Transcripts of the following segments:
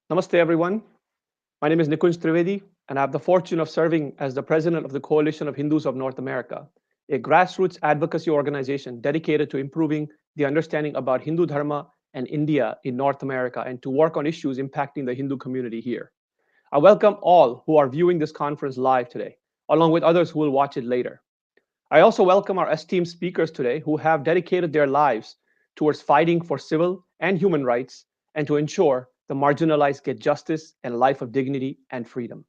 Namaste, everyone. My name is Nikunj Trivedi, and I have the fortune of serving as the president of the Coalition of Hindus of North America, a grassroots advocacy organization dedicated to improving the understanding about Hindu Dharma and India in North America and to work on issues impacting the Hindu community here. I welcome all who are viewing this conference live today, along with others who will watch it later. I also welcome our esteemed speakers today who have dedicated their lives towards fighting for civil and human rights and to ensure the marginalized get justice and a life of dignity and freedom.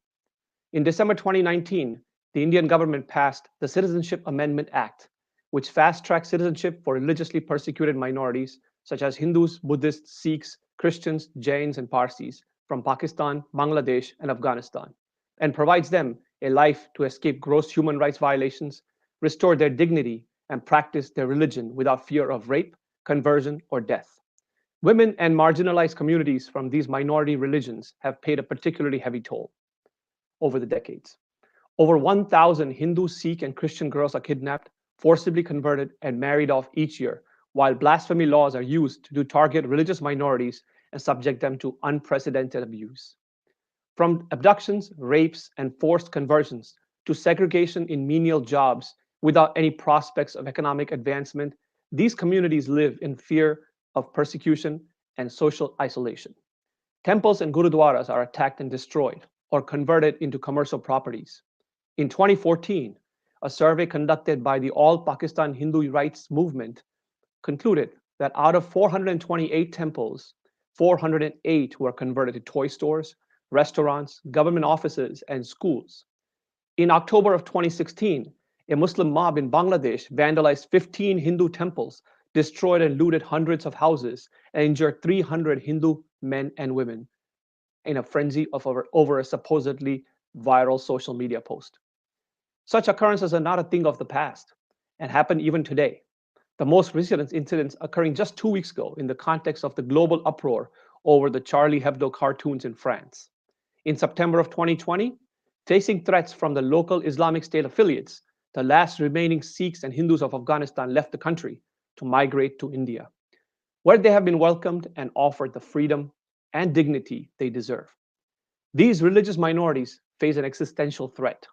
In December 2019, the Indian government passed the Citizenship Amendment Act, which fast tracks citizenship for religiously persecuted minorities such as Hindus, Buddhists, Sikhs, Christians, Jains, and Parsis from Pakistan, Bangladesh, and Afghanistan, and provides them a life to escape gross human rights violations, restore their dignity, and practice their religion without fear of rape, conversion, or death. Women and marginalized communities from these minority religions have paid a particularly heavy toll over the decades. Over 1,000 Hindu, Sikh, and Christian girls are kidnapped, forcibly converted, and married off each year, while blasphemy laws are used to target religious minorities and subject them to unprecedented abuse. From abductions, rapes, and forced conversions to segregation in menial jobs without any prospects of economic advancement, these communities live in fear of persecution and social isolation. Temples and gurudwaras are attacked and destroyed or converted into commercial properties. In 2014, a survey conducted by the All Pakistan Hindu Rights Movement concluded that out of 428 temples, 408 were converted to toy stores, restaurants, government offices, and schools. In October of 2016, a Muslim mob in Bangladesh vandalized 15 Hindu temples, destroyed and looted hundreds of houses, and injured 300 Hindu men and women in a frenzy of over a supposedly viral social media post. Such occurrences are not a thing of the past and happen even today. The most recent incidents occurring just 2 weeks ago in the context of the global uproar over the Charlie Hebdo cartoons in France. In September of 2020, facing threats from the local Islamic State affiliates, the last remaining Sikhs and Hindus of Afghanistan left the country to migrate to India, where they have been welcomed and offered the freedom and dignity they deserve. These religious minorities face an existential threat,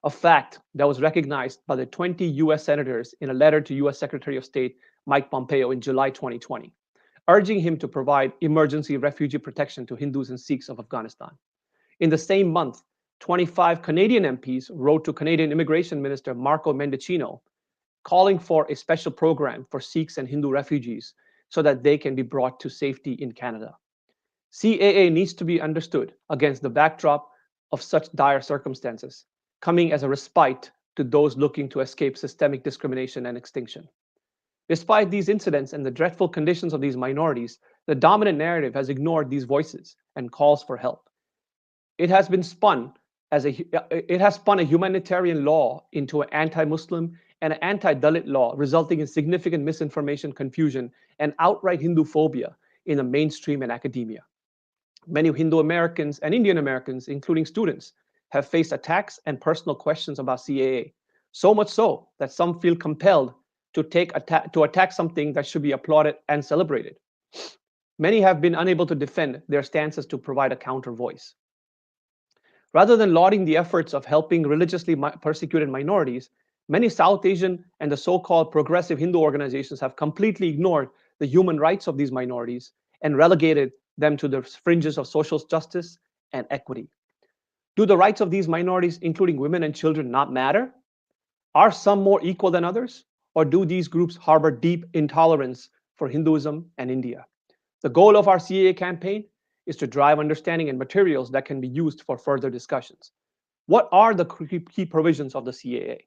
a fact that was recognized by the 20 US senators in a letter to US Secretary of State Mike Pompeo in July 2020, urging him to provide emergency refugee protection to Hindus and Sikhs of Afghanistan. In the same month, 25 Canadian MPs wrote to Canadian Immigration Minister Marco Mendicino calling for a special program for Sikhs and Hindu refugees so that they can be brought to safety in Canada. CAA needs to be understood against the backdrop of such dire circumstances, coming as a respite to those looking to escape systemic discrimination and extinction. Despite these incidents and the dreadful conditions of these minorities, the dominant narrative has ignored these voices and calls for help. It has been spun it has spun a humanitarian law into an anti-Muslim and an anti-Dalit law, resulting in significant misinformation, confusion, and outright Hindu phobia in the mainstream and academia. Many Hindu Americans and Indian Americans, including students, have faced attacks and personal questions about CAA, so much so that some feel compelled to attack something that should be applauded and celebrated. Many have been unable to defend their stances to provide a counter voice. Rather than lauding the efforts of helping religiously persecuted minorities, many South Asian and the so-called progressive Hindu organizations have completely ignored the human rights of these minorities and relegated them to the fringes of social justice and equity. Do the rights of these minorities, including women and children, not matter? Are some more equal than others? Or do these groups harbor deep intolerance for Hinduism and India? The goal of our CAA campaign is to drive understanding and materials that can be used for further discussions. What are the key provisions of the CAA?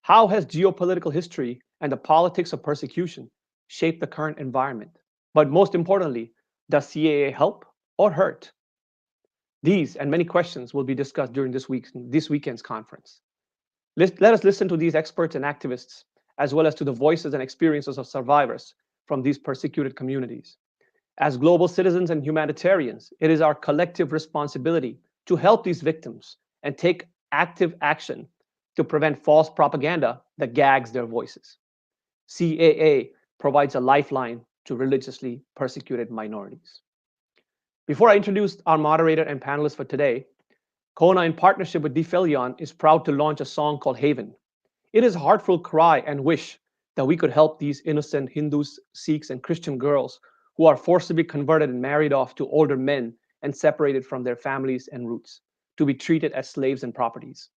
How has geopolitical history and the politics of persecution shaped the current environment? But most importantly, does CAA help or hurt? These and many questions will be discussed during this weekend's conference. Let us listen to these experts and activists, as well as to the voices and experiences of survivors from these persecuted communities. As global citizens and humanitarians, it is our collective responsibility to help these victims and take active action to prevent false propaganda that gags their voices. CAA provides a lifeline to religiously persecuted minorities. Before I introduce our moderator and panelists for today, Kona, in partnership with Defelion, is proud to launch a song called Haven. It is a heartfelt cry and wish that we could help these innocent Hindus, Sikhs, and Christian girls who are forcibly converted and married off to older men and separated from their families and roots to be treated as slaves and properties.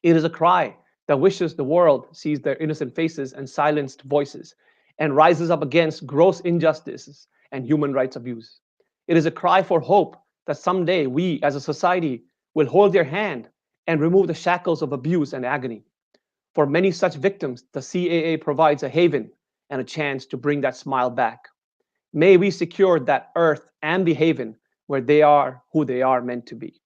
It is a cry that wishes the world sees their innocent faces and silenced voices and rises up against gross injustices and human rights abuse. It is a cry for hope that someday we as a society will hold their hand and remove the shackles of abuse and agony. For many such victims, the CAA provides a haven and a chance to bring that smile back. May we secure that earth and the haven where they are who they are meant to be.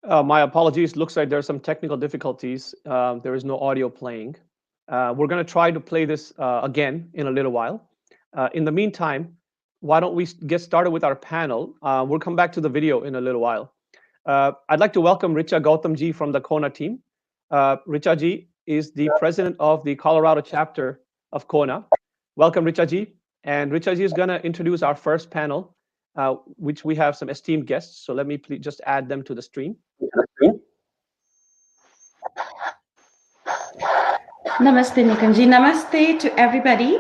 My apologies. Looks like there are some technical difficulties. There is no audio playing. We're going to try to play this again in a little while. In the meantime, why don't we get started with our panel? We'll come back to the video in a little while. I'd like to welcome Richa Gautamji from the Kona team. Richa ji is the president of the Colorado chapter of Kona. Welcome, Richa ji. And Richa ji is going to introduce our first panel, which we have some esteemed guests. So let me please just add them to the stream. Namaste, Nikunji. Namaste to everybody,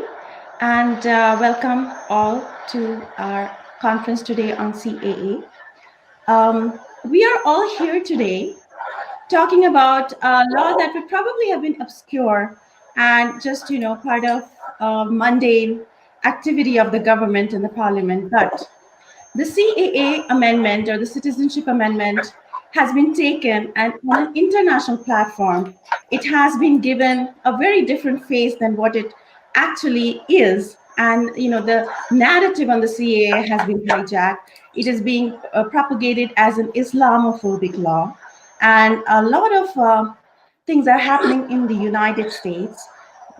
and welcome all to our conference today on CAA. We are all here today talking about a law that would probably have been obscure and just, part of mundane activity of the government and the parliament. But the CAA amendment, or the Citizenship Amendment, has been taken, and on an international platform, it has been given a very different face than what it actually is. And the narrative on the CAA has been hijacked. It is being propagated as an Islamophobic law, and a lot of things are happening in the United States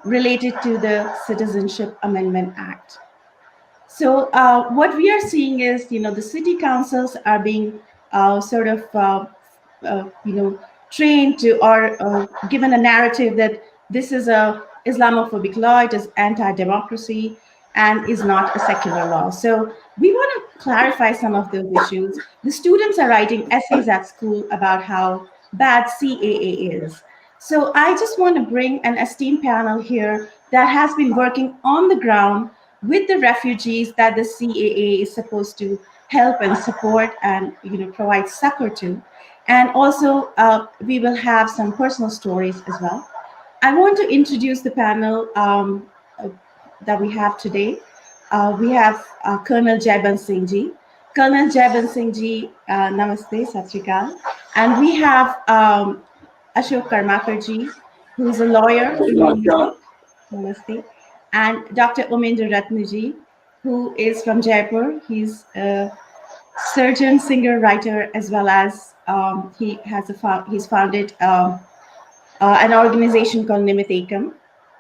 related to the Citizenship Amendment Act. So what we are seeing is, the city councils are being trained to, or given a narrative that this is a Islamophobic law, it is anti-democracy, and is not a secular law. So we want to clarify some of those issues. The students are writing essays at school about how bad CAA is. So I just want to bring an esteemed panel here that has been working on the ground with the refugees that the CAA is supposed to help and support and provide succor to. And also we will have some personal stories as well. I want to introduce the panel that we have today. We have Colonel Jaiban Singh ji. Colonel Jaiban Singh ji, namaste, sat sri akal. And we have Ashok Karmakar ji, who is a lawyer in New York. Namaste. And Dr. Umendra Ratnaji, who is from Jaipur. He's a surgeon, singer, writer, as well as he's founded an organization called Nimit Ekam.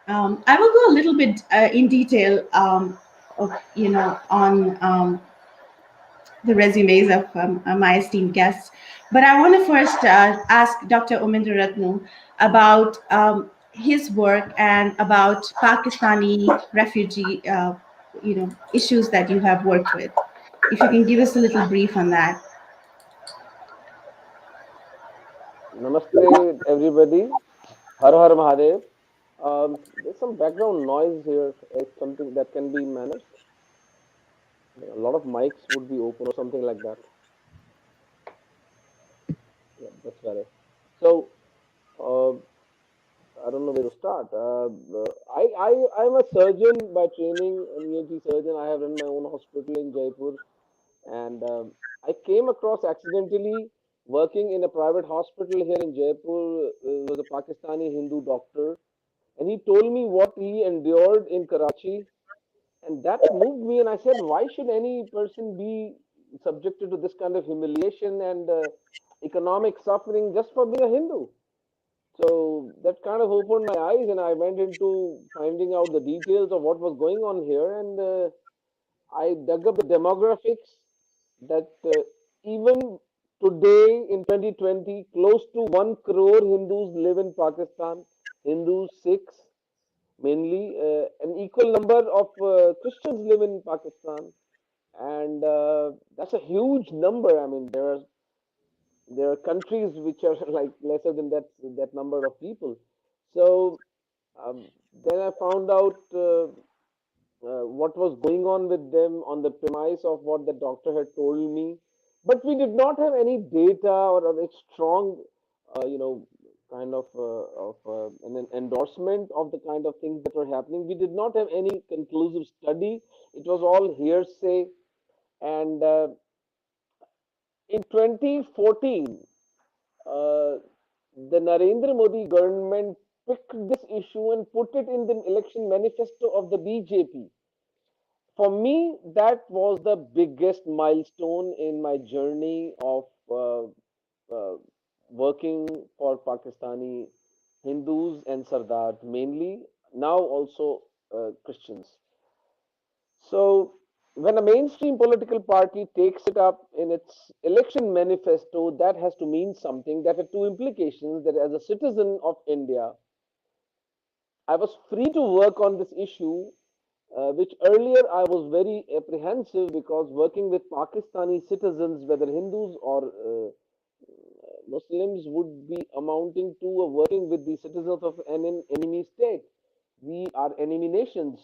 I will go a little bit in detail, on the resumes of my esteemed guests. But I want to first ask Dr. Umendra Ratnu about his work and about Pakistani refugee, issues that you have worked with. If you can give us a little brief on that. Namaste, everybody. Har Har Mahadev. There's some background noise here. It's something that can be managed. A lot of mics would be open or something like that. Yeah, that's better. So, uh, I don't know where to start. I'm a surgeon by training, an ENT surgeon. I have run my own hospital in Jaipur, and I came across accidentally working in a private hospital here in Jaipur. Was a Pakistani Hindu doctor, and he told me what he endured in Karachi, and that moved me. And I said, why should any person be subjected to this kind of humiliation and economic suffering just for being a Hindu? So that kind of opened my eyes, and I went into finding out the details of what was going on here, and I dug up the demographics that even today in 2020, close to 1 crore Hindus live in Pakistan. Hindus, Sikhs, mainly. An equal number of Christians live in Pakistan, and that's a huge number. I mean, there are countries which are like lesser than that number of people. So then I found out what was going on with them on the premise of what the doctor had told me, but we did not have any data or a very strong, you know, kind of an endorsement of the kind of things that were happening. We did not have any conclusive study. It was all hearsay. And in 2014, uh, the Narendra Modi government picked this issue and put it in the election manifesto of the BJP. For me, that was the biggest milestone in my journey of uh, working for Pakistani Hindus and Sardars mainly, now also Christians. So, when a mainstream political party takes it up in its election manifesto, that has to mean something. That had two implications: that as a citizen of India, I was free to work on this issue, which earlier I was very apprehensive because working with Pakistani citizens, whether Hindus or Muslims, would be amounting to working with the citizens of an enemy state. We are enemy nations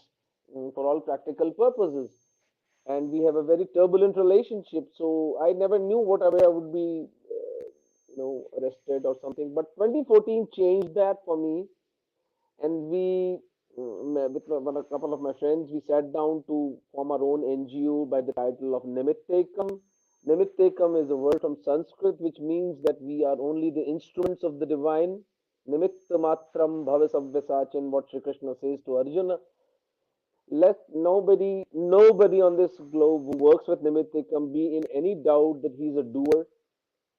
for all practical purposes, and we have a very turbulent relationship. So I never knew what way I would be, arrested or something. But 2014 changed that for me, and we with a couple of my friends, we sat down to form our own NGO by the title of Nimittekam. Nimittekam is a word from Sanskrit which means that we are only the instruments of the divine. Nimitta matram bhavasavvasachin, what Sri Krishna says to Arjuna. Let nobody on this globe who works with Nimittekam be in any doubt that he's a doer.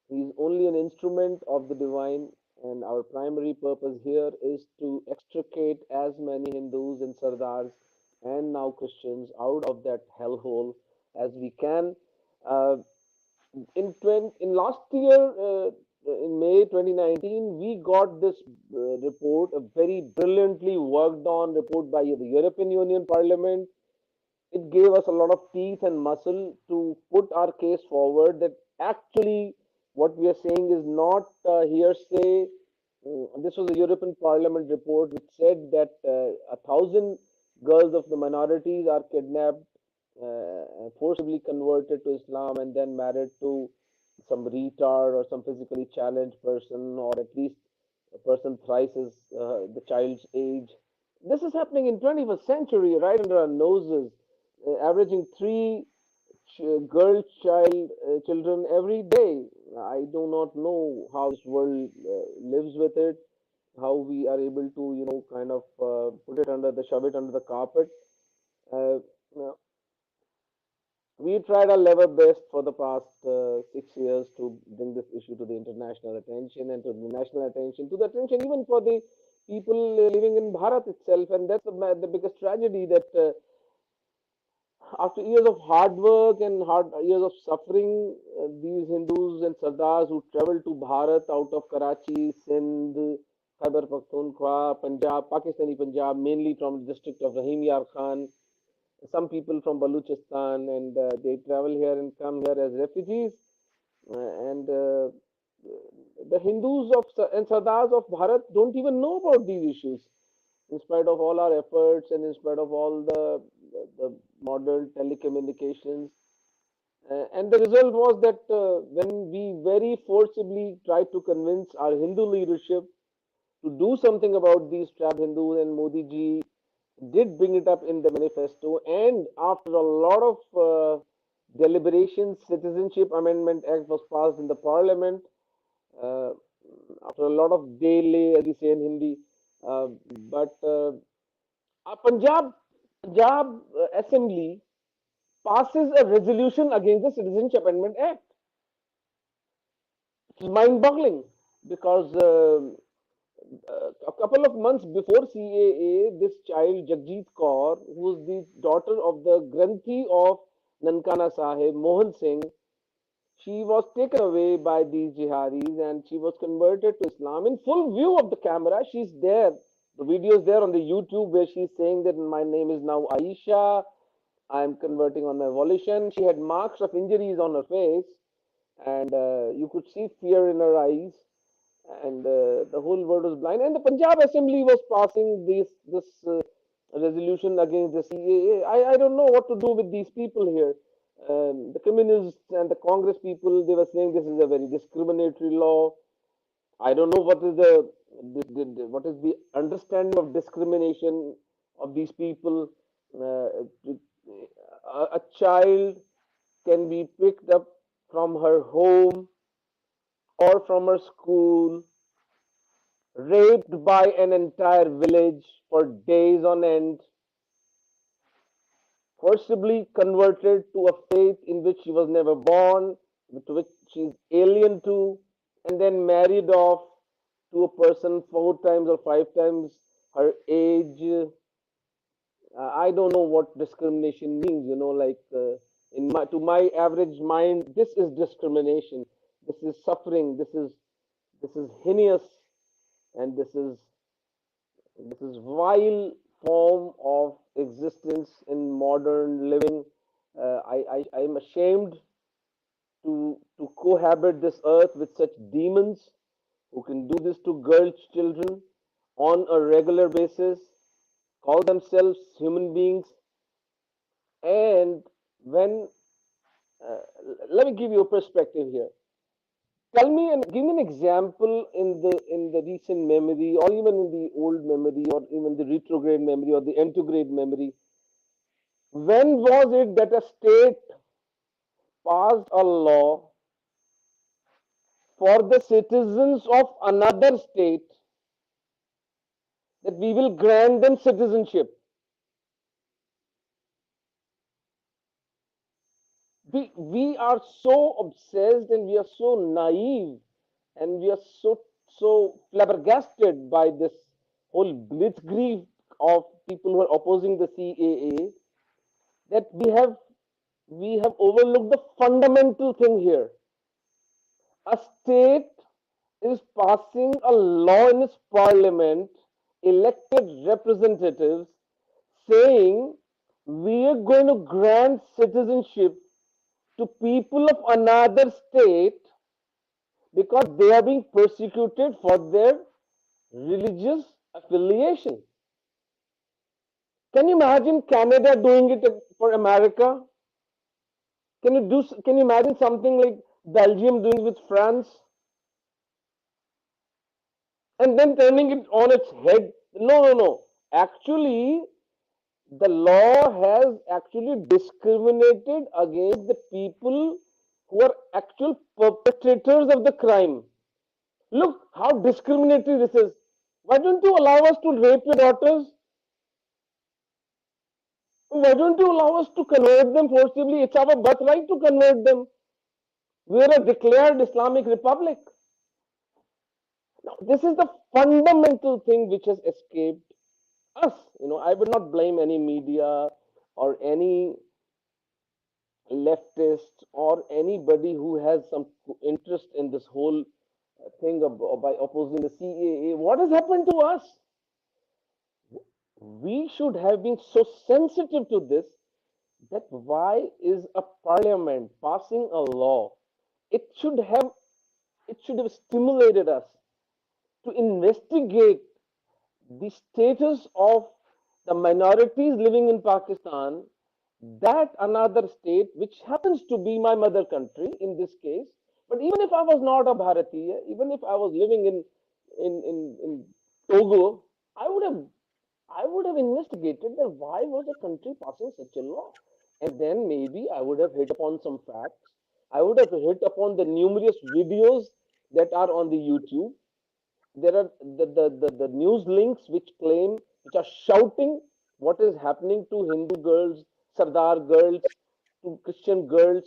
He is only an instrument of the divine, and our primary purpose here is to extricate as many Hindus and Sardars and now Christians out of that hellhole as we can. Uh, in last year, in May 2019, we got this report, a very brilliantly worked on report by the European Union Parliament. It gave us a lot of teeth and muscle to put our case forward that actually what we are saying is not hearsay. This was a European Parliament report which said that 1,000 girls of the minorities are kidnapped, forcibly converted to Islam, and then married to some retard or some physically challenged person, or at least a person thrice as the child's age. This is happening in 21st century, right under our noses. averaging three girl children every day. I do not know how this world lives with it, how we are able to, kind of put it under the shove it under the carpet. Uh, now, we tried our level best for the past 6 years to bring this issue to the international attention and to the national attention, to the attention even for the people living in Bharat itself. And that's the biggest tragedy that after years of hard work and hard years of suffering, these Hindus and Sardars who traveled to Bharat out of Karachi, Sindh, Khyber Pakhtunkhwa, Punjab, Pakistani Punjab, mainly from the district of Rahim Yar Khan, some people from Baluchistan, and they travel here and come here as refugees. And the Hindus and Sardars of Bharat don't even know about these issues, in spite of all our efforts and in spite of all the modern telecommunications. And the result was that when we very forcibly tried to convince our Hindu leadership to do something about these trapped Hindus, and Modi ji did bring it up in the manifesto, and after a lot of deliberations, Citizenship Amendment Act was passed in the parliament. Uh, After a lot of delay, as we say in Hindi, but Punjab Assembly passes a resolution against the Citizenship Amendment Act. It's mind-boggling because a couple of months before CAA, this child Jagjit Kaur, who was the daughter of the Granthi of Nankana Sahib, Mohan Singh, she was taken away by these jihadis and she was converted to Islam in full view of the camera. She's there. The video is there on the YouTube where she's saying that my name is now Aisha. I'm converting on my volition. She had marks of injuries on her face, and you could see fear in her eyes, and the whole world was blind. And the Punjab Assembly was passing this resolution against the CAA. I don't know what to do with these people here. The communists and the Congress people, they were saying this is a very discriminatory law. I don't know what is the understanding of discrimination of these people. A child can be picked up from her home or from her school, raped by an entire village for days on end, forcibly converted to a faith in which she was never born, to which she is alien to, and then married off to a person four times or five times her age. I don't know what discrimination means. Like to my average mind, this is discrimination. This is suffering. This is heinous, and this is vile form of existence in modern living. I am ashamed to cohabit this earth with such demons who can do this to girl children on a regular basis, call themselves human beings. And when uh, let me give you a perspective here. Tell me and give me an example in the recent memory, or even in the old memory, or even the retrograde memory, or the antegrade memory. When was it that a state passed a law for the citizens of another state that we will grant them citizenship? We are so obsessed and we are so naive and we are so flabbergasted by this whole blitzkrieg of people who are opposing the CAA that we have overlooked the fundamental thing here. A state is passing a law in its parliament, elected representatives, saying we are going to grant citizenship to people of another state because they are being persecuted for their religious affiliation. Can you imagine Canada doing it for America? Can you imagine something like Belgium doing it with France and then turning it on its head? No, no, no. Actually, the law has actually discriminated against the people who are actual perpetrators of the crime. Look how discriminatory this is. Why don't you allow us to rape your daughters? Why don't you allow us to convert them forcibly? It's our birthright to convert them. We are a declared Islamic republic. Now, this is the fundamental thing which has escaped us. I would not blame any media or any leftist or anybody who has some interest in this whole thing by opposing the CAA. What has happened to us? We should have been so sensitive to this, that why is a parliament passing a law? It should have stimulated us to investigate the status of the minorities living in Pakistan, that another state, which happens to be my mother country in this case. But even if I was not a Bharatiya, even if I was living in Togo, I would have investigated that why was a country passing such a law, and then maybe I would have hit upon some facts. I would have hit upon the numerous videos that are on the YouTube. There are the news links which are shouting what is happening to Hindu girls, Sardar girls, to Christian girls.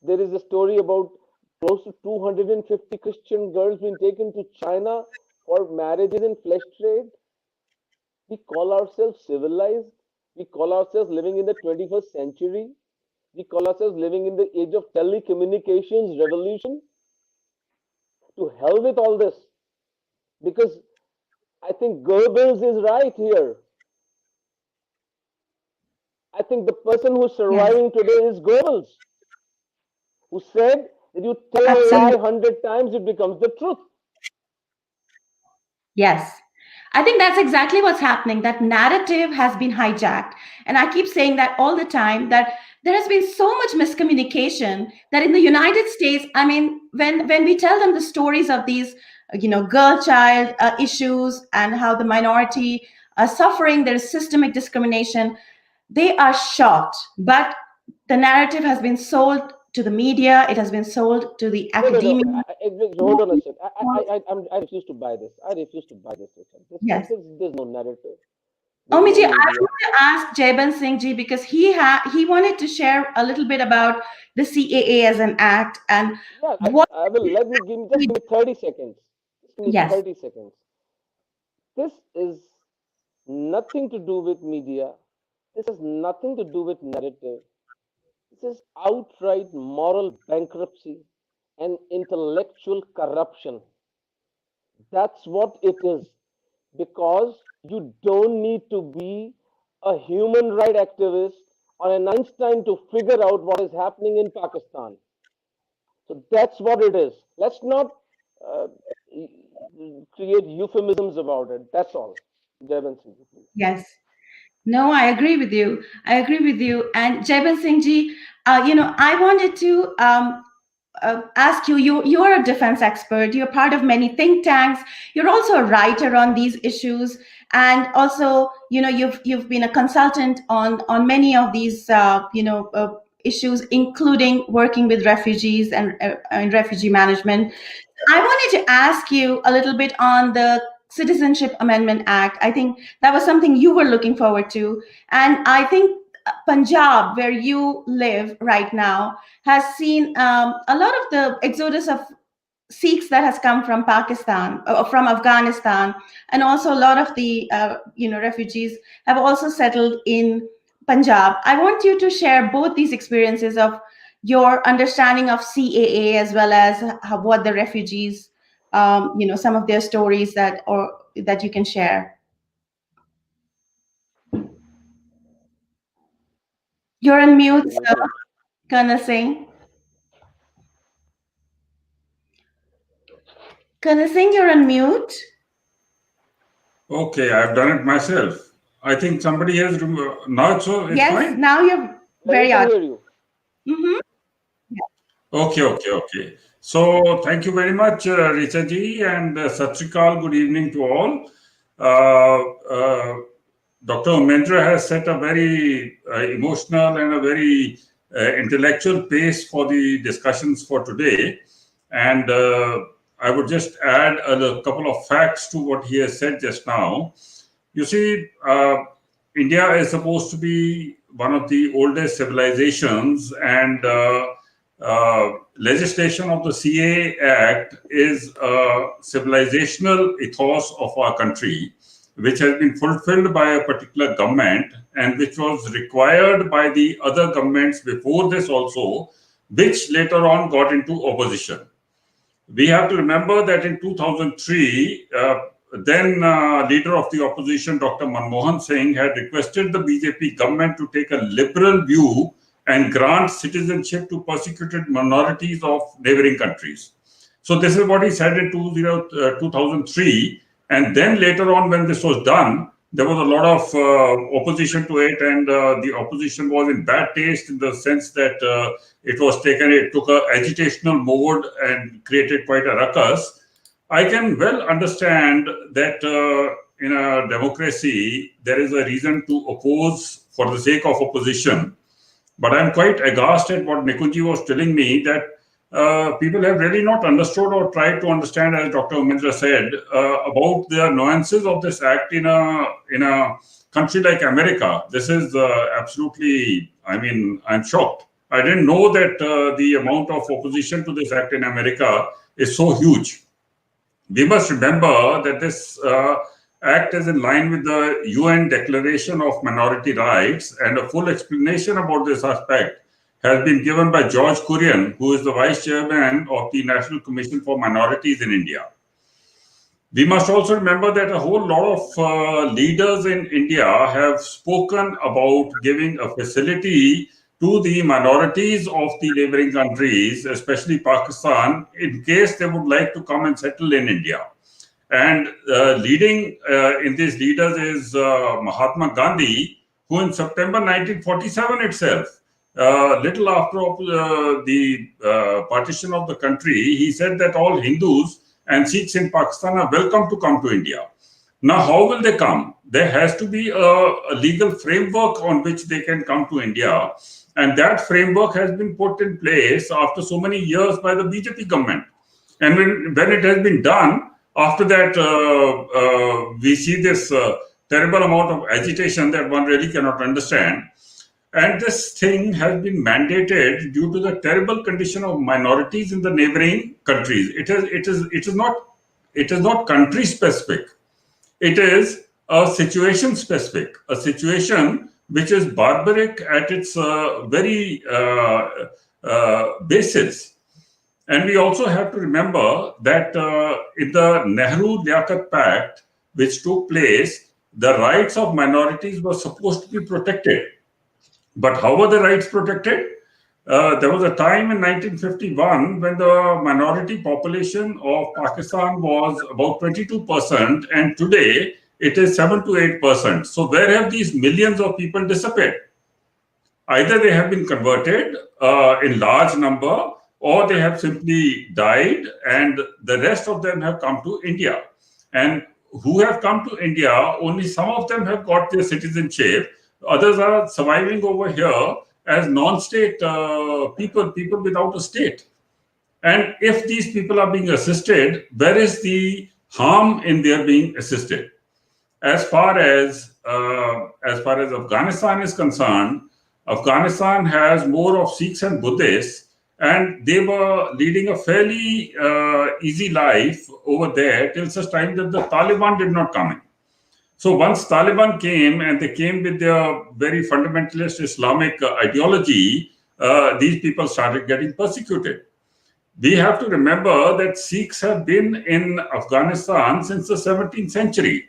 There is a story about close to 250 Christian girls being taken to China for marriages in flesh trade. We call ourselves civilized. We call ourselves living in the 21st century. We call ourselves living in the age of telecommunications revolution. To hell with all this. Because I think Goebbels is right here. I think the person who's surviving today is Goebbels, who said that you tell a lie 100 times, it becomes the truth. Yes. I think that's exactly what's happening. That narrative has been hijacked. And I keep saying that all the time, that there has been so much miscommunication that in the United States, I mean, when we tell them the stories of these, girl child issues and how the minority are suffering, there is systemic discrimination, they are shocked. But the narrative has been sold to the media, it has been sold to the academia. No. Hold on a second. I refuse to buy this. I refuse to buy this. Yes. There's no narrative. Omiji, I want to ask Jaiban Singh ji, because he wanted to share a little bit about the CAA as an act and I will. Just give me 30 seconds. Just give me Yes. 30 seconds. This is nothing to do with media. This has nothing to do with narrative. This is outright moral bankruptcy and intellectual corruption. That's what it is. Because you don't need to be a human right activist or an Einstein to figure out what is happening in Pakistan. So that's what it is. Let's not create euphemisms about it. That's all. Jaiban Singh, please. Yes. No, I agree with you. I agree with you. And Jaiban Singh ji, I wanted to ask you, you are a defense expert, you're part of many think tanks, you're also a writer on these issues, and also you've been a consultant on many of these issues, including working with refugees and refugee management. I wanted to ask you a little bit on the Citizenship Amendment Act. I think that was something you were looking forward to, and I think Punjab, where you live right now, has seen a lot of the exodus of Sikhs that has come from Pakistan, from Afghanistan, and also a lot of the refugees have also settled in Punjab. I want you to share both these experiences of your understanding of CAA as well as what the refugees, some of their stories that you can share. You're on mute, sir. Colonel Singh. Colonel Singh, you're on mute. Okay, I've done it myself. I think somebody has now, so it's yes, fine. Now you're very audible. Hear you. Mm-hmm. Okay. So thank you very much, Richa ji, and Sat Sri Akal. Good evening to all. Dr. Umendra has set a very emotional and a very intellectual pace for the discussions for today. And I would just add a couple of facts to what he has said just now. You see, India is supposed to be one of the oldest civilizations, and legislation of the CAA Act is a civilizational ethos of our country, which has been fulfilled by a particular government and which was required by the other governments before this also, which later on got into opposition. We have to remember that in 2003, then leader of the opposition, Dr. Manmohan Singh, had requested the BJP government to take a liberal view and grant citizenship to persecuted minorities of neighboring countries. So this is what he said in 2003. And then later on, when this was done, there was a lot of opposition to it, and the opposition was in bad taste in the sense that it took an agitational mode and created quite a ruckus. I can well understand that in a democracy, there is a reason to oppose for the sake of opposition. But I'm quite aghast at what Nikunji was telling me, that people have really not understood or tried to understand, as Dr. Umendra said, about the nuances of this act in a country like America. This is absolutely, I mean, I'm shocked. I didn't know that the amount of opposition to this act in America is so huge. We must remember that this act is in line with the UN Declaration of Minority Rights, and a full explanation about this aspect has been given by George Kurian, who is the Vice Chairman of the National Commission for Minorities in India. We must also remember that a whole lot of leaders in India have spoken about giving a facility to the minorities of the neighboring countries, especially Pakistan, in case they would like to come and settle in India. And leading in these leaders is Mahatma Gandhi, who in September 1947 itself, little after the partition of the country, he said that all Hindus and Sikhs in Pakistan are welcome to come to India. Now, how will they come? There has to be a legal framework on which they can come to India. And that framework has been put in place after so many years by the BJP government. And when it has been done, after that, we see this terrible amount of agitation that one really cannot understand. And this thing has been mandated due to the terrible condition of minorities in the neighboring countries. It is not country specific. It is a situation specific, a situation which is barbaric at its very basis. And we also have to remember that in the Nehru-Liaquat Pact, which took place, the rights of minorities were supposed to be protected. But how were the rights protected? There was a time in 1951 when the minority population of Pakistan was about 22%, and today it is 7 to 8%. So where have these millions of people disappeared? Either they have been converted in large number, or they have simply died, and the rest of them have come to India. And who have come to India, only some of them have got their citizenship. Others are surviving over here as non-state people without a state. And if these people are being assisted, where is the harm in their being assisted? As far as Afghanistan is concerned, Afghanistan has more of Sikhs and Buddhists, and they were leading a fairly easy life over there till such time that the Taliban did not come in. So once Taliban came, and they came with their very fundamentalist Islamic ideology, these people started getting persecuted. We have to remember that Sikhs have been in Afghanistan since the 17th century.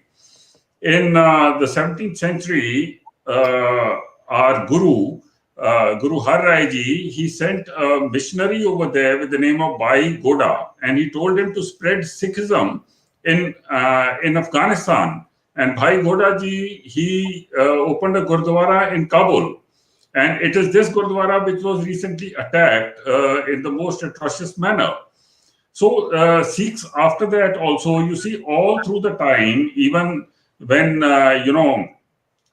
In the 17th century, our Guru Har Rai Ji, he sent a missionary over there with the name of Bhai Goda, and he told him to spread Sikhism in Afghanistan. And Bhai Goda Ji, he opened a Gurdwara in Kabul. And it is this Gurdwara which was recently attacked in the most atrocious manner. So Sikhs after that also, you see, all through the time, even when,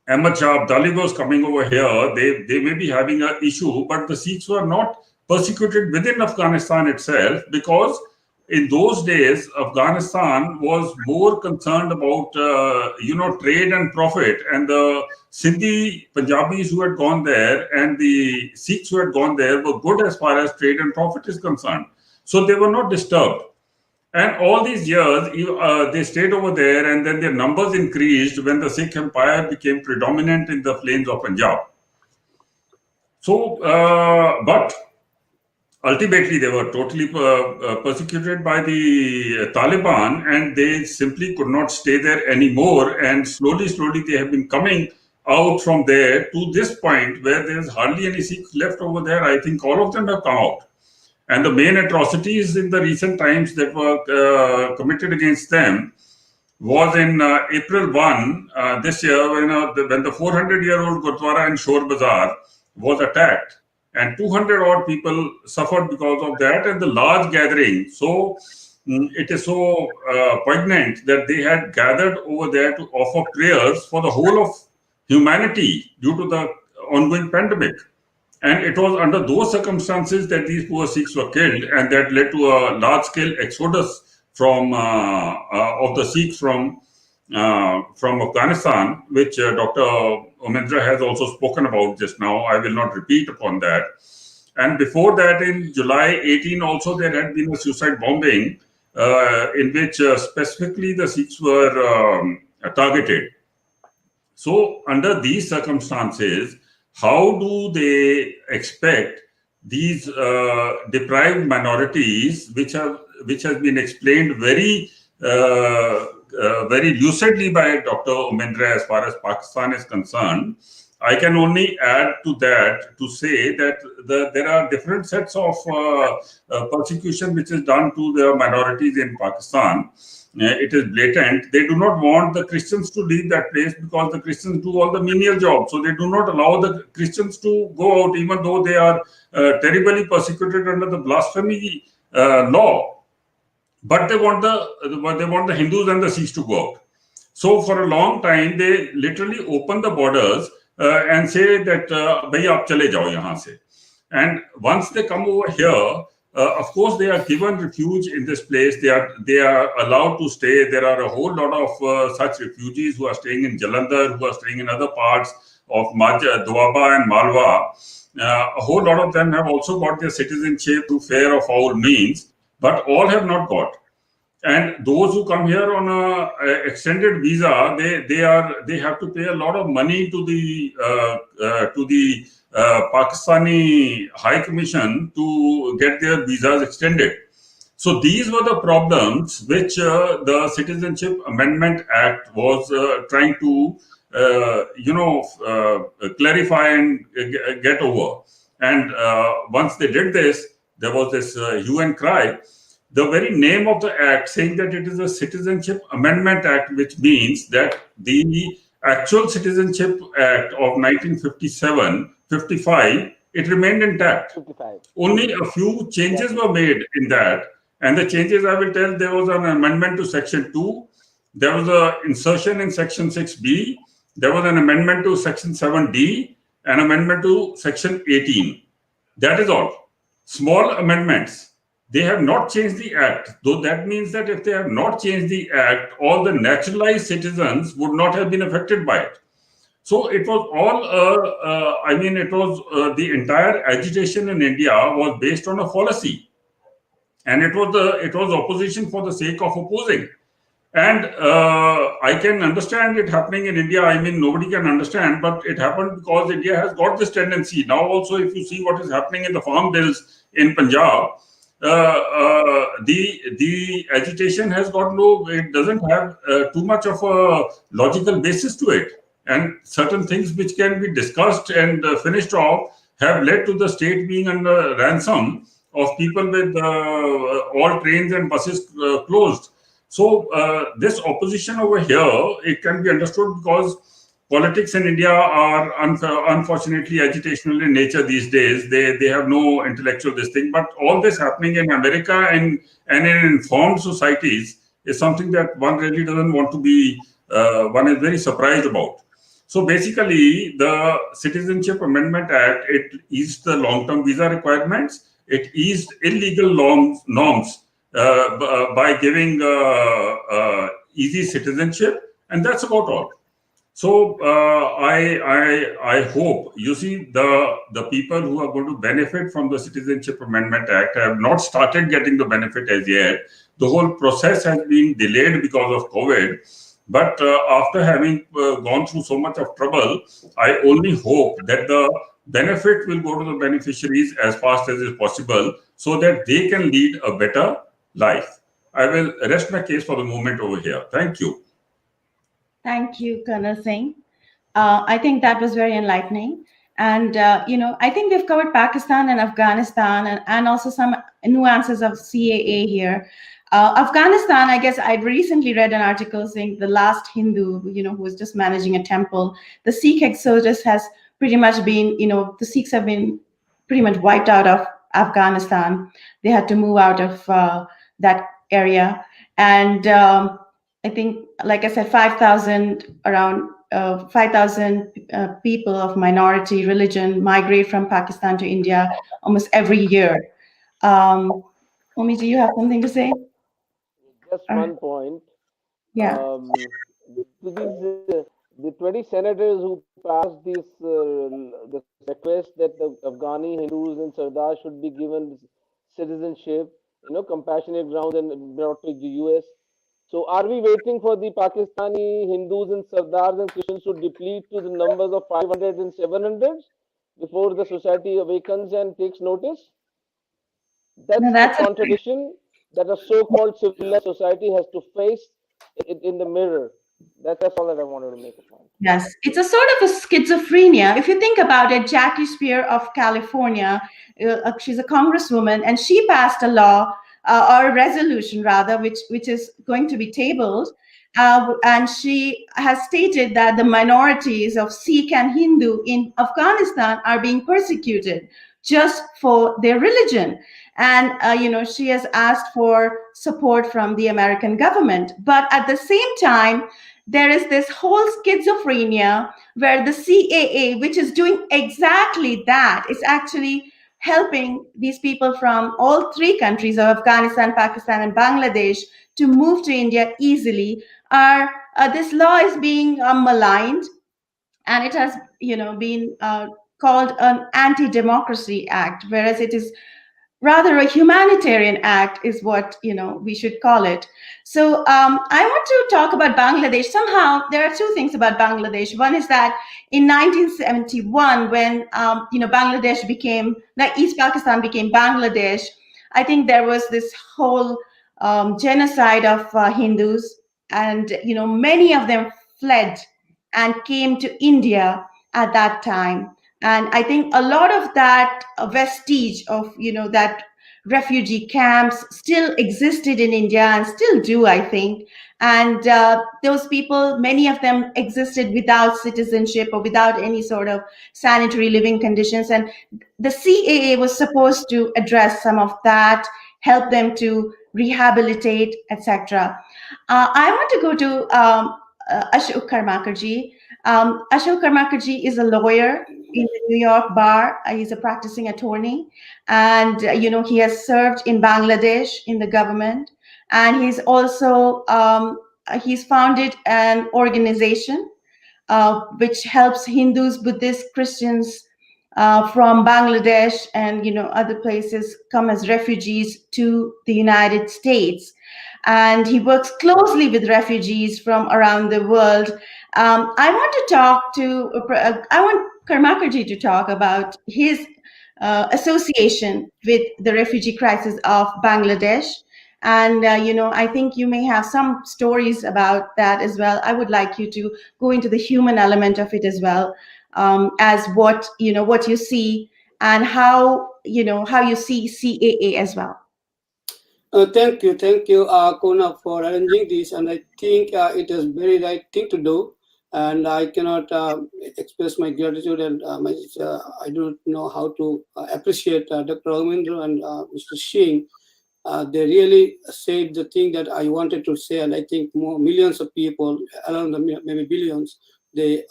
Ahmad Shah Abdali was coming over here, they may be having an issue, but the Sikhs were not persecuted within Afghanistan itself, because in those days, Afghanistan was more concerned about, trade and profit. And the Sindhi Punjabis who had gone there and the Sikhs who had gone there were good as far as trade and profit is concerned. So they were not disturbed. And all these years, they stayed over there, and then their numbers increased when the Sikh Empire became predominant in the plains of Punjab. So, but ultimately, they were totally persecuted by the Taliban, and they simply could not stay there anymore. And slowly, they have been coming out from there to this point where there's hardly any Sikhs left over there. I think all of them have come out. And the main atrocities in the recent times that were committed against them was in April 1 this year, when the 400-year-old Gurdwara in Shor Bazaar was attacked, and 200 odd people suffered because of that, and the large gathering. So it is so poignant that they had gathered over there to offer prayers for the whole of humanity due to the ongoing pandemic. And it was under those circumstances that these poor Sikhs were killed, and that led to a large-scale exodus from of the Sikhs from Afghanistan, which Dr. Omendra has also spoken about just now. I will not repeat upon that. And before that, in July 18, also there had been a suicide bombing in which specifically the Sikhs were targeted. So under these circumstances, how do they expect these deprived minorities, which has been explained very lucidly by Dr. Omendra as far as Pakistan is concerned? I can only add to that to say that there are different sets of persecution which is done to the minorities in Pakistan. It is blatant. They do not want the Christians to leave that place because the Christians do all the menial jobs. So they do not allow the Christians to go out, even though they are terribly persecuted under the blasphemy law. But they want the Hindus and the Sikhs to go out. So for a long time, they literally open the borders and say that, "Bhai, aap chale jao yahan se." And once they come over here, of course, they are given refuge in this place. They are allowed to stay. There are a whole lot of such refugees who are staying in Jalandhar, who are staying in other parts of Doaba and Malwa. A whole lot of them have also got their citizenship through fair or foul means, but all have not got. And those who come here on a extended visa, they have to pay a lot of money to the Pakistani High Commission to get their visas extended. So these were the problems which the Citizenship Amendment Act was trying to clarify and get over. And once they did this, there was this hue and cry. The very name of the act saying that it is a Citizenship Amendment Act, which means that the actual Citizenship Act of 1955, it remained intact. 55. Only a few changes were made in that. And the changes I will tell, there was an amendment to Section 2. There was an insertion in Section 6B. There was an amendment to Section 7D, an amendment to Section 18. That is all. Small amendments. They have not changed the act, though that means that if they have not changed the act, all the naturalized citizens would not have been affected by it. So it was all, the entire agitation in India was based on a fallacy. And it was opposition for the sake of opposing. And I can understand it happening in India. I mean, nobody can understand, but it happened because India has got this tendency. Now also, if you see what is happening in the farm bills in Punjab, the agitation has got it doesn't have too much of a logical basis to it. And certain things which can be discussed and finished off have led to the state being under ransom of people with all trains and buses closed. So this opposition over here, it can be understood because politics in India are unfortunately agitational in nature these days. They have no intellectual this thing. But all this happening in America and in informed societies is something that one really doesn't want to be, one is very surprised about. So basically, the Citizenship Amendment Act, it eased the long-term visa requirements. It eased illegal norms by giving easy citizenship, and that's about all. So I hope, you see, the people who are going to benefit from the Citizenship Amendment Act have not started getting the benefit as yet. The whole process has been delayed because of COVID. But after having gone through so much of trouble, I only hope that the benefit will go to the beneficiaries as fast as is possible so that they can lead a better life. I will rest my case for the moment over here. Thank you. Thank you, Colonel Singh. I think that was very enlightening. And, I think we've covered Pakistan and Afghanistan and also some nuances of CAA here. Afghanistan, I guess I'd recently read an article saying the last Hindu, who was just managing a temple, the Sikh exodus has pretty much been, the Sikhs have been pretty much wiped out of Afghanistan. They had to move out of that area. And I think, like I said, around 5,000 people of minority religion migrate from Pakistan to India almost every year. Omi, do you have something to say? Just one point. Yeah. The 20 senators who passed this request that the Afghani Hindus and Sardars should be given citizenship, compassionate grounds and brought to the US. So are we waiting for the Pakistani Hindus and Sardars and Christians to deplete to the numbers of 500 and 700 before the society awakens and takes notice? That's No, the that's contradiction that a so-called civilized society has to face it in the mirror. That's all that I wanted to make a point. Yes, it's a sort of a schizophrenia. If you think about it, Jackie Spear of California, she's a congresswoman, and she passed a law or a resolution rather, which is going to be tabled. And she has stated that the minorities of Sikh and Hindu in Afghanistan are being persecuted just for their religion. And, she has asked for support from the American government. But at the same time, there is this whole schizophrenia where the CAA, which is doing exactly that, is actually helping these people from all three countries of Afghanistan, Pakistan, and Bangladesh to move to India easily. This law is being maligned, and it has, been called an anti-democracy act, whereas it is rather a humanitarian act is what we should call it. So I want to talk about Bangladesh. Somehow there are two things about Bangladesh. One is that in 1971, when Bangladesh became, like East Pakistan became Bangladesh, I think there was this whole genocide of Hindus, and many of them fled and came to India at that time. And I think a lot of that vestige of that refugee camps still existed in India and still do, I think. And those people, many of them existed without citizenship or without any sort of sanitary living conditions. And the CAA was supposed to address some of that, help them to rehabilitate, etc. I want to go to Ashok Karmakarji. Ashok Karmakarji is a lawyer in the New York bar. He's a practicing attorney, and he has served in Bangladesh in the government, and he's also he's founded an organization which helps Hindus, Buddhists, Christians from Bangladesh and other places come as refugees to the United States, and he works closely with refugees from around the world. I want Karmakarji to talk about his association with the refugee crisis of Bangladesh. And, I think you may have some stories about that as well. I would like you to go into the human element of it as well, as what you see and how you see CAA as well. Thank you, Kona, for arranging this. And I think it is very right thing to do. And I cannot express my gratitude, and I don't know how to appreciate Dr. Ramendra and Mr. Singh. They really said the thing that I wanted to say, and I think millions of people, around maybe billions, they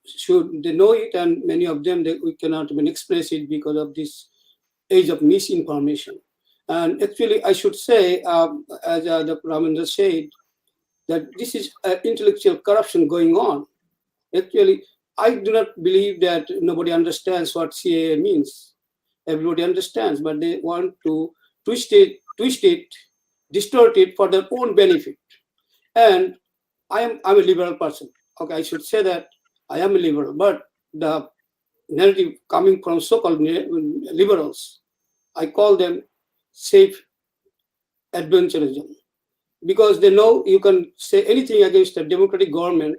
should they know it, and many of them we cannot even express it because of this age of misinformation. And actually, I should say, as the Ramendra said, that this is intellectual corruption going on. Actually, I do not believe that nobody understands what CAA means. Everybody understands, but they want to twist it, distort it for their own benefit. And I'm a liberal person. Okay, I should say that I am a liberal, but the narrative coming from so-called liberals, I call them safe adventurism, because they know you can say anything against a democratic government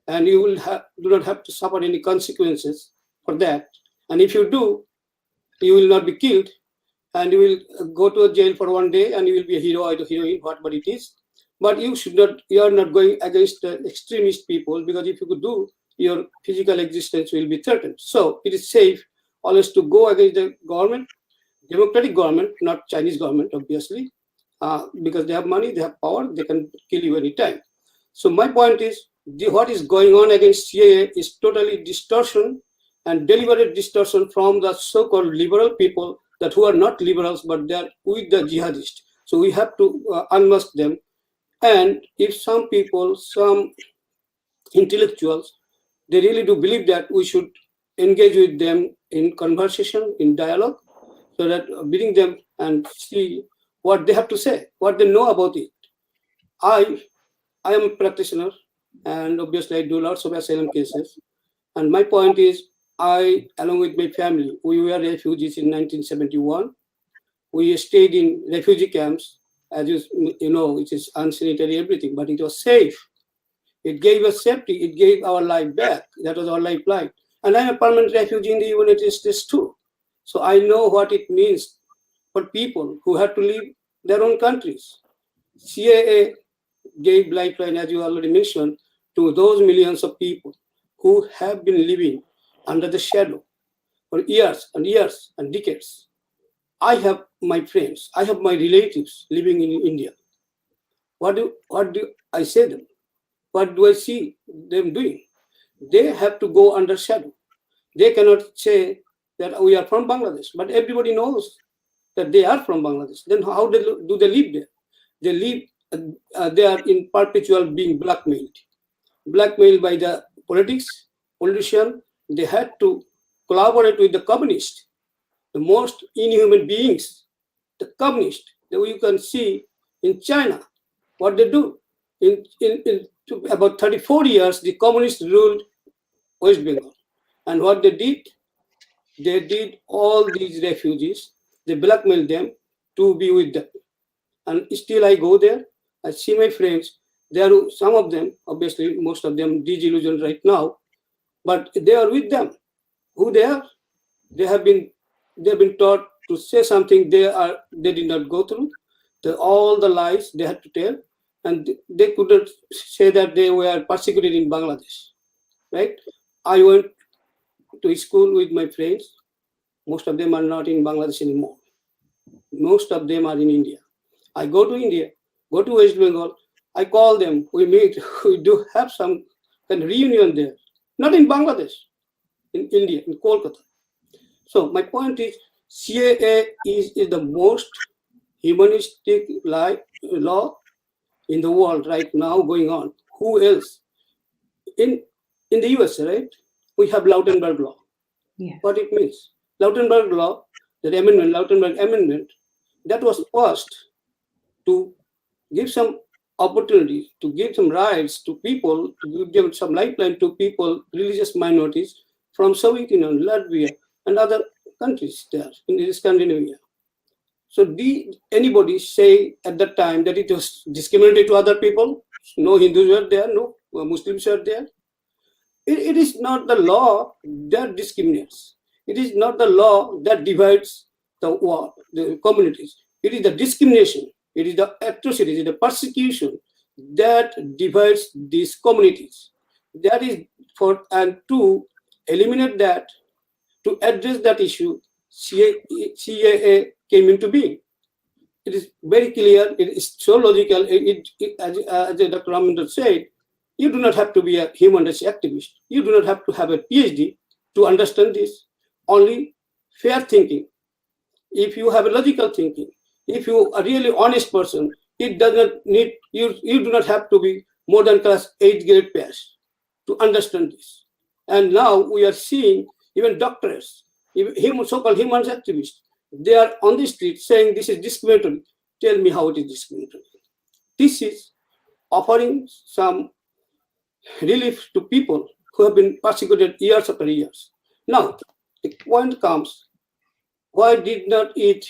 and you will do not have to suffer any consequences for that. And if you do, you will not be killed, and you will go to a jail for one day, and you will be a hero or a heroine, whatever it is. But you should not. You are not going against the extremist people, because if you could do, your physical existence will be threatened. So it is safe always to go against the government, democratic government, not Chinese government, obviously, because they have money, they have power, they can kill you anytime. So my point is, what is going on against CAA is totally distortion and deliberate distortion from the so-called liberal people that who are not liberals, but they are with the jihadists. So we have to unmask them. And if some people, some intellectuals, they really do believe that we should engage with them in conversation, in dialogue, so that meeting them and see what they have to say, what they know about it. I am a practitioner, and obviously I do lots of asylum cases. And my point is, I, along with my family, we were refugees in 1971. We stayed in refugee camps, as you know, it is unsanitary, everything, but it was safe. It gave us safety. It gave our life back. That was our lifeline. And I'm a permanent refugee in the United States too. So I know what it means for people who had to leave their own countries. CAA gave lifeline, as you already mentioned, to those millions of people who have been living under the shadow for years and years and decades. I have my friends, I have my relatives living in India. What do I say them? What do I see them doing? They have to go under shadow. They cannot say that we are from Bangladesh, but everybody knows that they are from Bangladesh. Then how do they live there? They live, they are in perpetual being blackmailed by the politician. They had to collaborate with the communists, the most inhuman beings, the communists. You can see in China what they do. In about 34 years, the communists ruled West Bengal. And what they did all these refugees, they blackmailed them to be with them. And still I go there, I see my friends. There are some of them, obviously most of them disillusioned right now, but they are with them. Who they are? They've been taught to say something they did not go through. All the lies they had to tell, and they couldn't say that they were persecuted in Bangladesh. Right? I went to school with my friends. Most of them are not in Bangladesh anymore. Most of them are in India. I go to India, go to West Bengal. I call them. We meet. We do have some kind of reunion there. Not in Bangladesh, in India, in Kolkata. So my point is, CAA is the most humanistic law in the world right now going on. Who else? In the US, right? We have Lautenberg law. Yes. What it means? Lautenberg law, Lautenberg amendment, that was passed to give some opportunity, to give some rights to people, to give some lifeline to people, religious minorities from Soviet Union, Latvia, and other countries there in Scandinavia. So did anybody say at that time that it was discriminatory to other people? No Hindus were there, no Muslims were there. It is not the law that discriminates. It is not the law that divides the communities. It is the discrimination. It is the atrocity, it is the persecution that divides these communities. That is and to eliminate that, to address that issue, CAA came into being. It is very clear. It is so logical. As Dr. Ramendra said, You do not have to be a human rights activist. You do not have to have a PhD to understand this. Only fair thinking. If you have a logical thinking, if you are a really honest person, it does not need you. You do not have to be more than class 8th grade pass to understand this. And now we are seeing even doctors, even so-called human activists, they are on the street saying this is discriminatory. Tell me how it is discriminatory. This is offering some relief to people who have been persecuted years after years. Now, the point comes, why did not it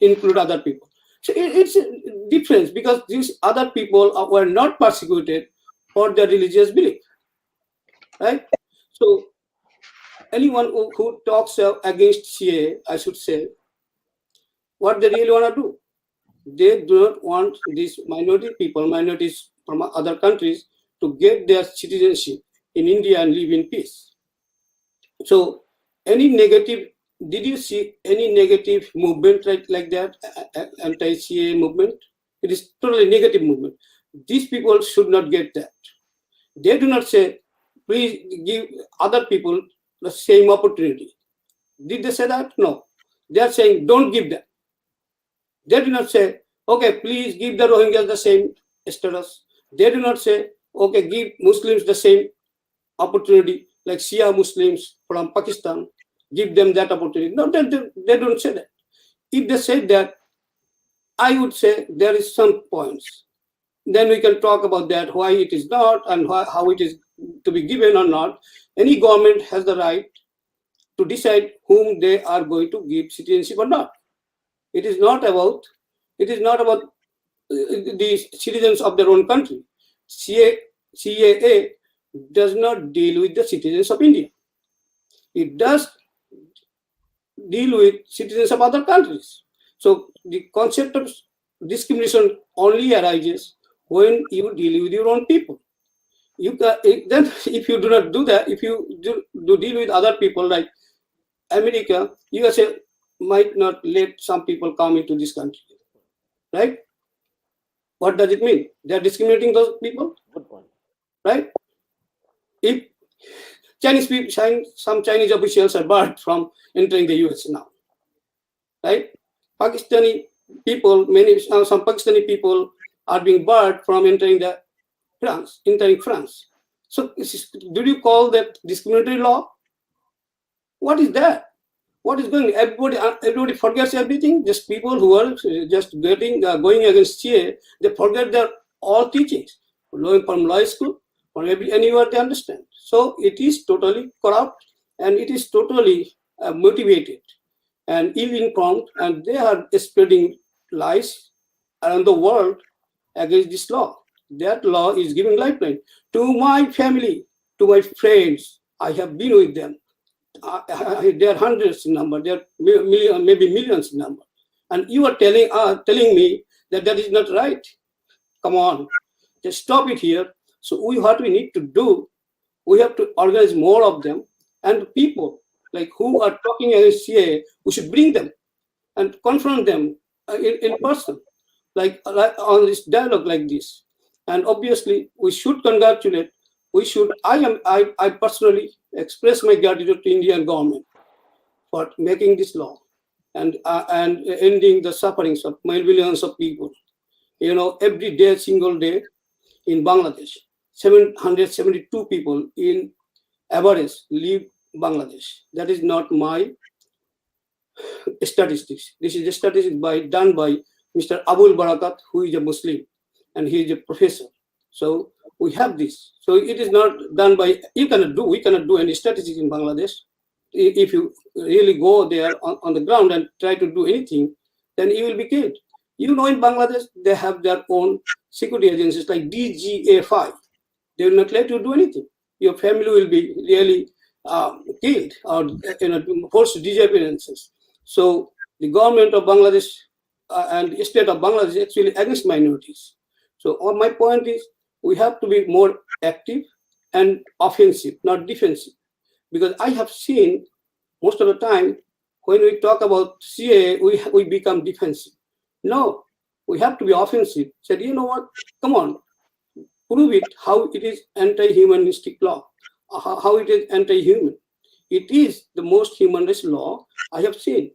include other people? So it's a difference because these other people were not persecuted for their religious belief, right? So anyone who talks against CAA, I should say, what they really want to do, they do not want these minority people, minorities from other countries, to get their citizenship in India and live in peace. So any negative, did you see any negative movement like that, anti-CAA movement? It is totally negative movement. These people should not get that. They do not say, please give other people the same opportunity. Did they say that? No. They are saying, don't give them. They do not say, okay, please give the Rohingyas the same status. They do not say, okay, give Muslims the same opportunity, like Shia Muslims from Pakistan, give them that opportunity. No, they don't say that. If they say that, I would say there is some points. Then we can talk about that, why it is not and how it is to be given or not. Any government has the right to decide whom they are going to give citizenship or not. It is not about the citizens of their own country. CAA does not deal with the citizens of India. It does deal with citizens of other countries. So the concept of discrimination only arises when you deal with your own people. Then if you do not do that, if you do deal with other people like America, USA might not let some people come into this country, right? What does it mean? They are discriminating those people? Good point. Right? If Chinese people, some Chinese officials are barred from entering the US now, right? Pakistani people, some Pakistani people are being barred from entering France. So, do you call that discriminatory law? What is that? What is going? Everybody forgets everything. Just people who are just going against CA, they forget their all teachings from law school, from anywhere they understand. So it is totally corrupt and it is totally motivated and ill-informed, and they are spreading lies around the world against this law. That law is giving lifeline to my family, to my friends. I have been with them. There are hundreds in number. There are maybe millions in number. And you are telling me that that is not right. Come on, just stop it here. So what we need to do, we have to organize more of them, and people like who are talking against CA, we should bring them and confront them in person, like on this dialogue like this. And obviously, we should congratulate. I personally express my gratitude to Indian government for making this law and ending the sufferings of millions of people. You know, every day, single day in Bangladesh, 772 people in average leave Bangladesh. That is not my statistics. This is a statistics done by Mr. Abul Barakat, who is a Muslim, and he is a professor. So we have this. So it is not done by, we cannot do any statistics in Bangladesh. If you really go there on the ground and try to do anything, then you will be killed. You know, in Bangladesh, they have their own security agencies like DGA5. They will not let you do anything. Your family will be really killed or forced disappearances. So the government of Bangladesh and the state of Bangladesh is actually against minorities. So my point is, we have to be more active and offensive, not defensive. Because I have seen most of the time when we talk about CA, we become defensive. No, we have to be offensive. Said, you know what? Come on, prove it how it is anti-humanistic law, how it is anti-human. It is the most humanist law I have seen.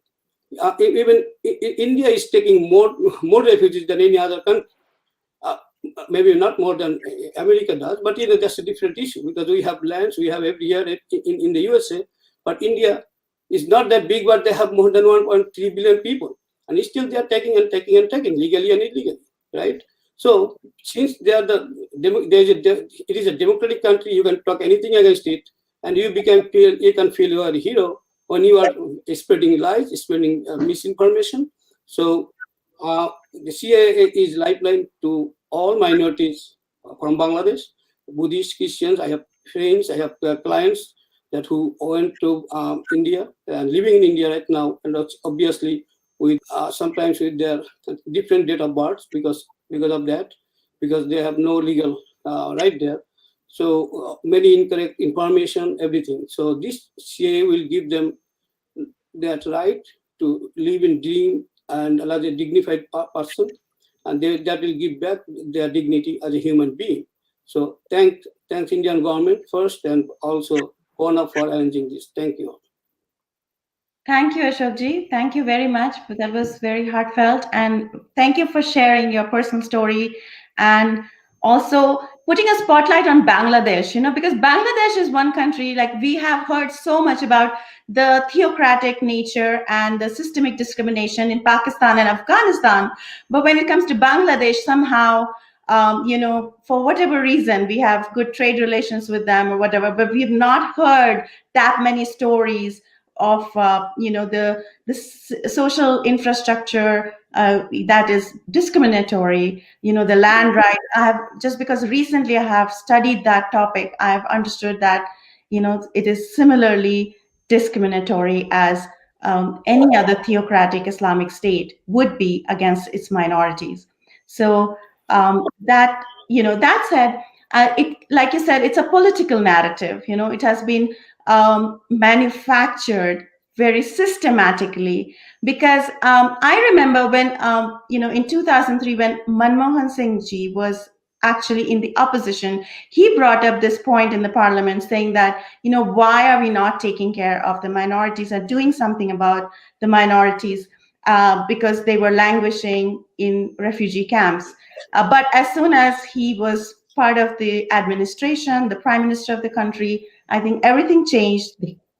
Even India is taking more refugees than any other country. Uh, Maybe not more than America does, but that's a different issue because we have lands, we have every year in the USA, but India is not that big, but they have more than 1.3 billion people, and still they are taking and taking and taking legally and illegally, right? So since they are it is a democratic country, you can talk anything against it, and you can feel you are a hero when you are spreading lies, spreading misinformation. So the CAA is lifeline to all minorities from Bangladesh, Buddhist, Christians. I have friends, I have clients that who went to India and living in India right now, and obviously with sometimes with their different date of birth because of that, because they have no legal right there. So many incorrect information, everything. So this CAA will give them that right to live in dream and as a dignified person, and that will give back their dignity as a human being. So thanks Indian government first, and also Kona for arranging this. Thank you. Thank you, Ashokji. Thank you very much. That was very heartfelt. And thank you for sharing your personal story and also putting a spotlight on Bangladesh, because Bangladesh is one country, like we have heard so much about the theocratic nature and the systemic discrimination in Pakistan and Afghanistan. But when it comes to Bangladesh, somehow, for whatever reason, we have good trade relations with them or whatever, but we've not heard that many stories of the social infrastructure that is discriminatory, the land right. I have, just because recently I have studied that topic, I have understood that it is similarly discriminatory as any other theocratic Islamic state would be against its minorities. So that said, it, like you said, it's a political narrative. It has been manufactured very systematically, because I remember when in 2003, when Manmohan Singh ji was actually in the opposition, he brought up this point in the parliament saying that why are we not taking care of the minorities or doing something about the minorities, because they were languishing in refugee camps. But as soon as he was part of the administration, the prime minister of the country, I think everything changed.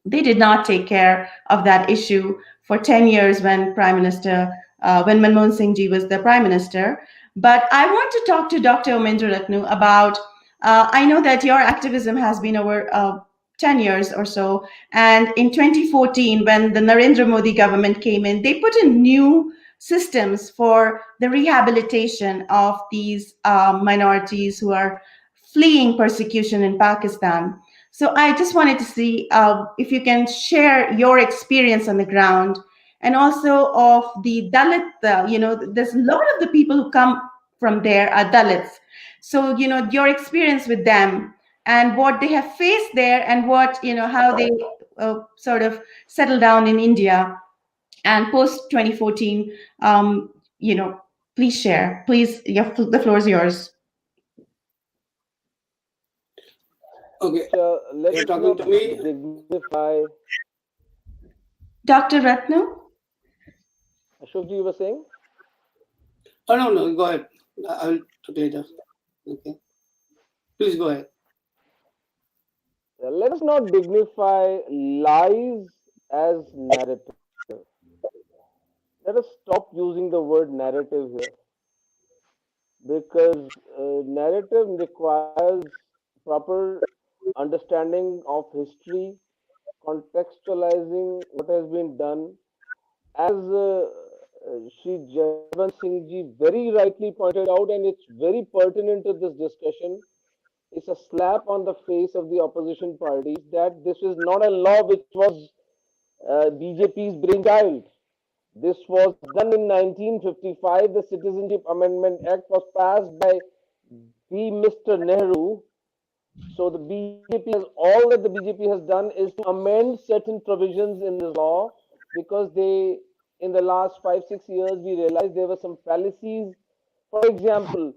They did not take care of that issue for 10 years when when Manmohan Singh ji was the prime minister. But I want to talk to Dr. Omendra Ratnu about, I know that your activism has been over 10 years or so. And in 2014, when the Narendra Modi government came in, they put in new systems for the rehabilitation of these minorities who are fleeing persecution in Pakistan. So I just wanted to see if you can share your experience on the ground, and also of the Dalit. There's a lot of the people who come from there are Dalits. So your experience with them and what they have faced there, and what how they sort of settle down in India and post 2014. Please share. Please, the floor is yours. Okay, Let's you're talking not to me. dignify. Dr. Ratnu? Ashokji, you were saying? Oh no, go ahead. I'll talk later. Okay, please go ahead. Let us not dignify lies as narrative. Let us stop using the word narrative here, because narrative requires proper understanding of history, contextualizing what has been done. As Shri Javan Singh ji very rightly pointed out, and it's very pertinent to this discussion, it's a slap on the face of the opposition parties that this is not a law which was BJP's brainchild. This was done in 1955. The Citizenship Amendment Act was passed by the Mr. Nehru. So the BJP has, all that the BJP has done is to amend certain provisions in this law, because they, in the last 5-6 years, we realized there were some fallacies. For example,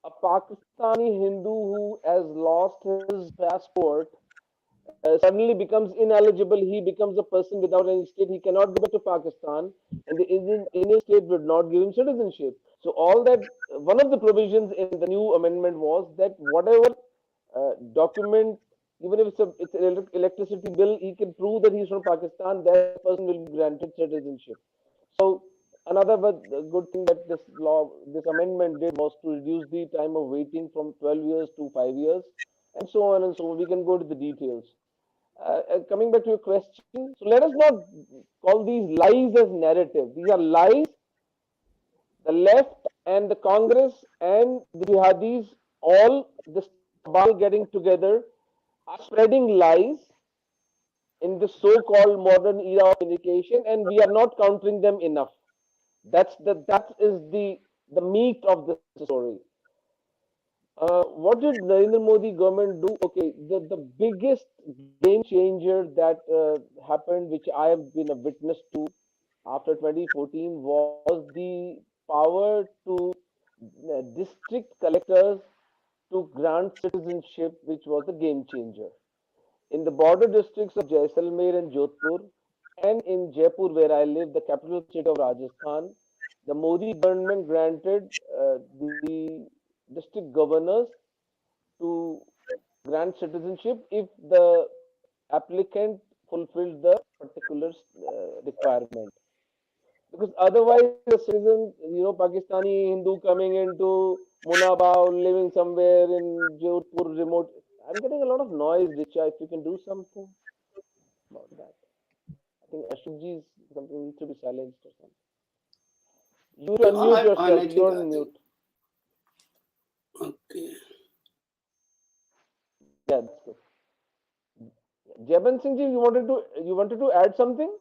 a Pakistani Hindu who has lost his passport suddenly becomes ineligible. He becomes a person without any state. He cannot go back to Pakistan, and the Indian state would not give him citizenship. So all that one of the provisions in the new amendment was that whatever document, even if it's an electricity bill, he can prove that he's from Pakistan. That person will be granted citizenship. So another good thing that this amendment did was to reduce the time of waiting from 12 years to 5 years, and so on and so on. We can go to the details. Coming back to your question, so let us not call these lies as narrative. These are lies. The left and the Congress and the jihadis, all this cabal getting together, are spreading lies in the so-called modern era of communication, and we are not countering them enough. That is the meat of the story. What did Narendra Modi government do? Okay, the biggest game changer that happened, which I have been a witness to after 2014, was the power to district collectors to grant citizenship, which was a game changer. In the border districts of Jaisalmer and Jodhpur, and in Jaipur, where I live, the capital city of Rajasthan, the Modi government granted the district governors to grant citizenship if the applicant fulfilled the particular requirement. Because otherwise, a citizen, Pakistani Hindu coming into Munabao, living somewhere in Jodhpur, remote. I'm getting a lot of noise, Richa. If you can do something about that. I think Ashokji's something needs to be silenced or something. You to unmute I'm fine. yourself. I think. You're I on think. mute. Okay. Yeah, that's good. Jaban Singh ji, you wanted to add something?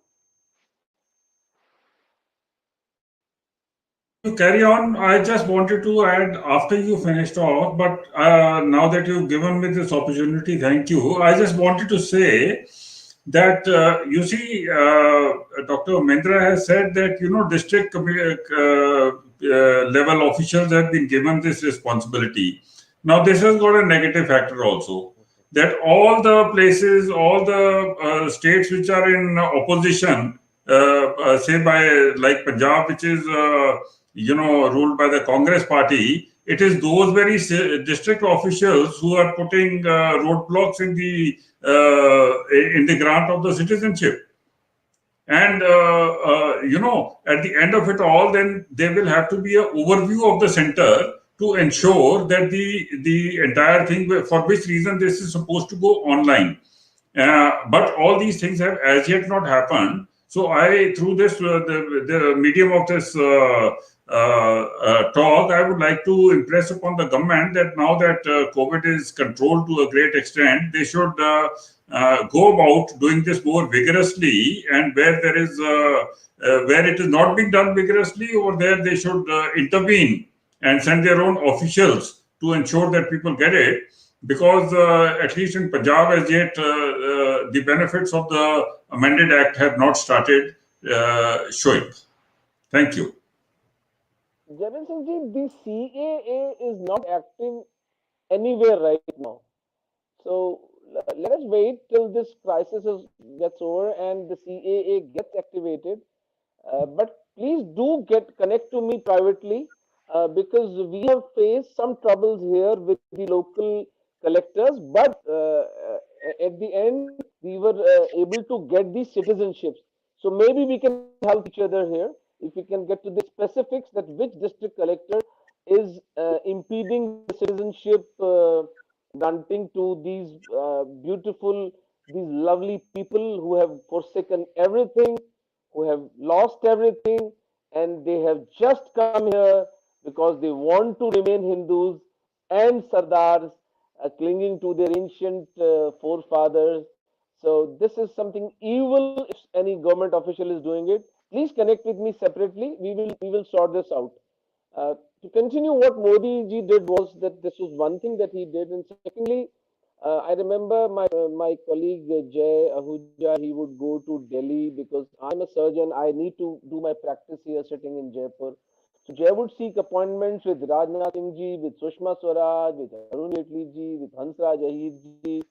You carry on. I just wanted to add after you finished off, but now that you've given me this opportunity, thank you. I just wanted to say that you see, Dr. Mendra has said that district level officials have been given this responsibility. Now, this has got a negative factor also. That all the places, all the states which are in opposition, say by like Punjab, which is ruled by the Congress party, it is those very district officials who are putting roadblocks in the grant of the citizenship. And at the end of it all, then there will have to be an overview of the center to ensure that the entire thing, for which reason this is supposed to go online. But all these things have as yet not happened. So I, through this, the medium of this talk, I would like to impress upon the government that now that COVID is controlled to a great extent, they should go about doing this more vigorously, and where there is where it is not being done vigorously, over there they should intervene and send their own officials to ensure that people get it, because at least in Punjab as yet the benefits of the amended act have not started showing. Thank you. Jaban Singh ji, the CAA is not active anywhere right now. So let us wait till this gets over and the CAA gets activated. But please do connect to me privately because we have faced some troubles here with the local collectors. But at the end, we were able to get these citizenships. So maybe we can help each other here if we can get to the specifics that which district collector is impeding the citizenship granting to these beautiful, these lovely people who have forsaken everything, who have lost everything, and they have just come here because they want to remain Hindus and Sardars clinging to their ancient forefathers. So this is something evil if any government official is doing it. Please connect with me separately. We will sort this out. To continue, what Modi ji did was that this was one thing that he did, and secondly, I remember my colleague Jay Ahuja. He would go to Delhi because I'm a surgeon. I need to do my practice here, sitting in Jaipur. So Jay would seek appointments with Rajnath Singh ji, with Sushma Swaraj, with Arun Jaitley ji, with Hansraj Ahir ji,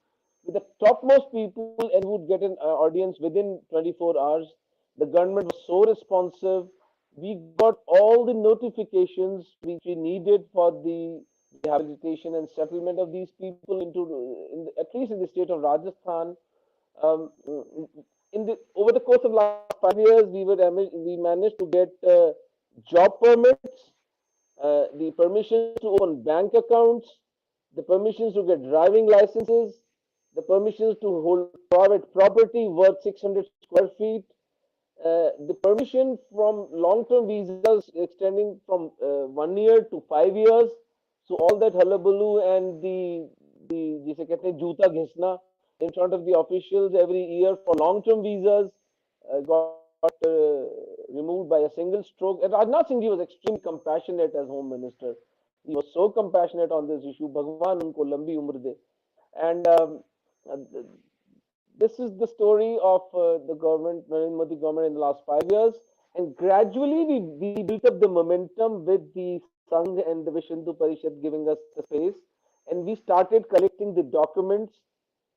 with the topmost people, and he would get an audience within 24 hours. The government was so responsive. We got all the notifications which we needed for the rehabilitation and settlement of these people into, at least in the state of Rajasthan. Um, in the over the course of last 5 years, we managed to get job permits, the permissions to open bank accounts, the permissions to get driving licenses, the permissions to hold private property worth 600 square feet, the permission from long-term visas extending from 1 year to 5 years. So all that hullabaloo and the जिसे कहते हैं जूता घिसना in front of the officials every year for long-term visas got removed by a single stroke. And Rajnath Singh ji was extremely compassionate as Home Minister. He was so compassionate on this issue. Bhagwan unko lambi umr de. And this is the story of the government, Narendra Modi government in the last 5 years. And gradually we built up the momentum with the Sangh and the Vishindu Parishad giving us the space. And we started collecting the documents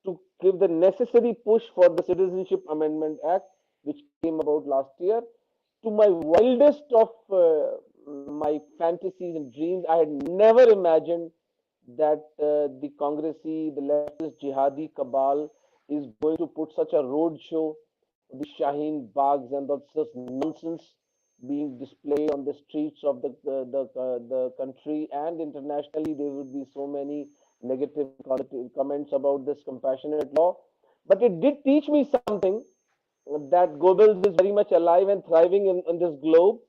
to give the necessary push for the Citizenship Amendment Act, which came about last year. To my wildest of my fantasies and dreams, I had never imagined that the Congressy, the leftist jihadi cabal is going to put such a road show, the Shaheen Bags and that's just nonsense being displayed on the streets of the country and internationally. There would be so many negative comments about this compassionate law, but it did teach me something that Goebbels is very much alive and thriving in this globe,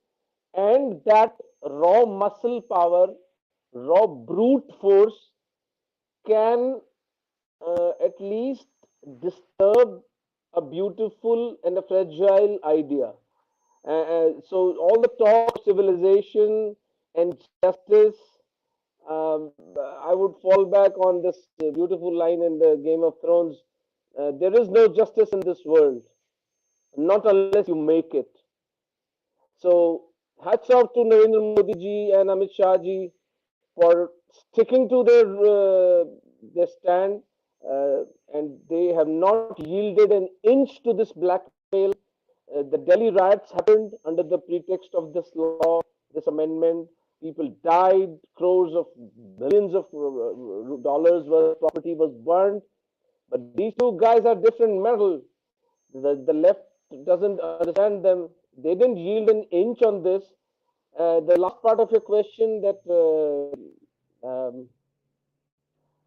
and that raw muscle power, raw brute force can at least disturb a beautiful and a fragile idea. So all the talk of civilization and justice, I would fall back on this beautiful line in the Game of Thrones. There is no justice in this world, not unless you make it. So hats off to Narendra Modi ji and Amit Shah ji for sticking to their stand, and they have not yielded an inch to this blackmail. The Delhi riots happened under the pretext of this law, this amendment. People died, crores of billions of dollars worth of property was burned. But these two guys are different metal. The left doesn't understand them. They didn't yield an inch on this. The last part of your question that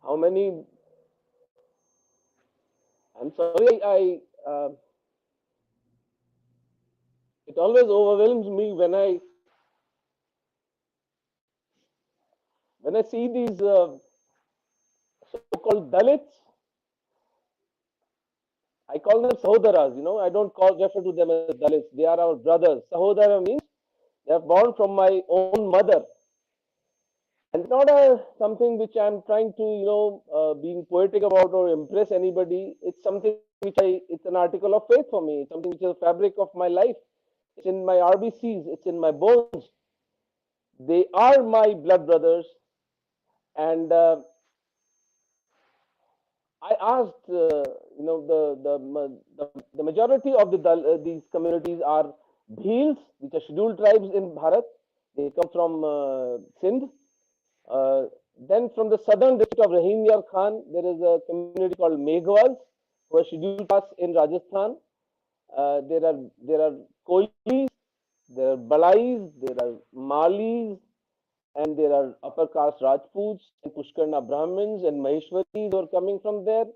how many? I'm sorry, it always overwhelms me when I see these so-called Dalits. I call them Sahodaras. I don't refer to them as Dalits. They are our brothers. Sahodara means they are born from my own mother. And it's not something which I'm trying to, being poetic about or impress anybody. It's something it's an article of faith for me. It's something which is a fabric of my life. It's in my RBCs. It's in my bones. They are my blood brothers. And I asked, the majority of these communities are Bhils, which are scheduled tribes in Bharat. They come from Sindh. Then from the southern district of Rahim Yar Khan, there is a community called Meghwals, who are scheduled castes in Rajasthan. There are Kolis, there are Balais, there are Malis, and there are upper caste Rajputs and Pushkarna Brahmins and Maheshwaris who are coming from there.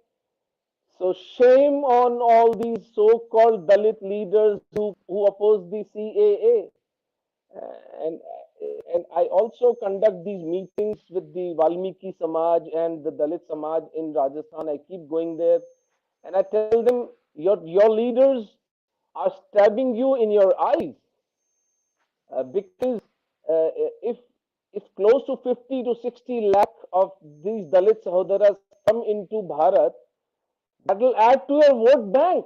So shame on all these so-called Dalit leaders who oppose the CAA. And and I also conduct these meetings with the Valmiki Samaj and the Dalit Samaj in Rajasthan. I keep going there, and I tell them your leaders are stabbing you in your eyes because if close to 50 to 60 lakh of these Dalit Sahodaras come into Bharat, that will add to your vote bank.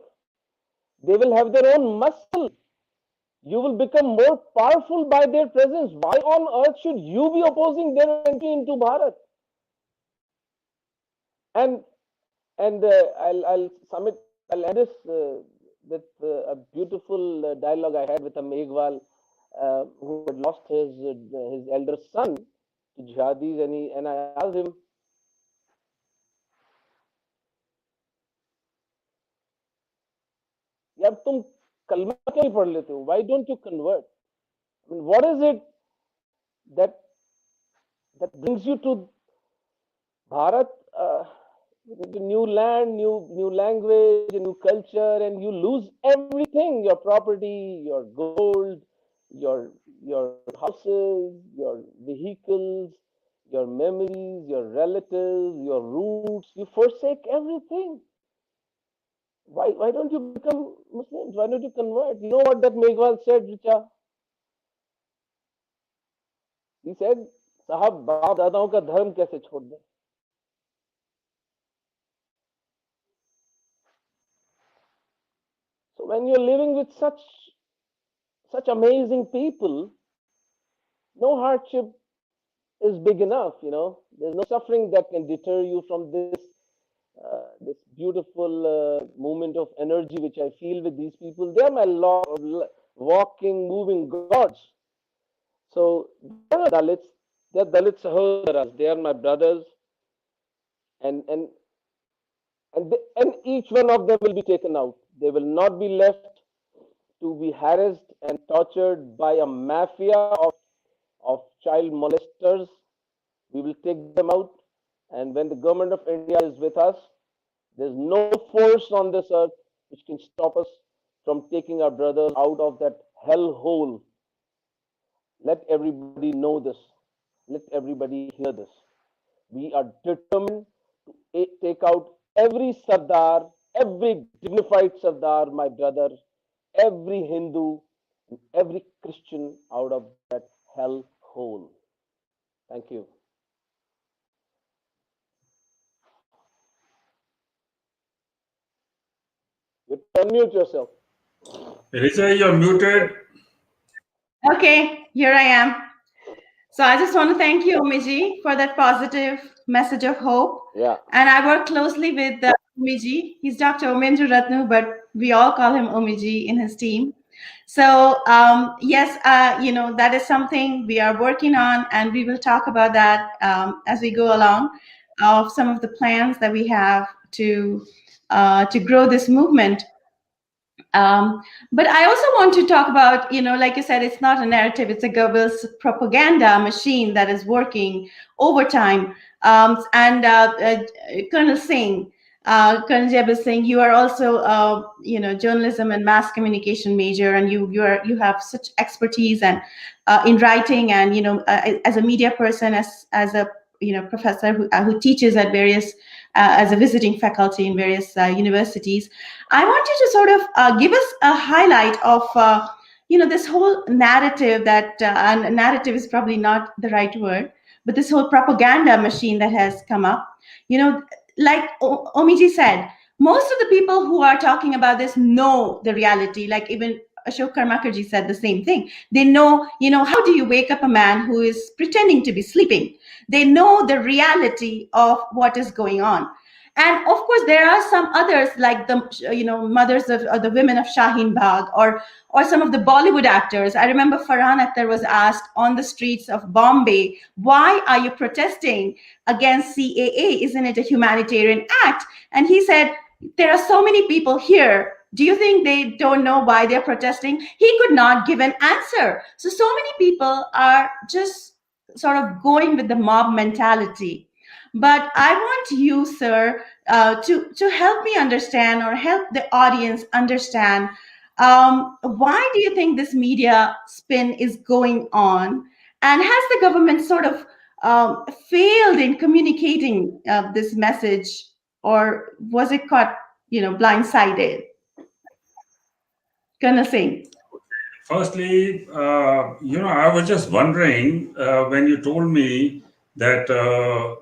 They will have their own muscle. You will become more powerful by their presence. Why on earth should you be opposing their entry into Bharat? And I'll submit. I'll end this with a beautiful dialogue I had with a Meghwal who had lost his elder son to jihadis, and I asked him, "यार तुम कलमा क्यों नहीं पढ़ लेते हो? Why don't you convert? I mean, what is it that brings you to Bharat?" The new land, new language, a new culture, and you lose everything: your property, your gold, your houses, your vehicles, your memories, your relatives, your roots. You forsake everything. Why don't you become Muslims? Why don't you convert? You know what that Meghwal said, Richa? He said, "साहब बाप दादाओं का धर्म कैसे छोड़ दें?" So when you're living with such amazing people, no hardship is big enough. There's no suffering that can deter you from this beautiful movement of energy which I feel with these people. They're my walking, moving gods. So they're Dalits. They're Dalit Sahodaras. They are my brothers, and each one of them will be taken out. They will not be left to be harassed and tortured by a mafia of child molesters. We will take them out. And when the government of India is with us, there's no force on this earth which can stop us from taking our brothers out of that hell hole. Let everybody know this. Let everybody hear this. We are determined to take out every Sardar, every dignified Sardar, my brother, every Hindu, and every Christian out of that hell hole. Thank you. You unmute yourself. Richa, you're muted. Okay, here I am. So I just want to thank you, Omiji, for that positive message of hope. Yeah. And I work closely with Omiji. He's Dr. Omendra Ratnu, but we all call him Omiji in his team. So yes, that is something we are working on, and we will talk about that as we go along, of some of the plans that we have to grow this movement. But I also want to talk about, like you said, it's not a narrative, it's a Goebbels propaganda machine that is working overtime. And Colonel Singh, Colonel Jebel Singh, you are also, journalism and mass communication major, and you have such expertise and in writing, and as a media person, as a professor who teaches at various as a visiting faculty in various universities. I want you to sort of give us a highlight of this whole narrative that and narrative is probably not the right word, but this whole propaganda machine that has come up. Like Omiji said, most of the people who are talking about this know the reality. Like even Ashok Karmakarji said the same thing. They know, how do you wake up a man who is pretending to be sleeping? They know the reality of what is going on. And of course, there are some others, like the mothers of or the women of Shaheen Bagh, or some of the Bollywood actors. I remember Farhan Akhtar was asked on the streets of Bombay, "Why are you protesting against CAA? Isn't it a humanitarian act?" And he said, "There are so many people here. Do you think they don't know why they're protesting?" He could not give an answer. So many people are just sort of going with the mob mentality. But I want you, sir, to help me understand, or help the audience understand, why do you think this media spin is going on? And has the government sort of failed in communicating this message, or was it caught, blindsided? Colonel Singh. Firstly, I was just wondering when you told me that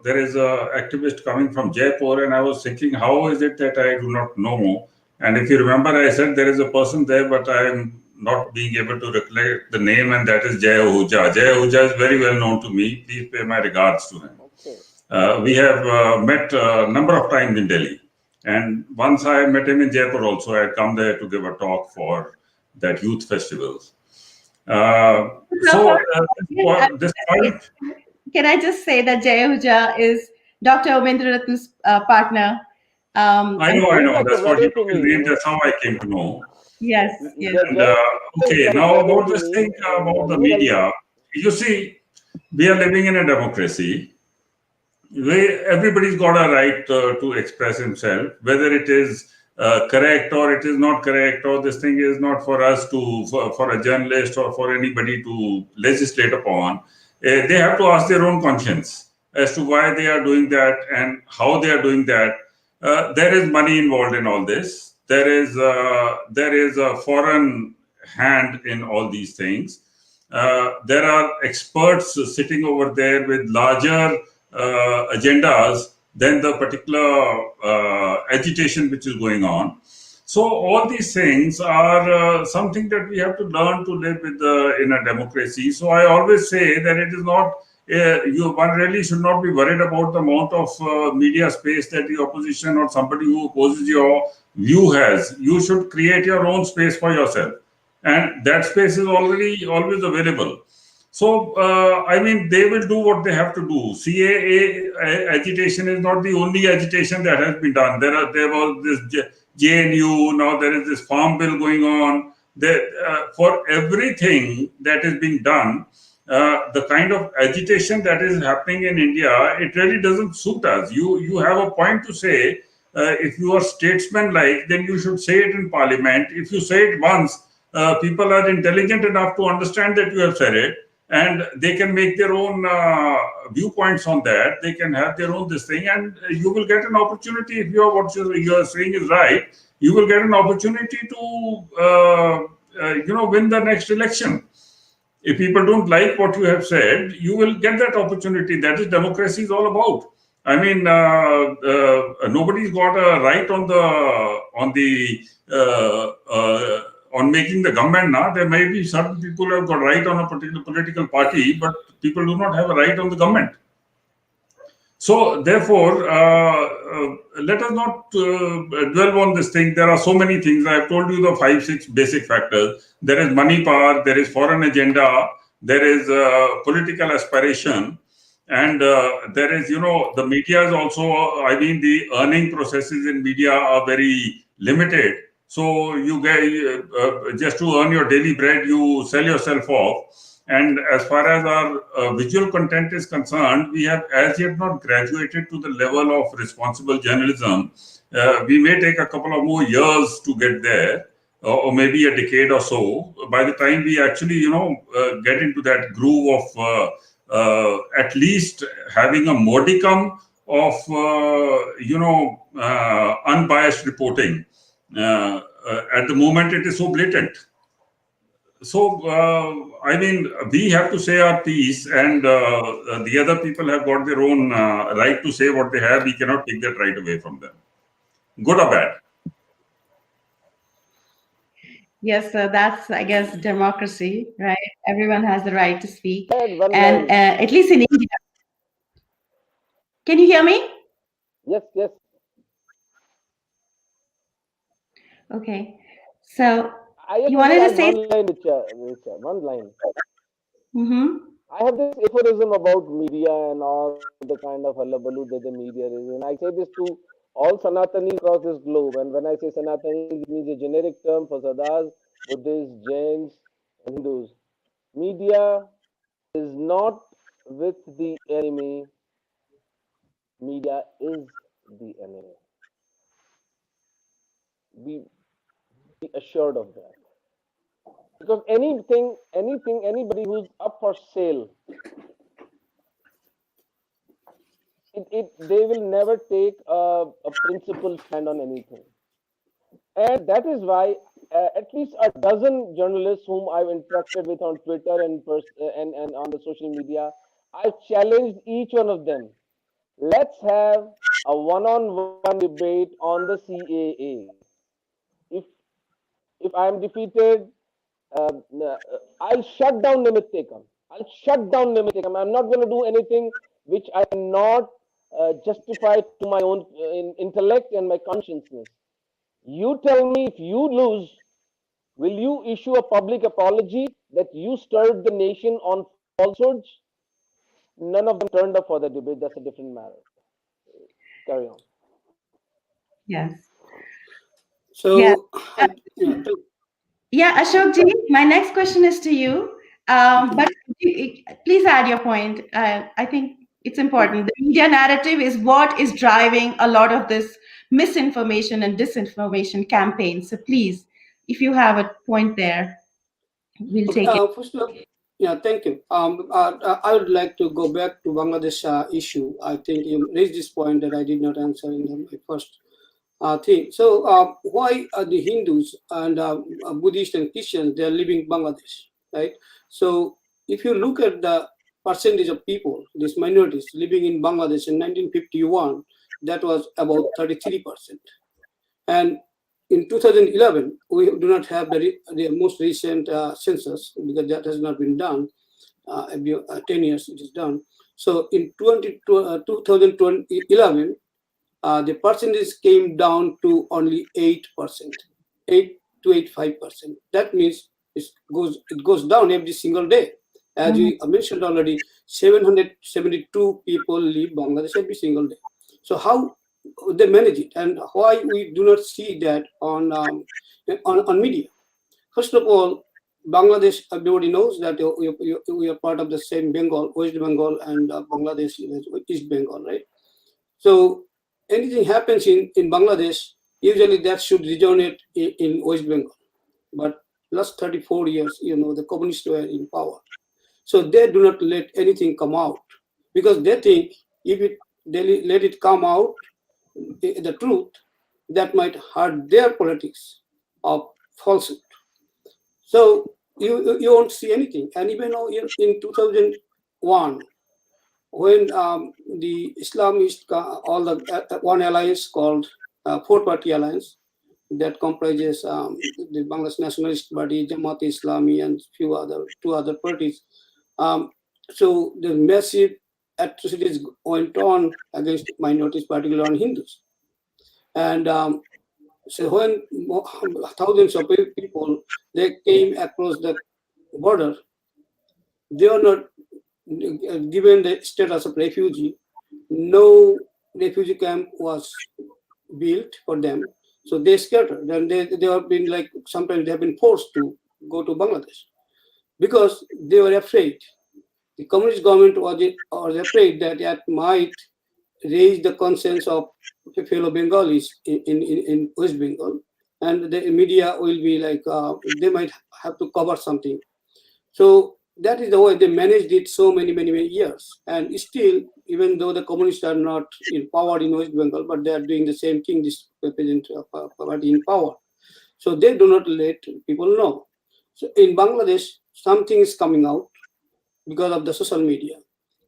there is a activist coming from Jaipur, and I was thinking, how is it that I do not know? And if you remember, I said there is a person there, but I am not being able to recollect the name, and that is Jay Ahuja. Jay Ahuja is very well known to me. Please pay my regards to him. We have met a number of times in Delhi. And once I met him in Jaipur also. I had come there to give a talk for that youth festival. This point. Can I just say that Jay Ahuja is Dr. Omendra Ratna's partner? I know. That's what he took his name. That's how I came to know. Yes. And, okay, now about this thing about the media. You see, we are living in a democracy. Everybody's got a right to express himself, whether it is correct or it is not correct, or this thing is not for us to, for a journalist or for anybody to legislate upon. They have to ask their own conscience as to why they are doing that and how they are doing that. There is money involved in all this. There is a foreign hand in all these things. There are experts sitting over there with larger agendas than the particular agitation which is going on. So all these things are something that we have to learn to live with in a democracy. So I always say that it is not, one really should not be worried about the amount of media space that the opposition or somebody who opposes your view has. You should create your own space for yourself. And that space is already always available. So, I mean, they will do what they have to do. CAA agitation is not the only agitation that has been done. There was this JNU, now there is this farm bill going on. For everything that is being done, the kind of agitation that is happening in India, it really doesn't suit us. You have a point to say. If you are statesman-like, then you should say it in parliament. If you say it once, people are intelligent enough to understand that you have said it, and they can make their own viewpoints on that. They can have their own this thing, and you will get an opportunity. If what you are saying is right, you will get an opportunity to win the next election. If people don't like what you have said, you will get that opportunity. That is democracy is all about. I mean, nobody's got a right on making the government now. There may be certain people who have got right on a particular political party, but people do not have a right on the government. So therefore, let us not dwell on this thing. There are so many things. I have told you the 5-6 basic factors. There is money power, there is foreign agenda, there is political aspiration, and there is, the media is also, the earning processes in media are very limited. So you get, just to earn your daily bread, you sell yourself off. And as far as our visual content is concerned, we have as yet not graduated to the level of responsible journalism. We may take a couple of more years to get there, or maybe a decade or so. By the time we actually, get into that groove of at least having a modicum of, unbiased reporting. At the moment, it is so blatant. So, we have to say our piece, and the other people have got their own right to say what they have. We cannot take that right away from them, good or bad. Yes, so that's, I guess, democracy, right? Everyone has the right to speak. And at least in India. Can you hear me? Yes. Okay. So you wanted to say one line. Mm-hmm. I have this aphorism about media and all the kind of hullabaloo that the media is, and I say this to all Sanatanis across this globe. And when I say Sanatanis, it means a generic term for Sadhas, Buddhists, Jains, and Hindus. Media is not with the enemy. Media is the enemy. Be assured of that. Because anybody who's up for sale, they will never take a principled stand on anything. And that is why at least a dozen journalists whom I've interacted with on Twitter and on the social media, I've challenged each one of them. Let's have a one-on-one debate on the CAA. If I'm defeated, I'll shut down Nimittekam. I'll shut down Nimittekam. I'm not going to do anything which I cannot justify to my own intellect and my consciousness. You tell me, if you lose, will you issue a public apology that you stirred the nation on falsehoods? None of them turned up for the debate. That's a different matter. Carry on. Yes. Yeah. So, Yeah, Ashok ji, my next question is to you. But please add your point. I think it's important. The media narrative is what is driving a lot of this misinformation and disinformation campaign. So please, if you have a point there, we'll okay, take it. first of all, yeah, thank you. I would like to go back to Bangladesh issue. I think you raised this point that I did not answer in my first thing. So, why are the Hindus and Buddhists and Christians they are living Bangladesh, right? So, if you look at the percentage of people, these minorities living in Bangladesh in 1951, that was about 33%, and in 2011 we do not have the most recent census because that has not been done. Every 10 years it is done. So, in 2011 the percentage came down to only 8%, 8 to 85%. That means it goes down every single day. As we mentioned already, 772 people leave Bangladesh every single day. So how they manage it, and why we do not see that on media? First of all, Bangladesh, everybody knows that we are part of the same Bengal, West Bengal, and Bangladesh is East Bengal, right? So anything happens in Bangladesh, usually that should resonate in West Bengal. But last 34 years, the communists were in power. So they do not let anything come out because they think if they let it come out, the truth, that might hurt their politics of falsehood. So you won't see anything. And even in 2001, when the Islamists, all the one alliance called four-party alliance that comprises the Bangladesh Nationalist Party, Jamaat Islami, and two other parties. So the massive atrocities went on against minorities, particularly on Hindus. And so when thousands of people they came across the border, they were not given the status of refugee. No refugee camp was built for them, so they scattered, and they have been like sometimes they have been forced to go to Bangladesh because they were afraid. The communist government was afraid that it might raise the conscience of fellow Bengalis in West Bengal, and the media will be like they might have to cover something. So that is the way they managed it so many years. And still, even though the communists are not in power in West Bengal, but they are doing the same thing, this present party in power. So they do not let people know. So in Bangladesh, something is coming out because of the social media.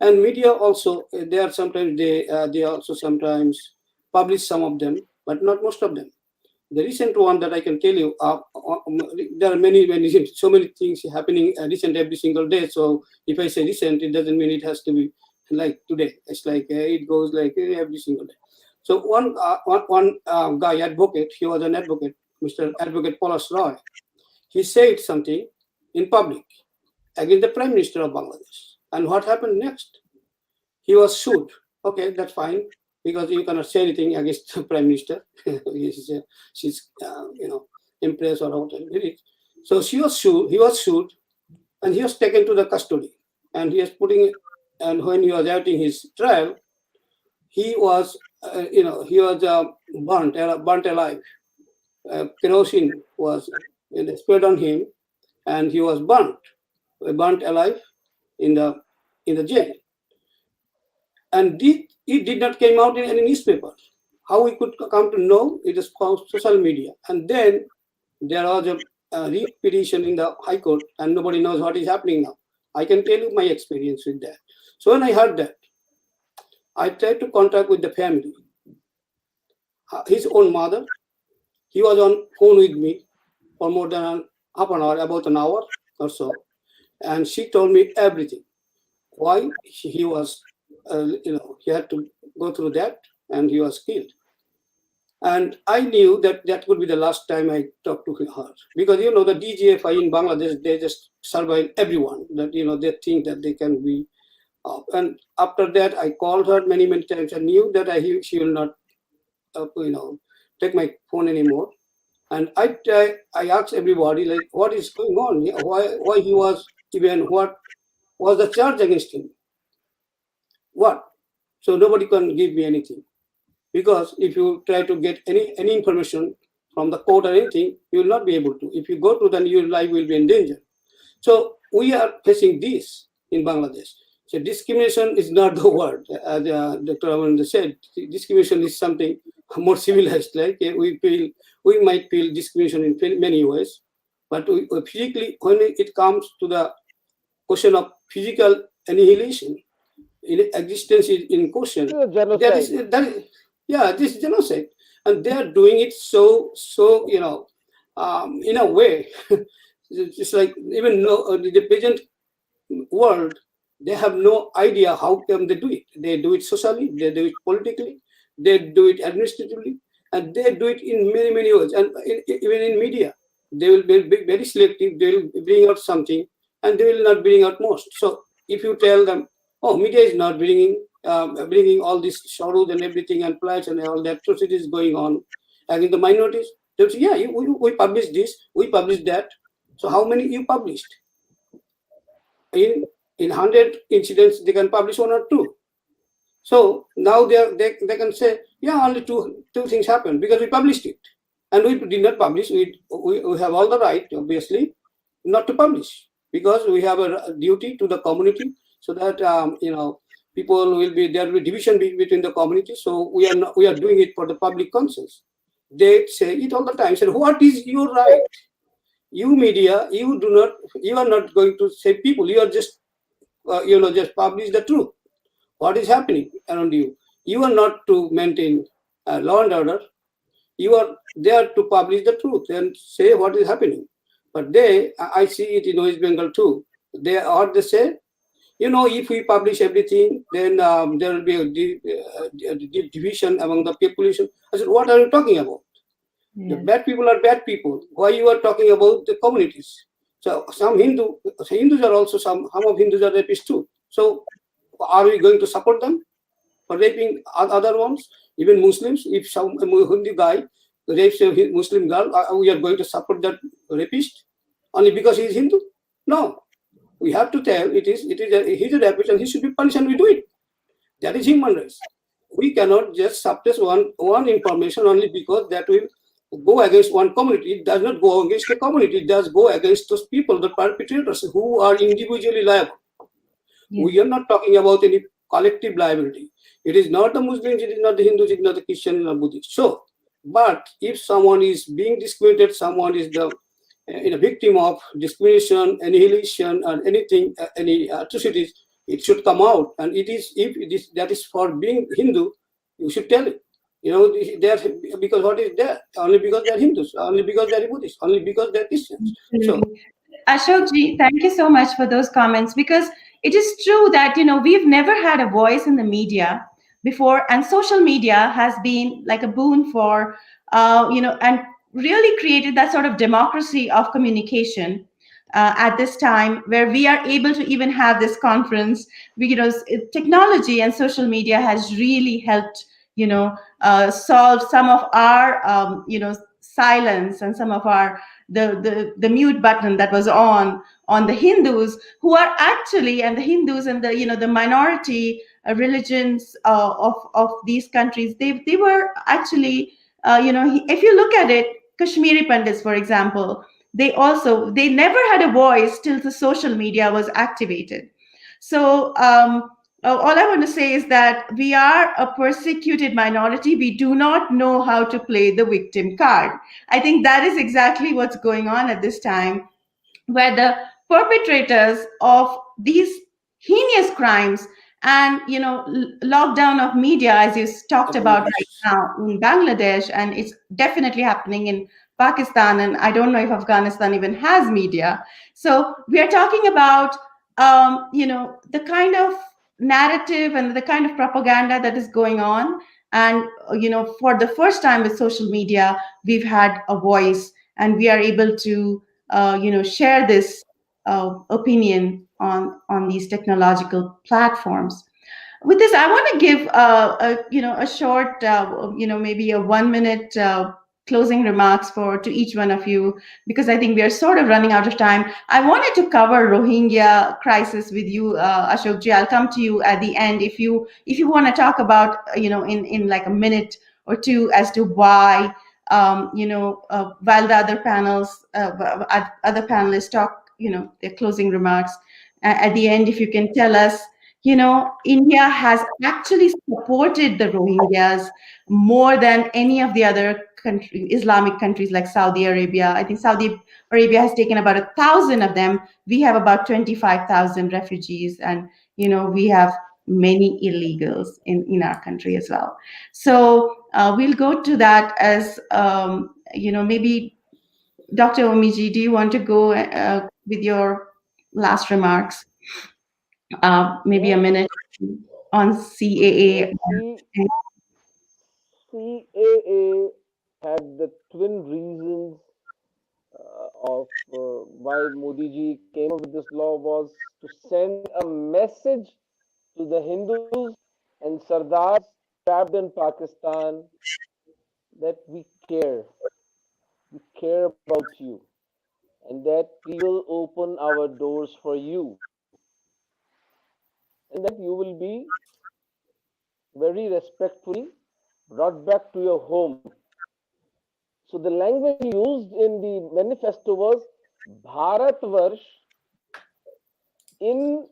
And media also, they also sometimes publish some of them, but not most of them. The recent one that I can tell you, there are many, so many things happening recent every single day. So if I say recent, it doesn't mean it has to be like today. It's like it goes like every single day. So one guy, advocate, he was an advocate, Mr. Advocate Polas Roy. He said something in public against the Prime Minister of Bangladesh. And what happened next? He was sued. Okay, that's fine, because you cannot say anything against the Prime Minister. She's impressed or whatever it is. So he was sued, and he was taken to the custody. And and when he was having his trial, he was, burnt alive. Kerosene was sprayed on him, and he was burnt alive in the jail. And it did not came out in any newspaper. How we could come to know? It is from social media. And then there was a re-petition in the High Court, and nobody knows what is happening now. I can tell you my experience with that. So when I heard that, I tried to contact with the family. His own mother, he was on phone with me for more than half an hour, about an hour or so, and she told me everything. Why he was, he had to go through that, and he was killed. And I knew that that would be the last time I talked to her, because the DGFI in Bangladesh, they just survive everyone. That they think that they can be. And after that, I called her many times. I knew that she will not, take my phone anymore. And I asked everybody, like, what is going on? Why he was, even what was the charge against him? What? So nobody can give me anything, because if you try to get any information from the court or anything, you will not be able to. If you go to, then your life will be in danger. So we are facing this in Bangladesh. So discrimination is not the word, as Dr. Amananda said. Discrimination is something more civilized. Like we might feel discrimination in many ways, but physically, when it comes to the question of physical annihilation, existence is in question. Genocide. This is genocide, and they are doing it so in a way. It's like, even the present world, they have no idea how come they do it. They do it socially, they do it politically, they do it administratively, and they do it in many ways. And even in media, they will be very selective. They will bring out something, and they will not bring out most. So if you tell them, oh, media is not bringing all this sorrows and everything, and plights and all the atrocities going on against the minorities, they'll say, yeah, we published this, we published that. So how many you published? In 100 incidents, they can publish one or two. So now they can say, yeah, only two things happened because we published it, and we did not publish. We have all the right, obviously, not to publish, because we have a duty to the community, so that people will be, there will be division between the community. So we are doing it for the public conscience. They say it all the time. Say, what is your right? You media, you are not going to save people. You are just just publish the truth. What is happening around you? You are not to maintain law and order. You are there to publish the truth and say what is happening. But I see it in West Bengal too. They say, if we publish everything, then there will be a division among the population. I said, what are you talking about? The bad people are bad people. Why you are talking about the communities? So Hindus are also, some of Hindus are rapists too. So are we going to support them for raping other ones? Even Muslims, if some Hindu guy rapes a Muslim girl, we are going to support that rapist only because he is Hindu? No. We have to tell he's a rapist and he should be punished, and we do it. That is human rights. We cannot just suppress one information only because that will go against one community. It does not go against the community. It does go against those people, the perpetrators, who are individually liable. Yes. We are not talking about any collective liability. It is not the Muslims, it is not the Hindus, it is not the Christian or Buddhist. So, but if someone is being discriminated, someone is the victim of discrimination, annihilation, or anything, any atrocities, it should come out. And that is for being Hindu, you should tell it. They are, because what is there? Only because they are Hindus, only because they are Buddhists, only because they are Christians. So, Ashokji, thank you so much for those comments, because it is true that we've never had a voice in the media before, and social media has been like a boon for and really created that sort of democracy of communication at this time, where we are able to even have this conference. Technology and social media has really helped solve some of our silence, and some of our the mute button that was on the Hindus, who are actually, and the Hindus and the minority religions of these countries, they were actually if you look at it, Kashmiri Pandits, for example, they never had a voice till the social media was activated. So all I want to say is that we are a persecuted minority. We do not know how to play the victim card. I think that is exactly what's going on at this time, where the perpetrators of these heinous crimes And lockdown of media, as you talked about right now in Bangladesh, and it's definitely happening in Pakistan, and I don't know if Afghanistan even has media. So we are talking about the kind of narrative and the kind of propaganda that is going on. And for the first time with social media, we've had a voice, and we are able to share this opinion on these technological platforms. With this, I want to give a short maybe a 1 minute closing remarks for to each one of you, because I think we are sort of running out of time. I wanted to cover Rohingya crisis with you, Ashokji. I'll come to you at the end if you want to talk about in like a minute or two as to why while the other panelists talk their closing remarks. At the end, if you can tell us, India has actually supported the Rohingyas more than any of the other Islamic countries like Saudi Arabia. I think Saudi Arabia has taken about 1,000 of them. We have about 25,000 refugees, and we have many illegals in our country as well. So we'll go to that as maybe Dr. Omiji, do you want to go with your last remarks? Maybe a minute on CAA. Yes, CAA had the twin reasons of why Modi ji came up with this law was to send a message to the Hindus and Sardars trapped in Pakistan that we care about you, and that we will open our doors for you, and that you will be very respectfully brought back to your home. So the language used in the manifesto was Bharatvarsh इन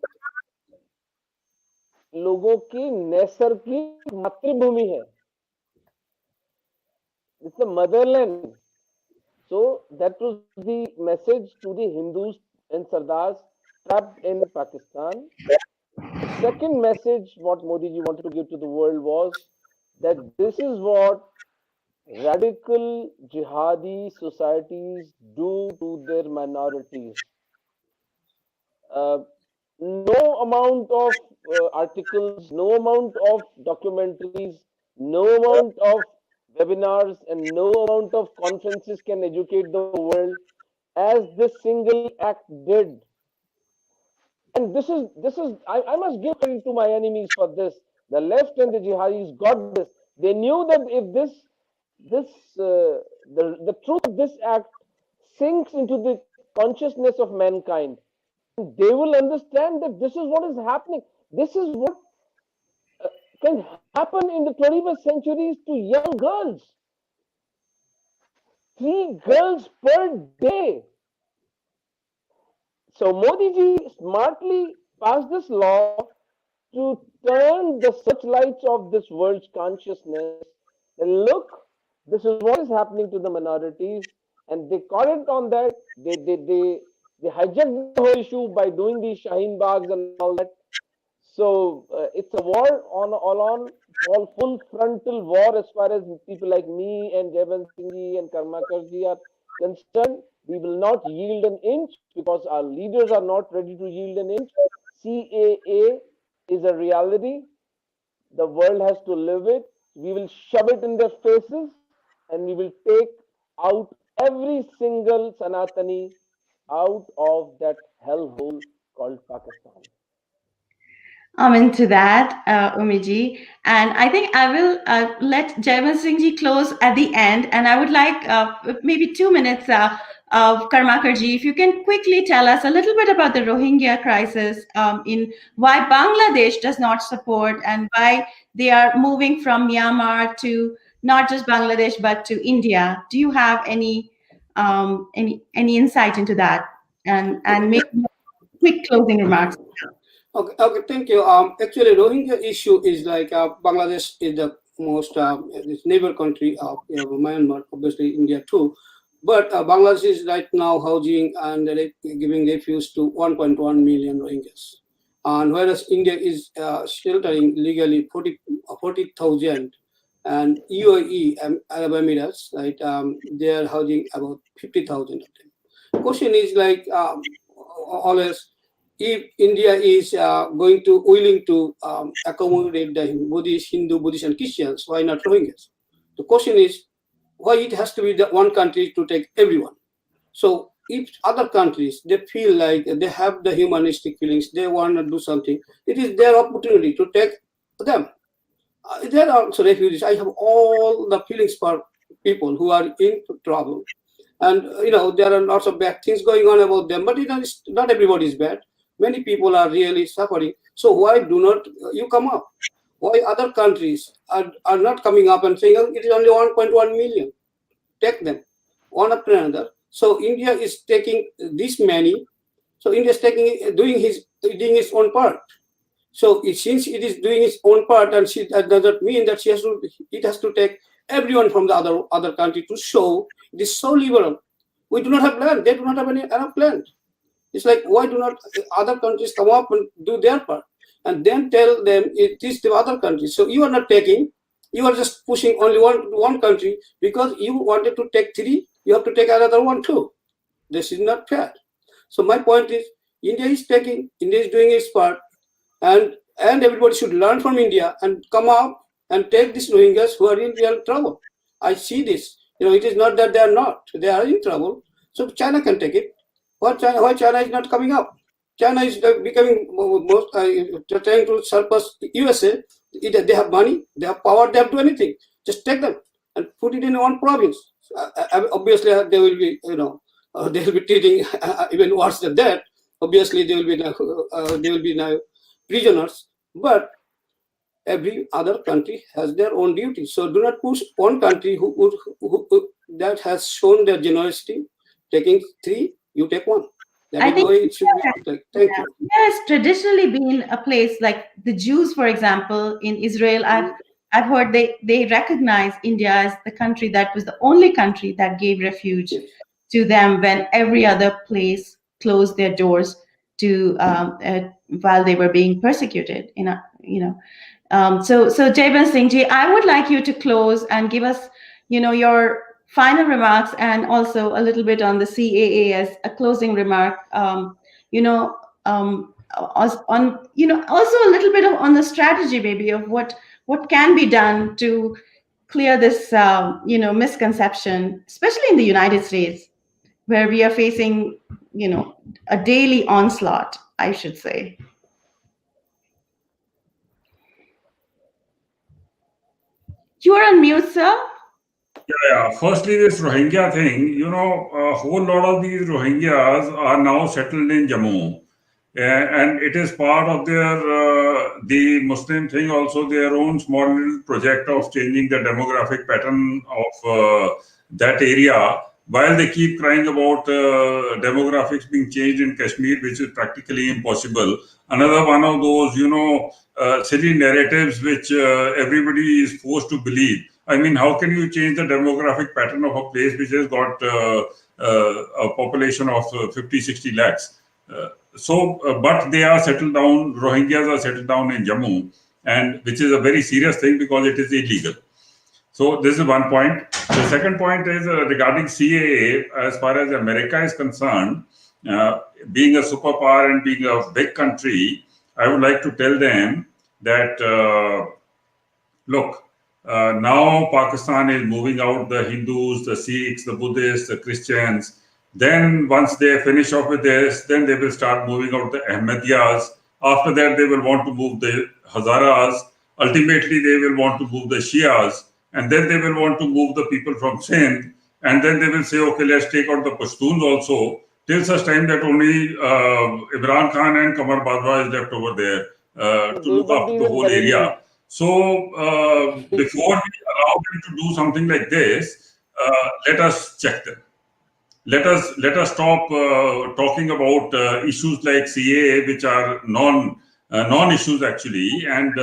लोगों की नैसर्गिक मातृभूमि है. It's the motherland. So that was the message to the Hindus and Sardars trapped in Pakistan. The second message what Modi ji wanted to give to the world was that this is what radical jihadi societies do to their minorities. No amount of articles, no amount of documentaries, no amount of webinars, and no amount of conferences can educate the world as this single act did. And this is I must give credit to my enemies for this. The left and the jihadis got this. They knew that if the truth of this act sinks into the consciousness of mankind, they will understand that this is what is happening. This is what can happen in the 21st centuries to young girls. 3 girls per day. So Modi ji smartly passed this law to turn the searchlights of this world's consciousness. And look, this is what is happening to the minorities, and they caught it on that. They hijacked the whole issue by doing these Shaheen Bags and all that. So it's a war on full frontal war as far as people like me and Javan Singh and Karmakar ji are concerned. We will not yield an inch because our leaders are not ready to yield an inch. CAA is a reality. The world has to live it. We will shove it in their faces, and we will take out every single Sanatani out of that hellhole called Pakistan. I'm into that, Umiji. And I think I will let Jaivan Singh ji close at the end. And I would like maybe 2 minutes of Karmakar ji, if you can quickly tell us a little bit about the Rohingya crisis, in why Bangladesh does not support and why they are moving from Myanmar to not just Bangladesh, but to India. Do you have any insight into that? And maybe quick closing remarks. Okay, thank you. Actually, Rohingya issue is like Bangladesh is the most this neighbor country of Myanmar, obviously India too. But Bangladesh is right now housing and giving refuge to 1.1 million Rohingyas. and whereas India is sheltering legally 40,000, and UAE, Arab Emirates, right, they are housing about 50,000 of them. Question is like always, if India is willing to accommodate the Buddhist, Hindu, Buddhist, and Christians, why not Rohingyas? The question is why it has to be the one country to take everyone. So if other countries, they feel like they have the humanistic feelings, they want to do something, it is their opportunity to take them. There are also refugees. I have all the feelings for people who are in trouble. And, there are lots of bad things going on about them, but, not everybody is bad. Many people are really suffering. So why do not you come up? Why other countries are not coming up and saying, oh, it is only 1.1 million? Take them one after another. So India is taking this many. So India is doing its own part. So since it is doing its own part, and that doesn't mean that it has to take everyone from the other country to show it is so liberal. We do not have land. They do not have any enough land. It's like, why do not other countries come up and do their part, and then tell them it is the other countries? So you are not taking. You are just pushing only one country because you wanted to take 3. You have to take another one too. This is not fair. So my point is, India is doing its part, and everybody should learn from India and come out and take these Rohingyas who are in real trouble. I see this. It is not that they are not. They are in trouble. So China can take it. Why China is not coming up? China is becoming trying to surpass USA. They have money, they have power, they have to do anything. Just take them and put it in one province. Obviously, they will be, they will be treating even worse than that. Obviously, they will be now prisoners. But every other country has their own duty. So do not push one country who that has shown their generosity. Taking 3, you take 1. That is the way it should be. Thank you. India has traditionally been a place like the Jews, for example, in Israel. I've heard they recognize India as the country that was the only country that gave refuge to them when every other place closed their doors to while they were being persecuted. So Jaiban Singh ji, I would like you to close and give us, your final remarks, and also a little bit on the CAA as a closing remark. Also a little bit on the strategy, maybe, of what can be done to clear this, misconception, especially in the United States, where we are facing, a daily onslaught, I should say. You are on mute, sir. Yeah. Firstly, this Rohingya thing, a whole lot of these Rohingyas are now settled in Jammu. And it is part of their, the Muslim thing, also their own small little project of changing the demographic pattern of that area, while they keep crying about demographics being changed in Kashmir, which is practically impossible. Another one of those, silly narratives which everybody is forced to believe. I mean, how can you change the demographic pattern of a place which has got a population of 50, 60 lakhs? But they are settled down, Rohingyas are settled down in Jammu, and which is a very serious thing because it is illegal. So this is one point. The second point is regarding CAA. As far as America is concerned, being a superpower and being a big country, I would like to tell them that, look, now Pakistan is moving out the Hindus, the Sikhs, the Buddhists, the Christians. Then once they finish off with this, then they will start moving out the Ahmadiyyas. After that, they will want to move the Hazaras. Ultimately, they will want to move the Shias. And then they will want to move the people from Sindh. And then they will say, okay, let's take out the Pashtuns also, till such time that only Imran Khan and Qamar Bajwa is left over there to look after the whole area. So before we allow them to do something like this, let us check them. Let us stop talking about issues like CAA, which are non-issues actually, and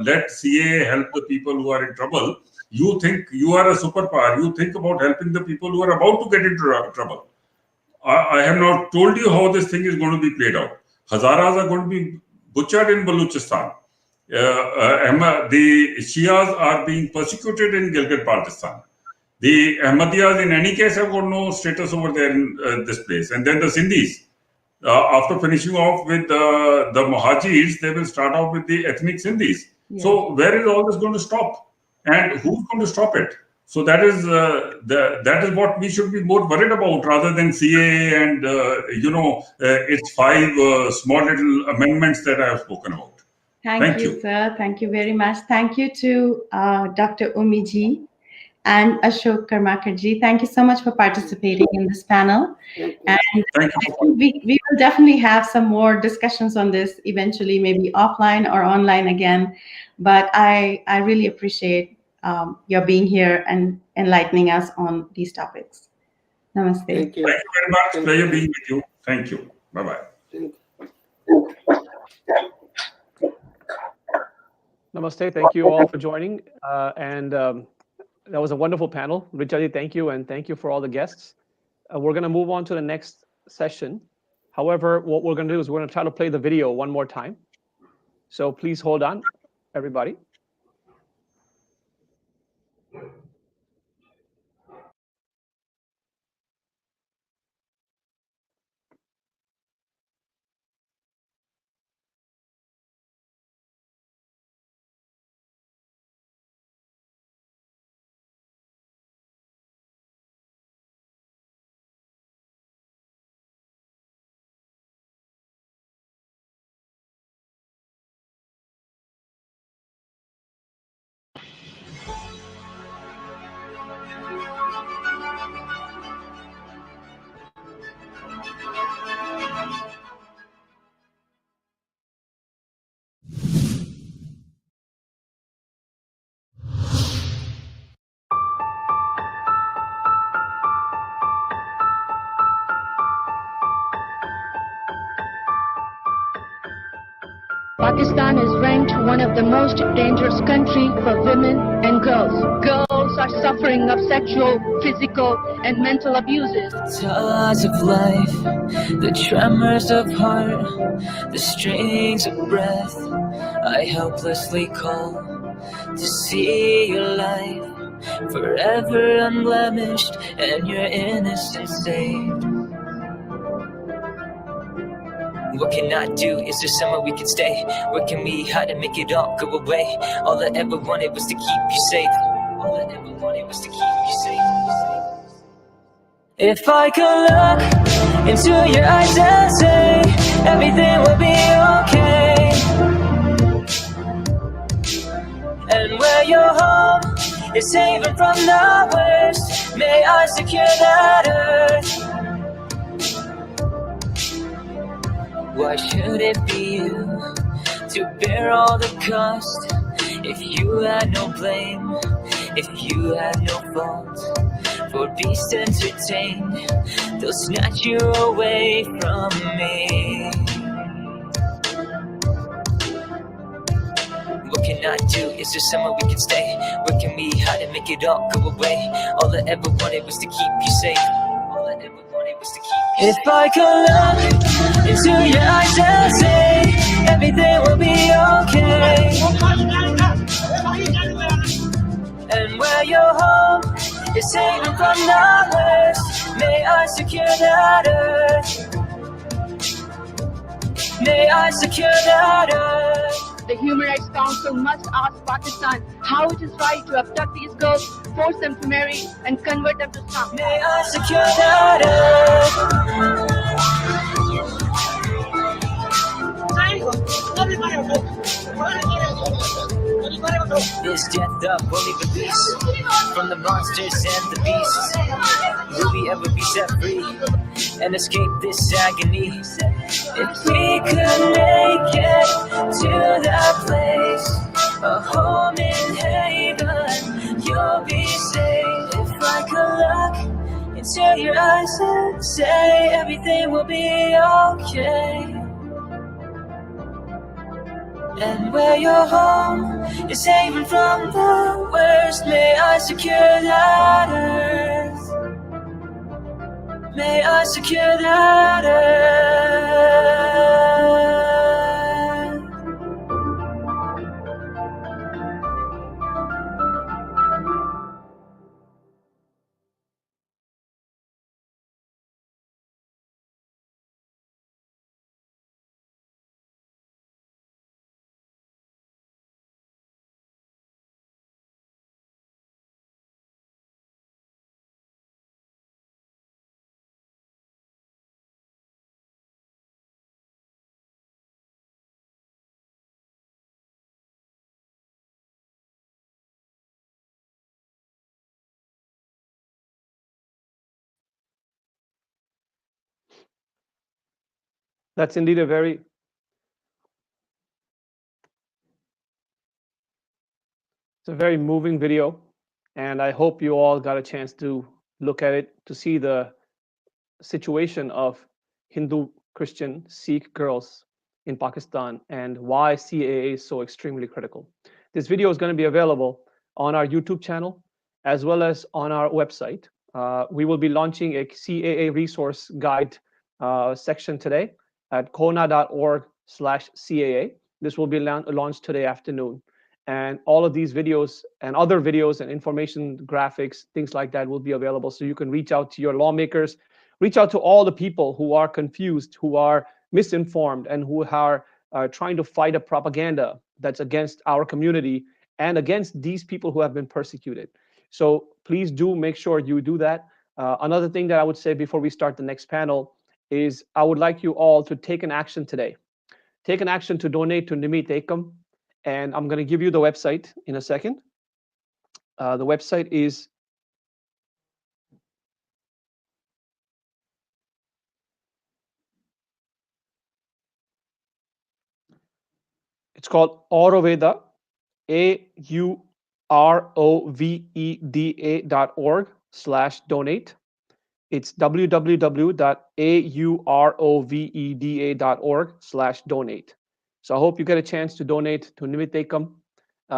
let CAA help the people who are in trouble. You think you are a superpower. You think about helping the people who are about to get into trouble. I have not told you how this thing is going to be played out. Hazaras are going to be butchered in Balochistan. The Shias are being persecuted in Gilgit-Baltistan. The Ahmadiyas, in any case, have got no status over there in this place. And then the Sindhis, after finishing off with the Muhajirs, they will start off with the ethnic Sindhis. Yeah. So where is all this going to stop? And who's going to stop it? So that is that is what we should be more worried about, rather than CAA and its 5 small little amendments that I have spoken about. Thank you, sir. Thank you very much. Thank you to Dr. Umiji and Ashok Karmakarji. Thank you so much for participating in this panel. And we will definitely have some more discussions on this eventually, maybe offline or online again. But I really appreciate your being here and enlightening us on these topics. Namaste. Thank you very much. Pleasure being with you. Thank you. Bye-bye. Namaste. Thank you all for joining. That was a wonderful panel. Richaji, thank you. And thank you for all the guests. We're going to move on to the next session. However, what we're going to do is we're going to try to play the video one more time. So please hold on, everybody. Pakistan is ranked one of the most dangerous countries for women and girls. Girls are suffering of sexual, physical, and mental abuses. The thoughts of life, the tremors of heart, the strings of breath, I helplessly call to see your life forever unblemished and your innocence saved. What can I do? Is there somewhere we can stay? Where can we hide and make it all go away? All I ever wanted was to keep you safe. All I ever wanted was to keep you safe. If I could look into your eyes and say everything will be okay, and where your home is haven from the worst, may I secure that earth. Why should it be you to bear all the cost? If you had no blame, if you had no fault, for beasts entertained, they'll snatch you away from me. What can I do? Is there somewhere we can stay? Where can we hide and make it all go away? All I ever wanted was to keep you safe. All I ever wanted was to keep you safe. If I could look into your eyes and say everything will be okay, and where your home is haven from the worst, may I secure that earth. May I secure that earth. The Human Rights Council must ask Pakistan how it is right to abduct these girls, force them to marry, and convert them to Islam. May I secure that earth. This death of only release from the monsters and the beasts. Will we ever be set free and escape this agony? If we could make it to that place, a home in haven, you'll be safe. If I could look into your eyes and say everything will be okay, and where your home is haven from the worst, may I secure that earth. May I secure that earth. That's indeed a very it's a very moving video, and I hope you all got a chance to look at it to see the situation of Hindu, Christian, Sikh girls in Pakistan and why CAA is so extremely critical. This video is going to be available on our YouTube channel as well as on our website. We will be launching a CAA resource guide section today at kona.org/CAA. This will be launched today afternoon. And all of these videos and other videos and information graphics, things like that will be available. So you can reach out to your lawmakers, reach out to all the people who are confused, who are misinformed, and who are trying to fight a propaganda that's against our community and against these people who have been persecuted. So please do make sure you do that. Another thing that I would say before we start the next panel is I would like you all to take an action today. Take an action to donate to Nimit Ekam. And I'm going to give you the website in a second. The website is it's called Auroveda, AUROVEDA.org/donate. It's www.auroveda.org/donate. So I hope you get a chance to donate to Nimit Ekam.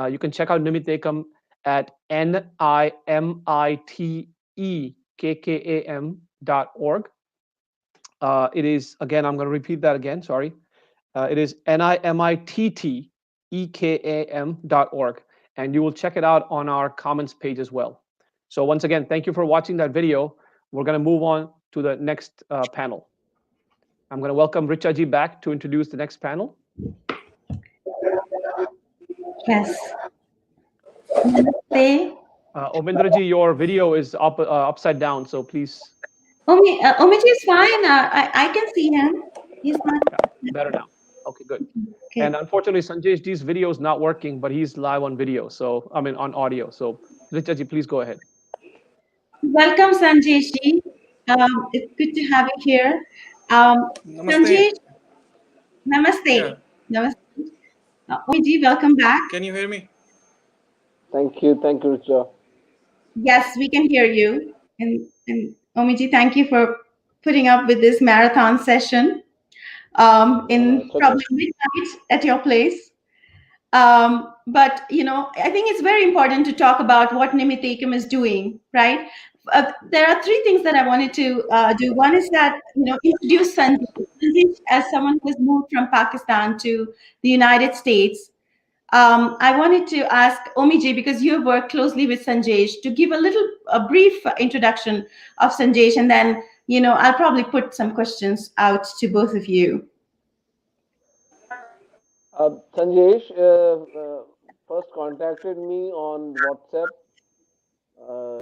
You can check out Nimit Ekam at NIMITEKKAM.org. It is, again, I'm going to repeat that again, sorry. It is NIMITTEKAM.org. And you will check it out on our comments page as well. So once again, thank you for watching that video. We're going to move on to the next panel. I'm going to welcome Richa back to introduce the next panel. Yes. Namaste. Omendra your video is upside down, so please. Omiji is fine. I can see him. He's not. Yeah, better now. Okay, good. Okay. And unfortunately, Sanjay G's video is not working, but he's live on video. So, I mean, on audio. So, Richa please go ahead. Welcome, Sanjay ji. It's good to have you here. Sanjay, namaste. Yeah. Namaste. Omiji, welcome back. Can you hear me? Thank you, Richa. Yes, we can hear you. And Omiji, thank you for putting up with this marathon session in It's okay. probably midnight at your place. But I think it's very important to talk about what Nimit Ekam is doing, right? There are three things that I wanted to do. One is that introduce Sanjay as someone who has moved from Pakistan to the United States. I wanted to ask Omiji, because you have worked closely with Sanjay, to give a brief introduction of Sanjay, and then I'll probably put some questions out to both of you. Sanjesh first contacted me on WhatsApp, uh,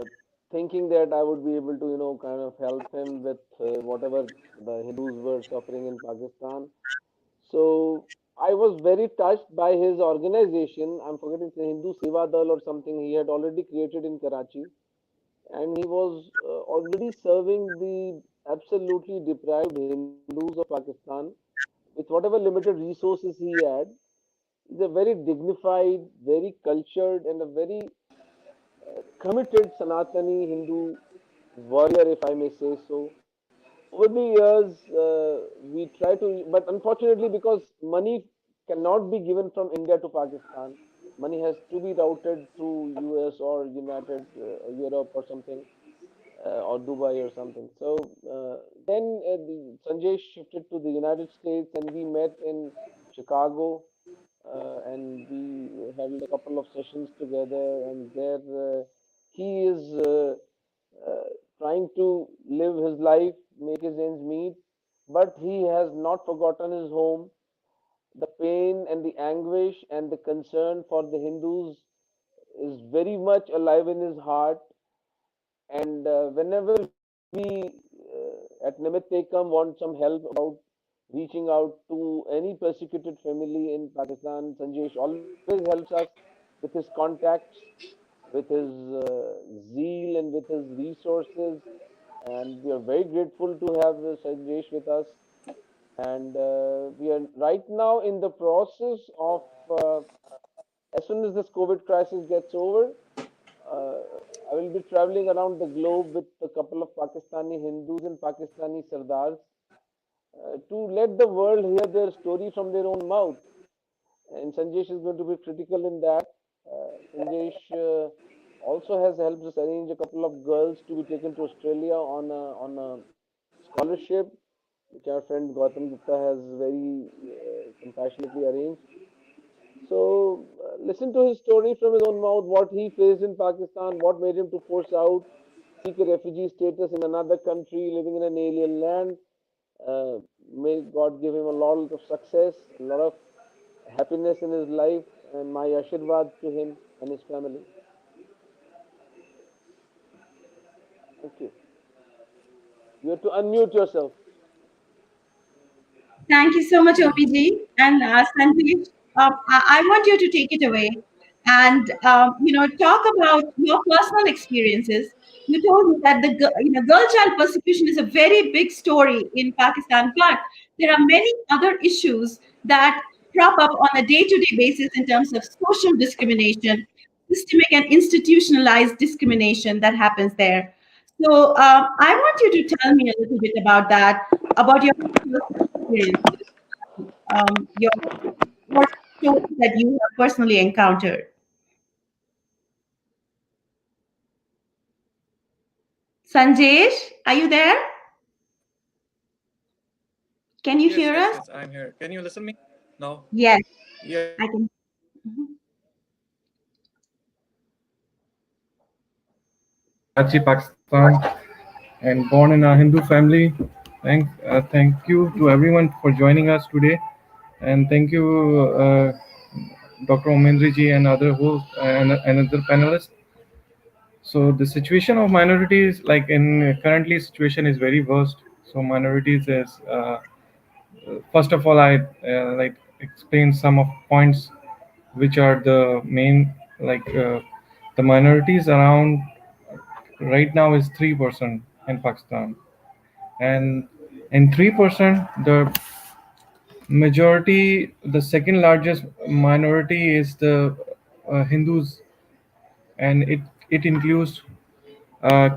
thinking that I would be able to, kind of help him with whatever the Hindus were suffering in Pakistan. So I was very touched by his organization. I'm forgetting the Hindu Seva Dal or something he had already created in Karachi, and he was already serving the absolutely deprived Hindus of Pakistan with whatever limited resources he had. He's a very dignified, very cultured, and a very committed Sanatani Hindu warrior, if I may say so. Over the years, we try to, but unfortunately, because money cannot be given from India to Pakistan, money has to be routed through US or United Europe or something, or Dubai or something. So then Sanjay shifted to the United States, and we met in Chicago, and we held a couple of sessions together. And there, he is trying to live his life, make his ends meet, but he has not forgotten his home. The pain and the anguish and the concern for the Hindus is very much alive in his heart. And whenever we at Nimit Ekam want some help about reaching out to any persecuted family in Pakistan, Sanjesh always helps us with his contacts, with his zeal, and with his resources. And we are very grateful to have Sanjesh with us. and we are right now in the process of, as soon as this COVID crisis gets over, uh, I will be traveling around the globe with a couple of Pakistani Hindus and Pakistani Sardars to let the world hear their story from their own mouth. And Sanjesh is going to be critical in that. Sanjesh also has helped us arrange a couple of girls to be taken to Australia on a scholarship, which our friend Gautam Gupta has very compassionately arranged. So, listen to his story from his own mouth, what he faced in Pakistan, what made him to force out, seek a refugee status in another country, living in an alien land. May God give him a lot of success, a lot of happiness in his life, and my ashirwad to him and his family. Thank you. You have to unmute yourself. Thank you so much, OPG. And Sanjeev, I want you to take it away and talk about your personal experiences. You told me that girl child persecution is a very big story in Pakistan, but there are many other issues that crop up on a day-to-day basis in terms of social discrimination, systemic and institutionalized discrimination that happens there. So I want you to tell me a little bit about that, about your personal experiences, your what stories that you have personally encountered. Sanjesh, are you there? Can you hear us? Yes, I'm here. Can you listen me now? Yes, Yeah. I can. Mhm. Karachi, Pakistan, and born in a Hindu family. Thank you to everyone for joining us today, and thank you, Dr. Omendri ji and other hosts and other panelists. So the situation of minorities, like in currently situation, is very worst. So minorities is first of all, I like explain some of points which are the main like the minorities around right now is 3% in Pakistan, and in 3% the majority, the second largest minority is the Hindus, and it includes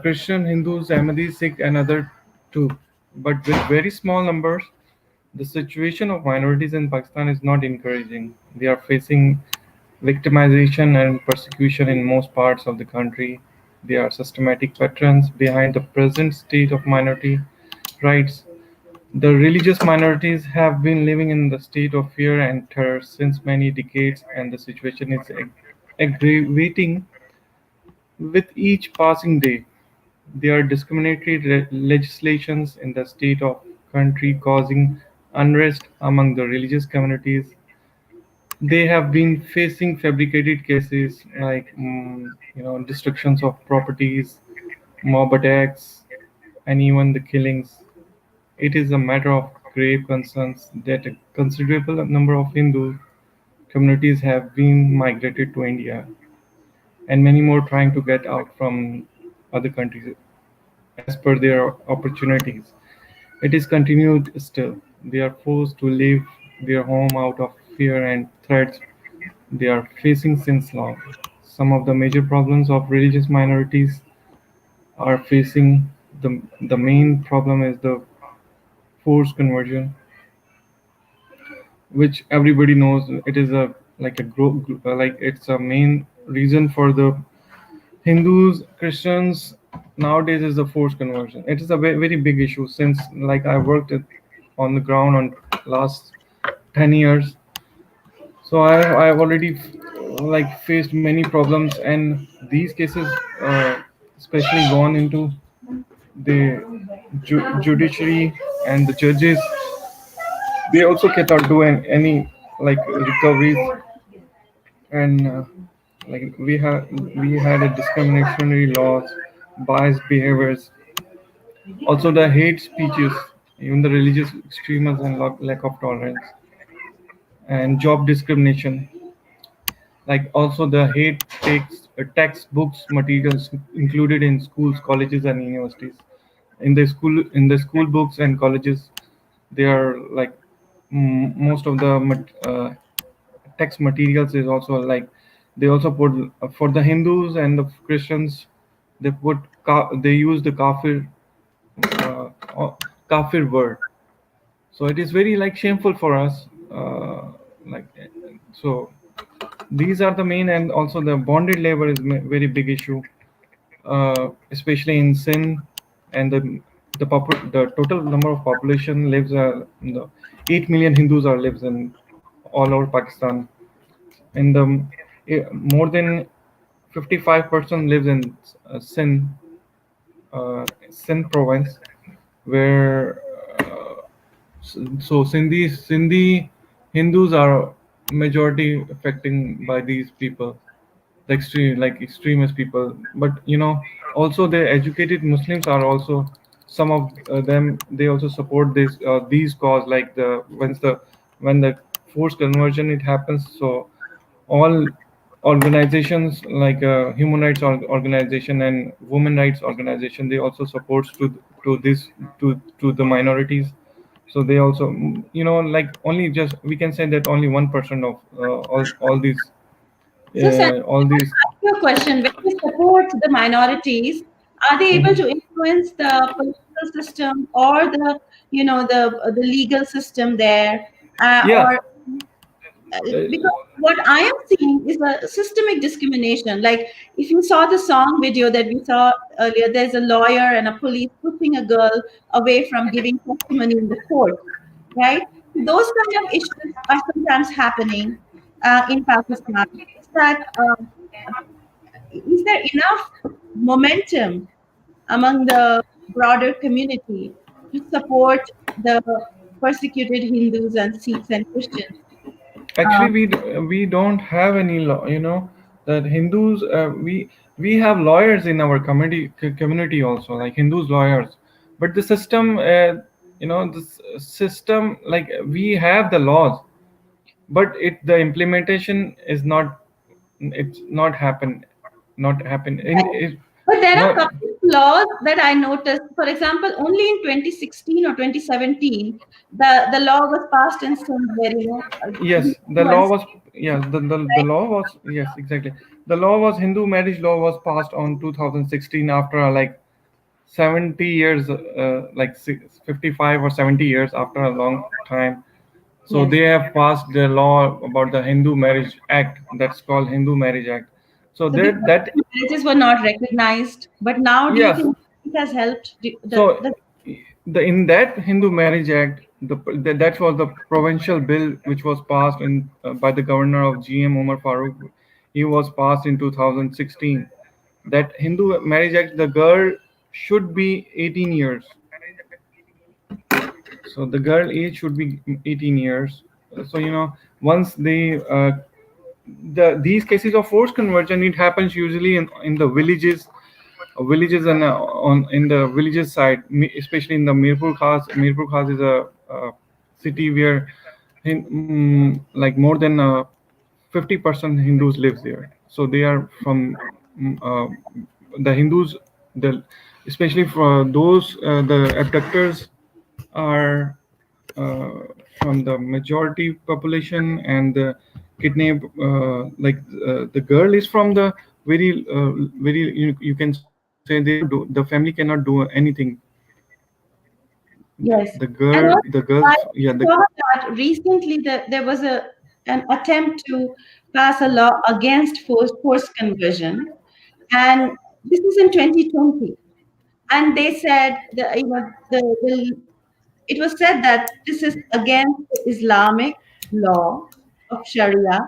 Christian, Hindus, Ahmadis, Sikh, and other too. But with very small numbers, the situation of minorities in Pakistan is not encouraging. They are facing victimization and persecution in most parts of the country. They are systematic patrons behind the present state of minority rights. The religious minorities have been living in the state of fear and terror since many decades, and the situation is aggravating with each passing day. There are discriminatory legislations in the state of country causing unrest among the religious communities. They have been facing fabricated cases like destructions of properties, mob attacks, and even the killings. It is a matter of grave concerns that a considerable number of Hindu communities have been migrated to India, and many more trying to get out from other countries as per their opportunities. It is continued still. They are forced to leave their home out of fear and threats they are facing since long. Some of the major problems of religious minorities are facing the main problem is the forced conversion, which everybody knows it is a like a like it's a main reason for the Hindus, Christians nowadays is the forced conversion. It is a very big issue since like I worked on the ground on last 10 years. So I've already like faced many problems, and these cases especially gone into the judiciary, and the judges they also cannot do any like recoveries, and like we had a discriminatory laws, biased behaviors, also the hate speeches, even the religious extremism and lack of tolerance, and job discrimination, like also the hate takes textbooks materials included in schools, colleges, and universities. In the school books and colleges, They are like most of the text materials is also like they also put for the Hindus and the Christians they put they use the uh, uh, kafir word. So it is very like shameful for us. Like so, these are the main, and also the bonded labor is very big issue, especially in Sin, and the total number of population lives the 8 million Hindus are lives in all over Pakistan, and more than 55% lives in Sindh province, where so Sindhi Hindus are majority affecting by these people, the extreme like extremist people. But also the educated Muslims are also some of them. They also support this these cause like when the forced conversion it happens. So all organizations like human rights organization and women rights organization, they also supports to this to the minorities. So they also like only just we can say that only 1% of So, Sam, all I these. ask you a question. When you support the minorities, are they able to Mhm. influence the political system or the legal system there, Yeah. or because what I am seeing is a systemic discrimination. Like if you saw the song video that we saw earlier, there's a lawyer and a police pushing a girl away from giving testimony in the court, right? Those kind of issues are sometimes happening in Pakistan. Is there enough momentum among the broader community to support the persecuted Hindus and Sikhs and Christians? Actually, Um, we don't have any law. That Hindus we have lawyers in our community also, like Hindus lawyers. But the system, system like we have the laws, but the implementation is not. It's not happen in it. But there are a Not. couple of laws that I noticed. For example, only in 2016 or 2017, the law was passed in some where Yes, the Hindu and law Sikh, was, yes, the right? law was, yes, exactly. The law was Hindu marriage law was passed on 2016 after like 70 years, like 55 or 70 years after a long time. So Yes. they have passed the law about the Hindu Marriage Act. That's called Hindu Marriage Act. So So that because that marriages were not recognized, but now do you yes. think it has helped So the in that Hindu Marriage Act, that was the provincial bill which was passed by the governor of GM Umar Farooq. He was passed in 2016. That Hindu Marriage Act, the girl should be 18 years. So the girl age should be 18 years. So once these cases of forced conversion, it happens usually in the villages and on in the villages side, especially in the Mirpur Khas. Mirpur Khas is a city where like more than 50% Hindus lives there. So they are from mm, uh, the Hindus, the especially for those the abductors are uh, from the majority population, and the kidnap like the girl is from the very you can say they cannot do, the family cannot do anything. yes. The And girl also, the girls, I yeah, saw that recently that there was an attempt to pass a law against forced conversion, and this is in 2020. And they said it was said that this is against the Islamic law of Sharia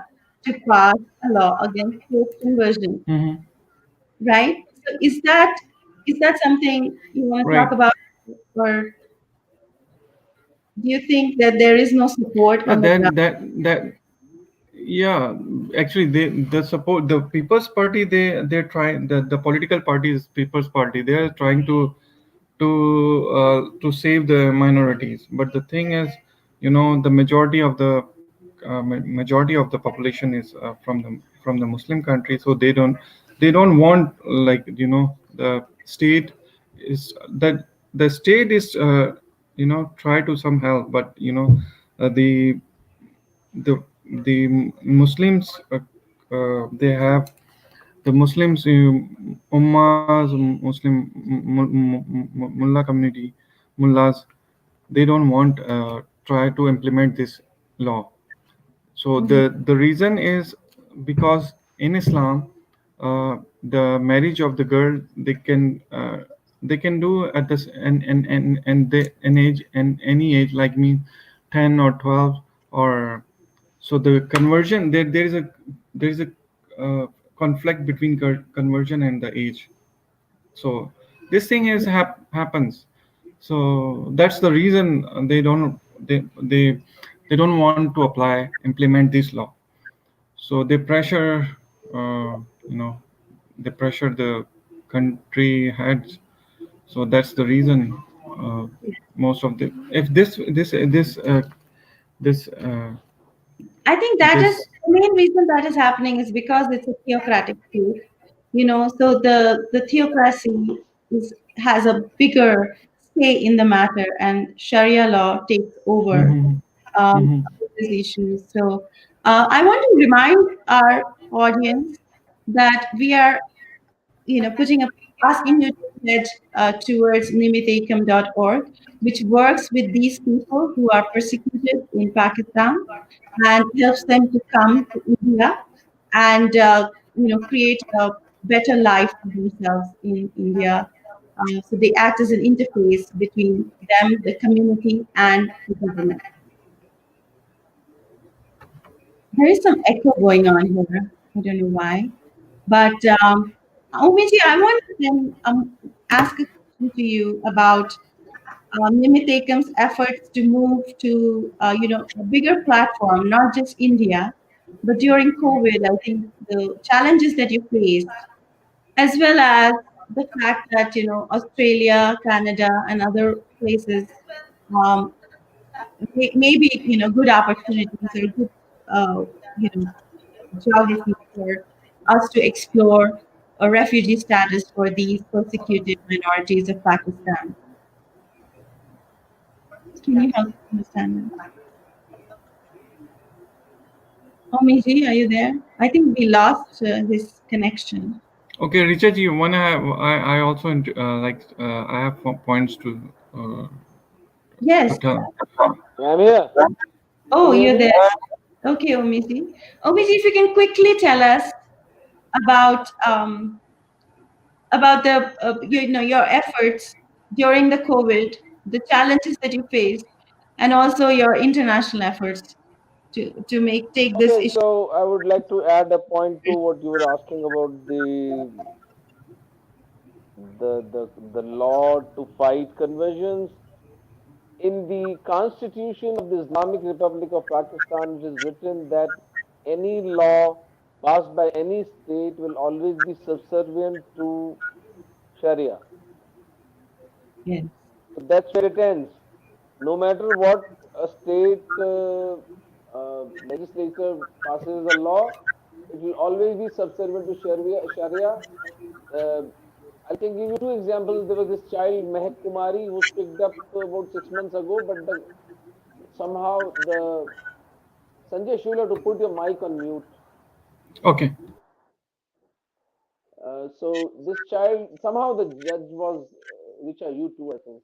to pass a law against forced conversion, Mhm. right? So is that something you want to talk Right. about, or do you think that there is no support on the ground? That yeah, actually the support the People's Party, they're trying, the political party is People's Party, they're trying to save the minorities. But the thing is, the majority of the population is from the Muslim country. So they don't want, like, the state is that the state is try to some help, but the the Muslims, they have the Muslims, Ummahs, Muslim mullah community, mullahs, they don't want try to implement this law. So Mhm. the reason is because in Islam, the marriage of the girl, they can do at this and the an age and any age, like me, 10 or 12, or so the conversion, there is a conflict between conversion and the age. So this thing happens. So that's the reason they don't want to apply implement this law. So they pressure, uh, you know they pressure the country heads. So that's the reason, most of the, if this I think that is this the main reason that is happening is because it's a theocratic state, so the theocracy has a bigger say in the matter, and Sharia law takes over Mhm, um, mhm. these issues. So I want to remind our audience that we are, putting up, asking you to head towards nimitekam.org, which works with these people who are persecuted in Pakistan and helps them to come to India and create a better life for themselves in India. So they act as an interface between them, the community, and the government. There is some echo going on here. I don't know why. But Omiji, I want to then ask a question to you about Nimitekam's efforts to move to a bigger platform, not just India, but during COVID. I think the challenges that you faced, as well as the fact that Australia, Canada, and other places um, maybe good opportunities or good you know geography for us to explore a refugee status for these persecuted minorities of Pakistan. Can you help understand that? Omiji, are you there? I think we lost his connection. Okay, Richard, you wanna have, I also I have points uh, to Yes. tell. I'm here. Can Oh, you hear you're me? there. Okay, Omiji. Omiji, if you can quickly tell us about the your efforts during the COVID, the challenges that you faced, and also your international efforts to make take this Okay, issue. so I would like to add a point to what you were asking about the law to fight conversions. In the Constitution of the Islamic Republic of Pakistan, it is written that any law passed by any state will always be subservient to Sharia. Yes. So that's where it ends. No matter what a state legislature passes a law, it will always be subservient to Sharia. Uh, I can give you two examples. There was this child, Mehak Kumari, who was picked up about 6 months ago, but somehow the Sanjay Shula, to put your mic on mute. Okay. So this child, somehow the judge was, which are you two, I think.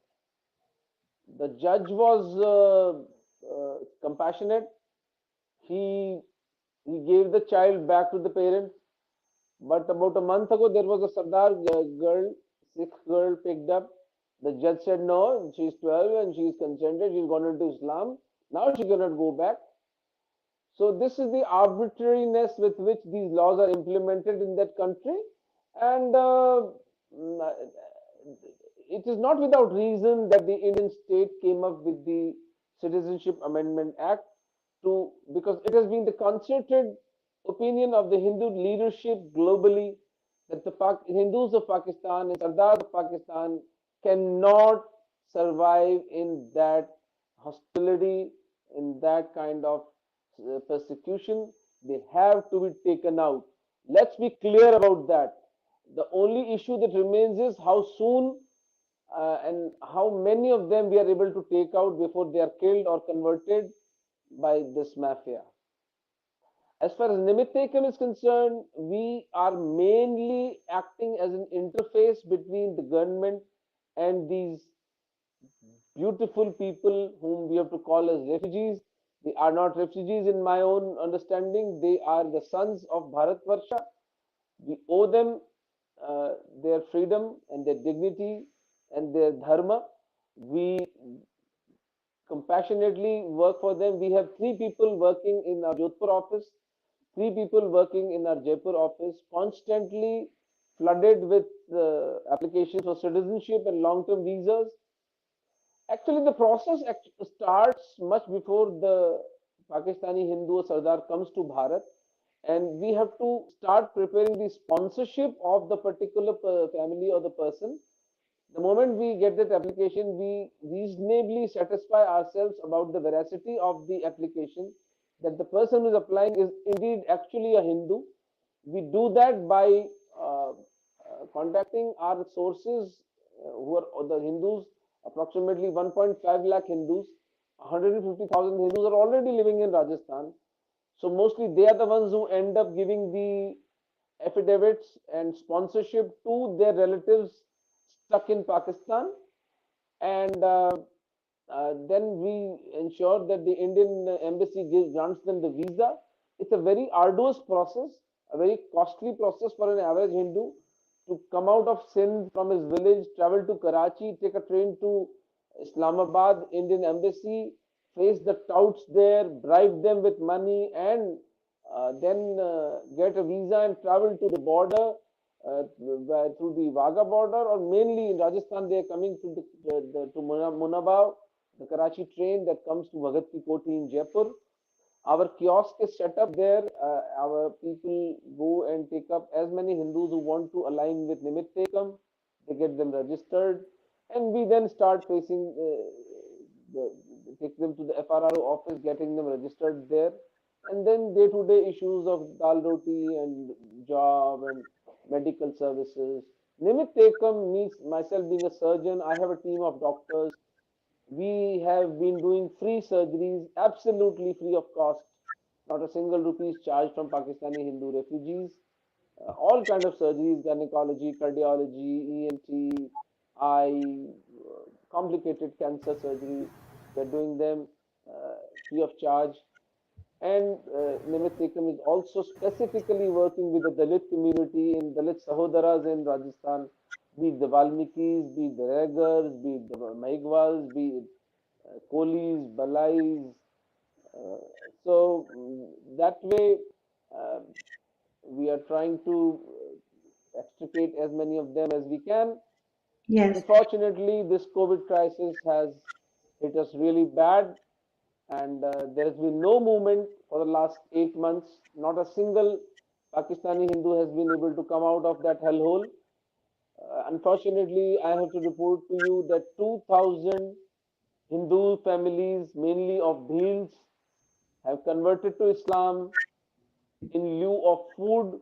The judge was compassionate. He he gave the child back to the parents. But about a month ago, there was a Sardar girl, Sikh girl picked up. The judge said no, she's 12 and she's consented. She's gone into Islam. Now she cannot go back. So this is the arbitrariness with which these laws are implemented in that country, and mm, it is not without reason that the Indian state came up with the Citizenship Amendment Act to, because it has been the concerted opinion of the Hindu leadership globally that the Hindus of Pakistan and Sardars of Pakistan cannot survive in that hostility, in that kind of persecution. They have to be taken out. Let's be clear about that. The only issue that remains is how soon and how many of them we are able to take out before they are killed or converted by this mafia. As far as Nimitekam is concerned, we are mainly acting as an interface between the government and these beautiful people whom we have to call as refugees. They are not refugees in my own understanding. They are the sons of Bharatvarsha. We owe them their freedom and their dignity and their dharma. We compassionately work for them. We have three people working in our Jodhpur office, three people working in our Jaipur office, constantly flooded with applications for citizenship and long-term visas. Actually, the process starts much before the Pakistani Hindu or Sardar comes to Bharat, and we have to start preparing the sponsorship of the particular family or the person. The moment we get that application, we reasonably satisfy ourselves about the veracity of the application, that the person who is applying is indeed actually a Hindu. We do that by contacting our sources who are the Hindus, approximately 1.5 lakh Hindus. 150,000 Hindus are already living in Rajasthan. So mostly they are the ones who end up giving the affidavits and sponsorship to their relatives stuck in Pakistan, and then we ensure that the Indian embassy grants them the visa. It's a very arduous process, a very costly process for an average Hindu to come out of Sindh from his village, travel to Karachi, take a train to Islamabad Indian embassy, face the touts there, bribe them with money, and then get a visa and travel to the border through the Wagah border, or mainly in Rajasthan they are coming to to Munabao, the Karachi train that comes to Bhagat Ki Koti in Jaipur. Our kiosk is set up there. Our people go and take up as many Hindus who want to align with Nimit Tekam. They get them registered, and we then start facing take them to the FRRO office, getting them registered there, and then day-to-day issues of dal roti and job and medical services. Nimit Tekam means myself being a surgeon. I have a team of doctors. We have been doing free surgeries, absolutely free of cost. Not a single rupee is charged from Pakistani Hindu refugees. All kind of surgeries, gynecology, cardiology, ENT, eye, complicated cancer surgeries. We're doing them free of charge. And Nimit Ekam is also specifically working with the Dalit community in Dalit Sahodaras in Rajasthan, be it the Valmikis, be it the Raigars, be it the Mahigwals, be it Kolis, Balais. Uh, so that way, uh, we are trying to extricate as many of them as we can. Yes. Unfortunately, this COVID crisis has hit us really bad, and there has been no movement for the last 8 months. Not a single Pakistani Hindu has been able to come out of that hellhole. Unfortunately, I have to report to you that 2,000 Hindu families, mainly of Bhils, have converted to Islam in lieu of food,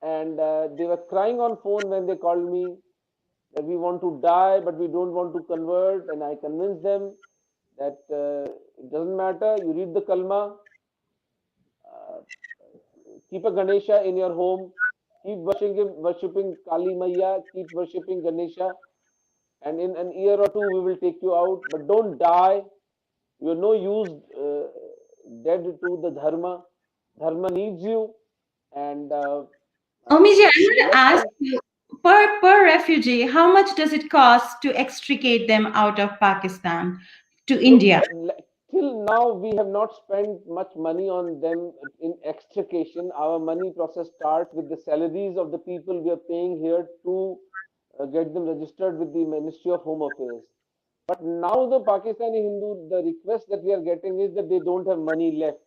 and they were crying on phone when they called me that we want to die, but we don't want to convert. And I convinced them that it doesn't matter. You read the kalma, uh, keep a Ganesha in your home, keep worshipping Kali Maya, keep worshipping Ganesha, and in an year or two we will take you out. But don't die. You're no use dead to the dharma. Dharma needs you, and Omiji, I want to let's ask you, per refugee, how much does it cost to extricate them out of Pakistan to look. India? Till now, we have not spent much money on them in extrication. Our money process starts with the salaries of the people we are paying here to get them registered with the Ministry of Home Affairs. But now the Pakistani Hindu, the request that we are getting is that they don't have money left.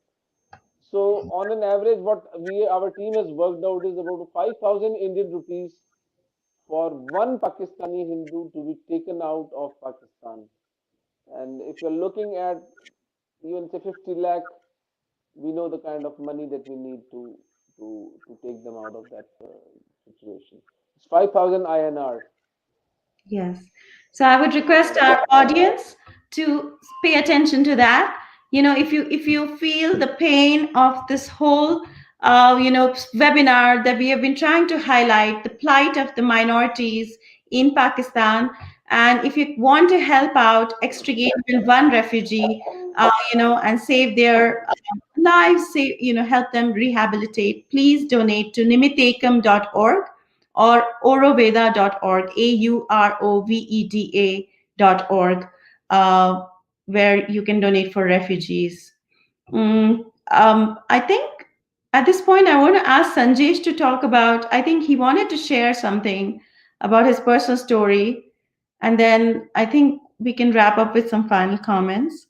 So on an average, what our team has worked out is about 5,000 Indian rupees for one Pakistani Hindu to be taken out of Pakistan. And if you're looking at even say 50 lakh, we know the kind of money that we need to take them out of that situation. It's 5,000 INR. Yes. So I would request our audience to pay attention to that. If you feel the pain of this whole webinar that we have been trying to highlight the plight of the minorities in Pakistan, and if you want to help out extricate one refugee, and save their lives, help them rehabilitate, please donate to nimitekam.org or auroveda.org, auroveda.org, where you can donate for refugees. I think at this point, I want to ask Sanjesh to talk about, I think he wanted to share something about his personal story. And then I think we can wrap up with some final comments.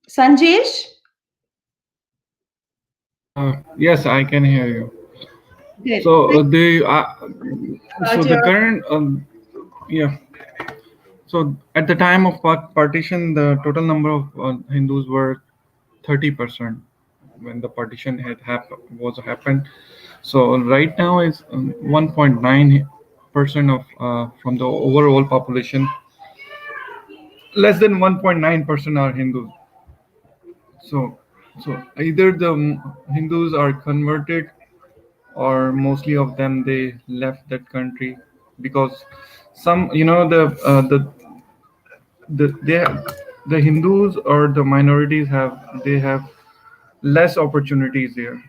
Sanjesh? Yes, I can hear you. Good. So the About your current yeah. So at the time of partition, the total number of Hindus were 30% when the partition was happened. So right now is 1.9% of from the overall population. Less than 1.9% are Hindus. So either the Hindus are converted, or mostly of them they left that country because some the they the Hindus or the minorities have less opportunities here.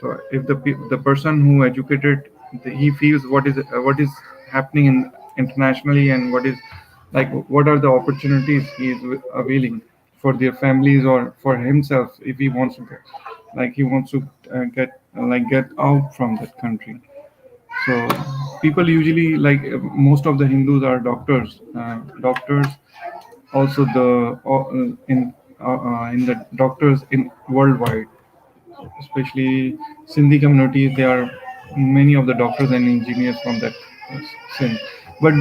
So if the person who educated, he feels what is happening internationally, and what are the opportunities he is availing for their families or for himself, if he wants to get, he wants to get out from that country. So people usually most of the Hindus are doctors, also in the doctors in worldwide, especially Sindhi communities. There are many of the doctors and engineers from that Sindh. But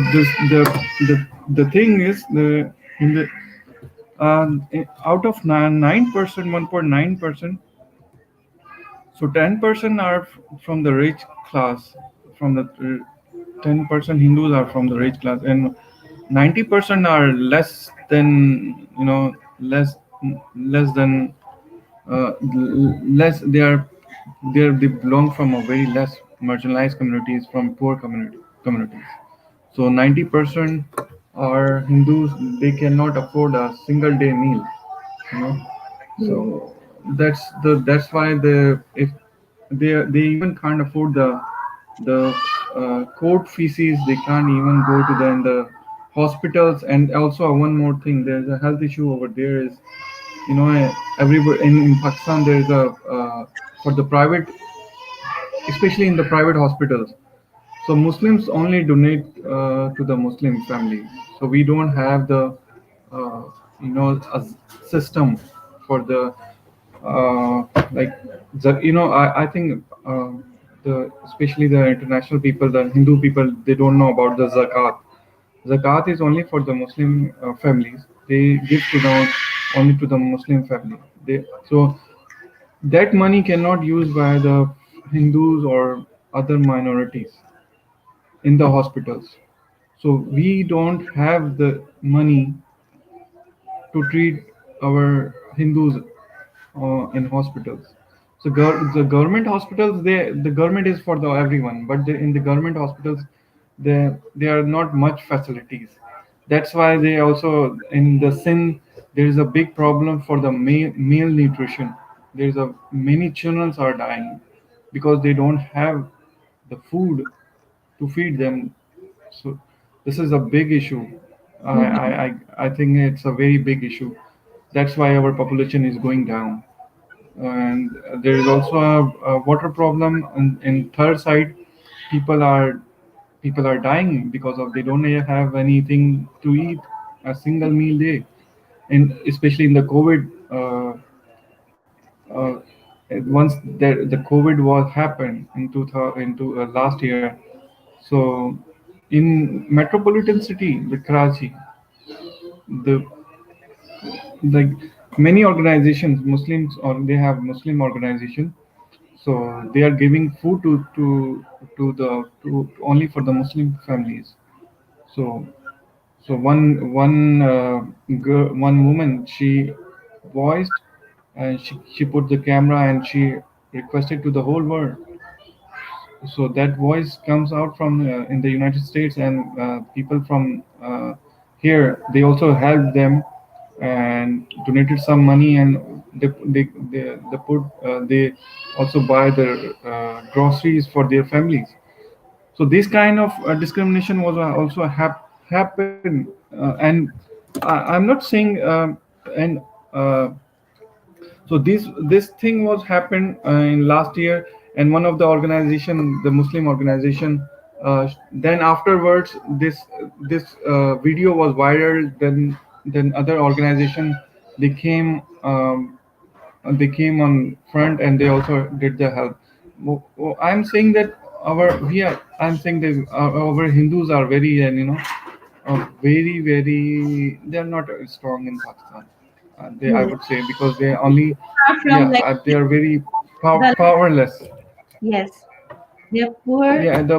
the thing is, the in the out of 9%, 1.9%, so 10% are from the rich class. From the 10% Hindus are from the rich class, and 90% are less than less. They belong from a very less marginalized communities, from poor communities. So 90% are Hindus. They cannot afford a single day meal. You know, so that's why if they even can't afford the court fees. They can't even go to the hospitals. And also one more thing, there's a health issue over there. Is everywhere in Pakistan there is a for the private, especially in the private hospitals. So Muslims only donate to the Muslim family. So we don't have uh, a system for the like I think the especially the international people, the Hindu people, they don't know about the zakat. Zakat is only for the Muslim families. They give to the only to the Muslim family. So that money cannot use by the Hindus or other minorities in the hospitals. So we don't have the money to treat our Hindus in hospitals. So the government hospitals, the government is for the everyone, but in the government hospitals, there are not much facilities. That's why they also in the sin there is a big problem for the meal nutrition. There's a many children are dying because they don't have the food to feed them. So this is a big issue. I think it's a very big issue. That's why our population is going down. And there is also a water problem in third side. People are people are dying because of they don't have anything to eat a single meal day. And especially in the COVID, uh, once the COVID was happened in 2000 into last year. So in metropolitan city, the Karachi, the like many organizations, Muslims, or they have Muslim organization. So they are giving food to only for the Muslim families. So one woman, she voiced, and she put the camera and she requested to the whole world. So that voice comes out from in the United States, and people from here, they also helped them and donated some money, and they also buy the groceries for their families. So this kind of discrimination was also happened, and I'm not saying and so this thing was happened in last year, and one of the organization, the Muslim organization, then afterwards this video was viral. Then other organization, they came they came on front, and they also did the help. I'm saying that I'm saying that our Hindus are very, and very, they're not strong in Pakistan. They, I Yes. would say, because they only, Apart from yeah, like they are very the powerless. yes, they're poor. Yeah, they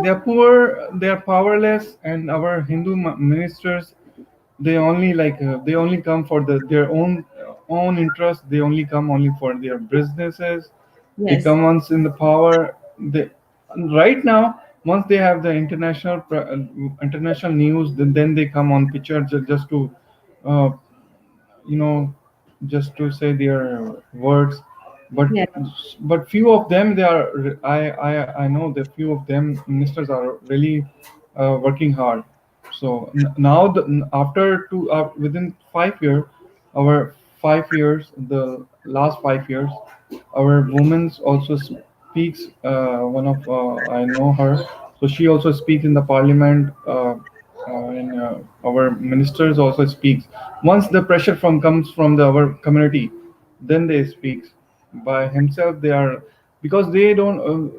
are poor, they are powerless, and our Hindu ministers, they only they only come for their own interest. They only come only for their businesses. They Yes, come once in the power. They right now, once they have the international news, then they come on picture just to uh, you know just to say their words. but yes. but few of them, they are, I know that few of them ministers are really working hard. So now after within 5 years, our 5 years, the last 5 years, our women also speaks, one of I know her, so she also speaks in the parliament, and our ministers also speaks. Once the pressure from comes from our community, then they speak by himself. They are, because they don't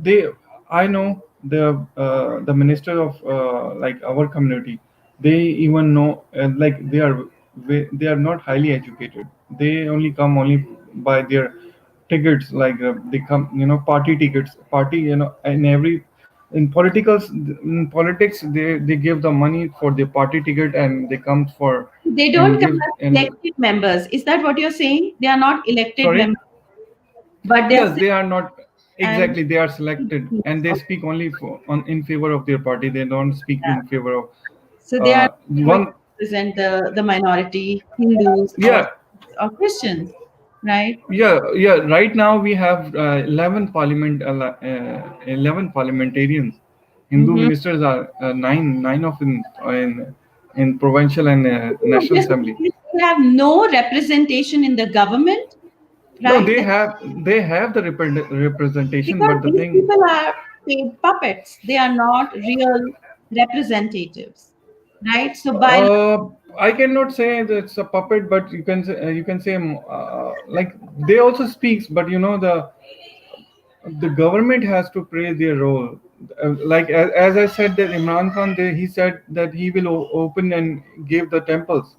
they I know the minister of our community, they even know, they are not highly educated. They only come only by their tickets, they come, party tickets, party, in every, in politics, they give the money for the party ticket, and they come for, They don't and come give, as and elected members. Is that what you're saying? They are not elected sorry. members, but they're Yes, they are not, and exactly, they are selected, and they speak only for on in favor of their party. They don't speak in favor of so they are going one. to represent the minority Hindus Yeah, or Christians, right? yeah. Right now we have 11 parliamentarians. Hindu Mm-hmm. ministers are nine of in provincial and national assembly. They have no representation in the government, No, right? they have the representation, Because but the these thing, people are paid puppets. They are not real representatives, right? So by I cannot say that it's a puppet, but you can say, like, they also speaks, but the government has to play their role. Like, as I said, that Imran Khan, he said that he will open and give the temples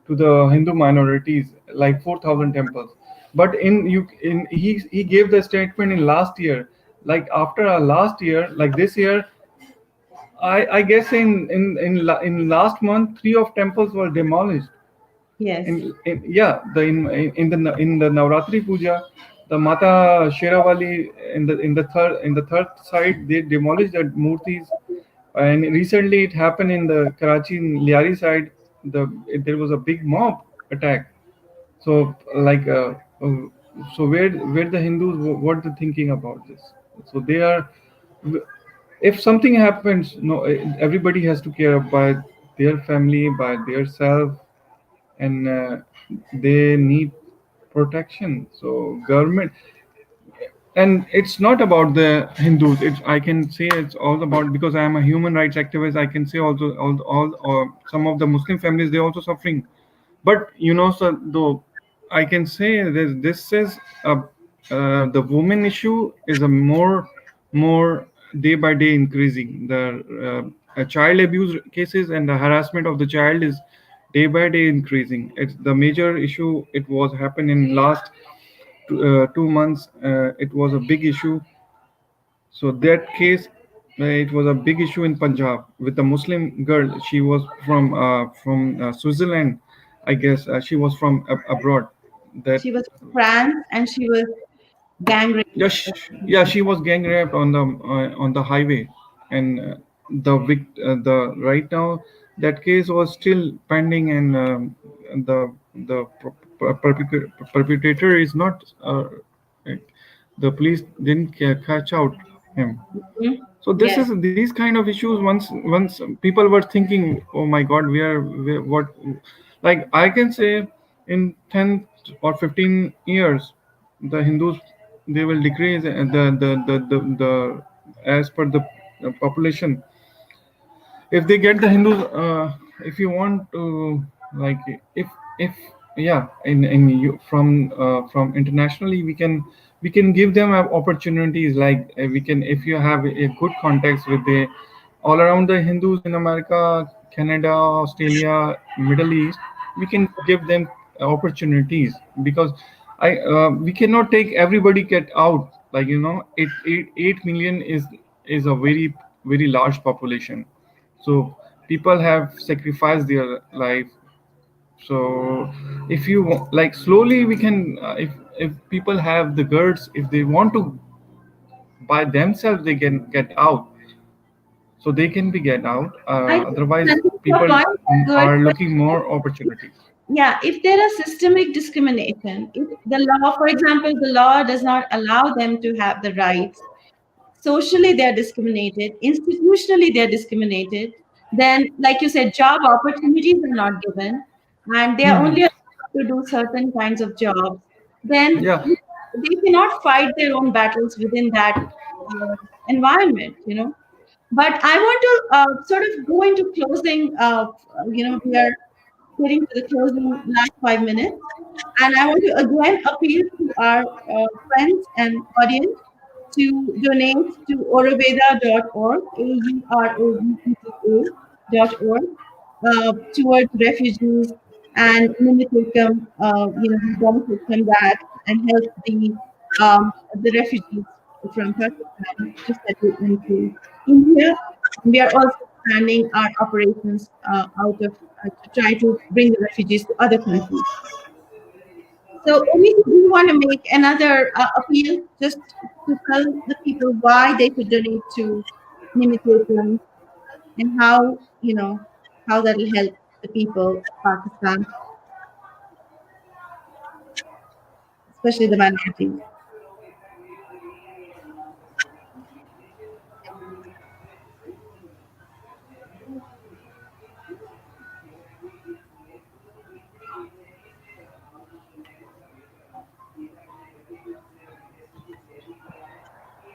to the Hindu minorities, like 4,000 temples. But he gave the statement in last year, like after our last year, like this year, I guess in last month, three of temples were demolished. yes, Yeah, in the Navratri Puja, the Mata Sheravali, in the third side, they demolished the murtis. And recently it happened in the Karachi, in Liari side. There was a big mob attack. So, uh, so where the Hindus, what they thinking about this? So they are, if something happens, no, everybody has to care by their family, by their self, and they need protection. So government, and it's not about the Hindus. I can say it's all about, because I am a human rights activist. I can say also some of the Muslim families, they're also suffering. But so though I can say this is the woman issue is a more day by day increasing. The child abuse cases and the harassment of the child is day by day increasing. It's the major issue. It was happened in last 2 months. It was a big issue. So that case It was a big issue in Punjab with a Muslim girl. She was from Switzerland, I guess. She was from abroad. That She was from France and she was gang raped. yeah, yeah, she was gang raped on the highway, and the right now that case was still pending, and the perpetrator is not. The police didn't catch out him. Mhm. So this Yes. is these kind of issues. Once people were thinking, oh my God, we are what, like I can say, in 10 or 15 years, the Hindus, they will decrease, the as per the population. If they get the Hindus, if you want to, like, if yeah, in you from internationally, we can give them opportunities, like we can, if you have a good context with the all around the Hindus in America, Canada, Australia, Middle East, we can give them opportunities, because we cannot take everybody get out, like, 8 million is a very large population. So people have sacrificed their life. So if you like, slowly we can, if people have the guts, if they want to by themselves, they can get out. So they can be get out, I think otherwise your people points are good, are but looking more opportunities. yeah, if there are systemic discrimination, if the law, for example, the law does not allow them to have the rights, socially they're discriminated, institutionally they're discriminated, then, like you said, job opportunities are not given, and they are Hmm. only allowed to do certain kinds of jobs, then Yeah. they cannot fight their own battles within that environment, But I want to sort of go into closing. We are getting to the closing last 5 minutes. And I want to again appeal to our friends and audience to donate to auroveda.org, auroveda.org, towards refugees and limited income, benefit from that and help the refugees from Pakistan to settle into India. And we are also expanding our operations to try to bring the refugees to other countries. So, Omi, do you want to make another appeal just to tell the people why they should donate to Nimitatum and how that will help the people of Pakistan, especially the minorities?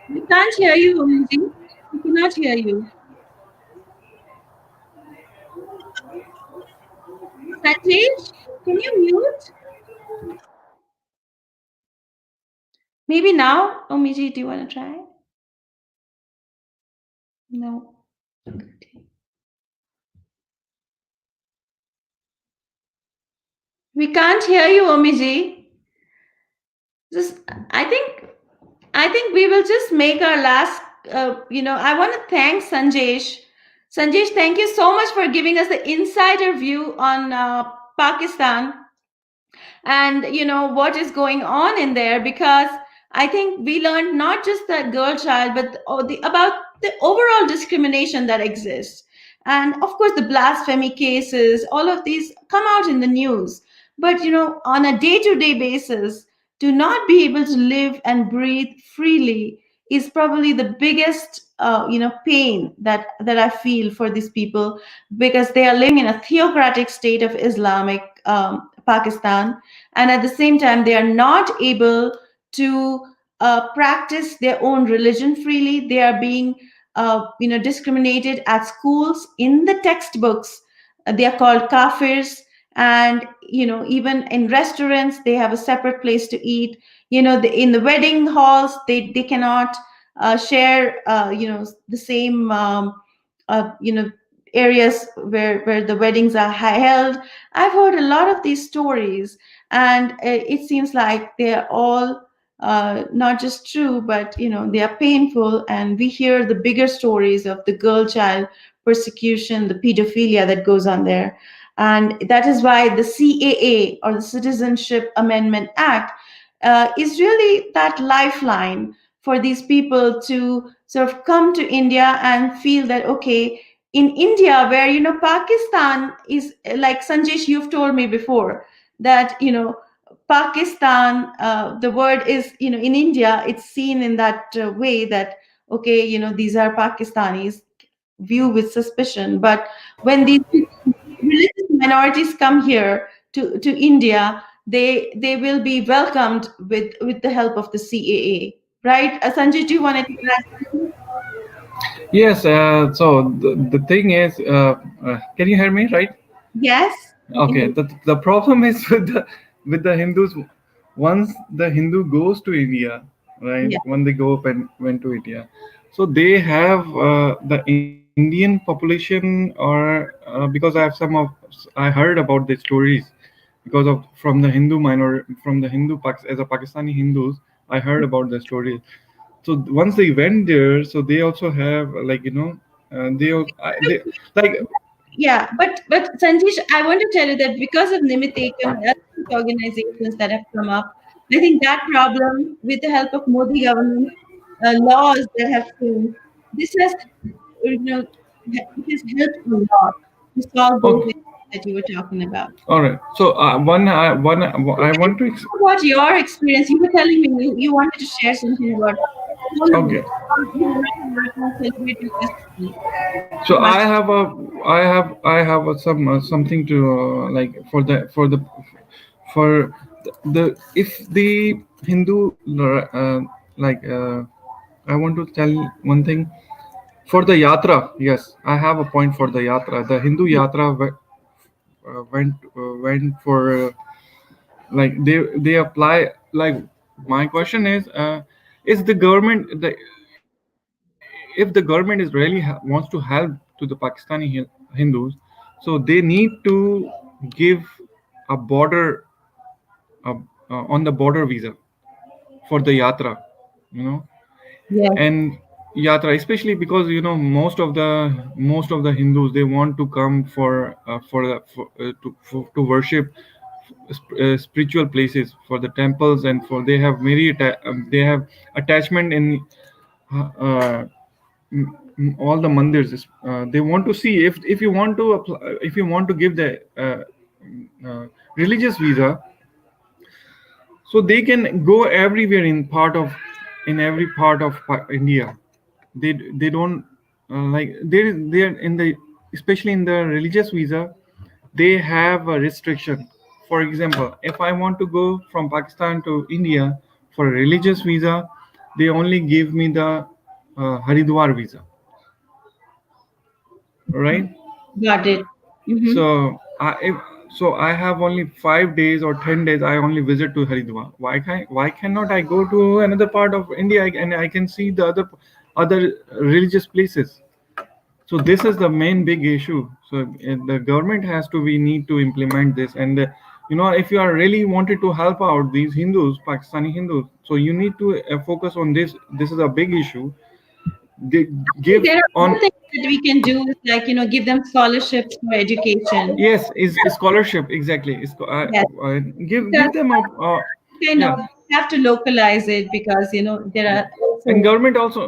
We can't hear you, Omiji. We cannot hear you. Sanjesh, can you mute? Maybe now, Omiji, do you want to try? No. We can't hear you, Omiji. Just, I think, I think we will just make our last. I want to thank Sanjesh. Sanjesh, thank you so much for giving us the insider view on Pakistan and what is going on in there, because I think we learned not just that girl child, but about the overall discrimination that exists, and of course the blasphemy cases, all of these come out in the news, but on a day-to-day basis, to not be able to live and breathe freely is probably the biggest pain that I feel for these people, because they are living in a theocratic state of Islamic Pakistan, and at the same time they are not able to practice their own religion freely. They are being discriminated at schools, in the textbooks. They are called kafirs, and even in restaurants they have a separate place to eat. In the wedding halls they cannot share the same areas where the weddings are held. I've heard a lot of these stories, and it seems like they are all not just true, but they are painful, and we hear the bigger stories of the girl child persecution, the pedophilia that goes on there. And that is why the CAA, or the Citizenship Amendment Act, is really that lifeline for these people to sort of come to India and feel that, okay, in India, where Pakistan is, like Sanjesh, you've told me before that Pakistan, the word is, in India, it's seen in that way that, okay, these are Pakistanis, view with suspicion. But when these religious minorities come here to India, they will be welcomed with the help of the CAA, right? Sanjay, do you want to add something? Yes. So the thing is, can you hear me, right? Yes, we can Okay. hear. The problem is with the Hindus. Once the Hindu goes to India, right? Yeah, When they go up and went to India, so they have the Indian population, or because I have I heard about the stories because of from the Hindu minor from the as a Pakistani Hindus. I heard about the stories. So once they went there, so they also have like they like. yeah, but Sanjesh, I want to tell you that because of Nimitekam and other organizations that have come up, I think that problem, with the help of Modi government, laws that have changed, this has, it has helped a lot to solve those Okay. issues that you were talking about. All right. So one I want to About your experience, you were telling me you wanted to share something about okay. how you went to work and celebrate your festival. So I have something to like for the if the Hindu like I want to tell one thing for the yatra. Yes, I have a point for the yatra. The Hindu yatra went for like they apply like my question is the government the if the government is really wants to help to the Pakistani Hindus, so they need to give a border uh, on the border visa for the yatra, you know. Yes. And yatra especially because most of the Hindus they want to come to worship spiritual places for the temples and for they have they have attachment in uh, all the mandirs. They want to see if you want to apply, if you want to give the religious visa, so they can go everywhere in every part of India. They don't like they're in the especially in the religious visa they have a restriction. For example, if I want to go from Pakistan to India for a religious visa, they only give me the Haridwar visa, right? Got it. Mm-hmm. So I have only 5 days or 10 days. I only visit to Haridwar. Why cannot I go to another part of India and I can see the other religious places? So this is the main big issue. So the government has to we need to implement this. And if you are really wanted to help out these Hindus, Pakistani Hindus, so you need to focus on this. This is a big issue. They give There are on. other things that we can do, like give them scholarships for education. Yes, is scholarship exactly. Yes, Give because them a kind of yeah. have to localize it, because there are And also. government also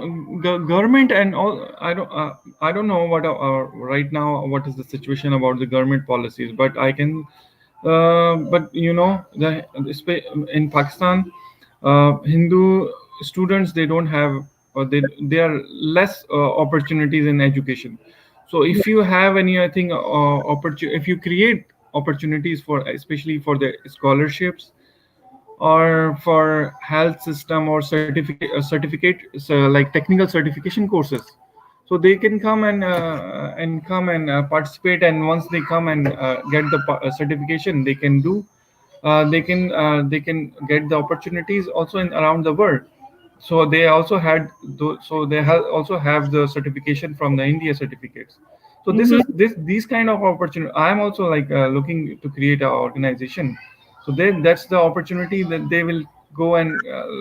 government and all. I don't know what right now what is the situation about the government policies, but I can but in Pakistan, Hindu students they don't have or they are less opportunities in education. So if you have any, I think, if you create opportunities for especially for the scholarships or for health system or certificate so like technical certification courses, so they can come and come and participate, and once they come and get the certification they can get the opportunities also in around the world. So they also so they also have the certification from the India certificates. So this Mhm. is this these kind of opportunity I am also like looking to create an organization. So then that's the opportunity that they will go and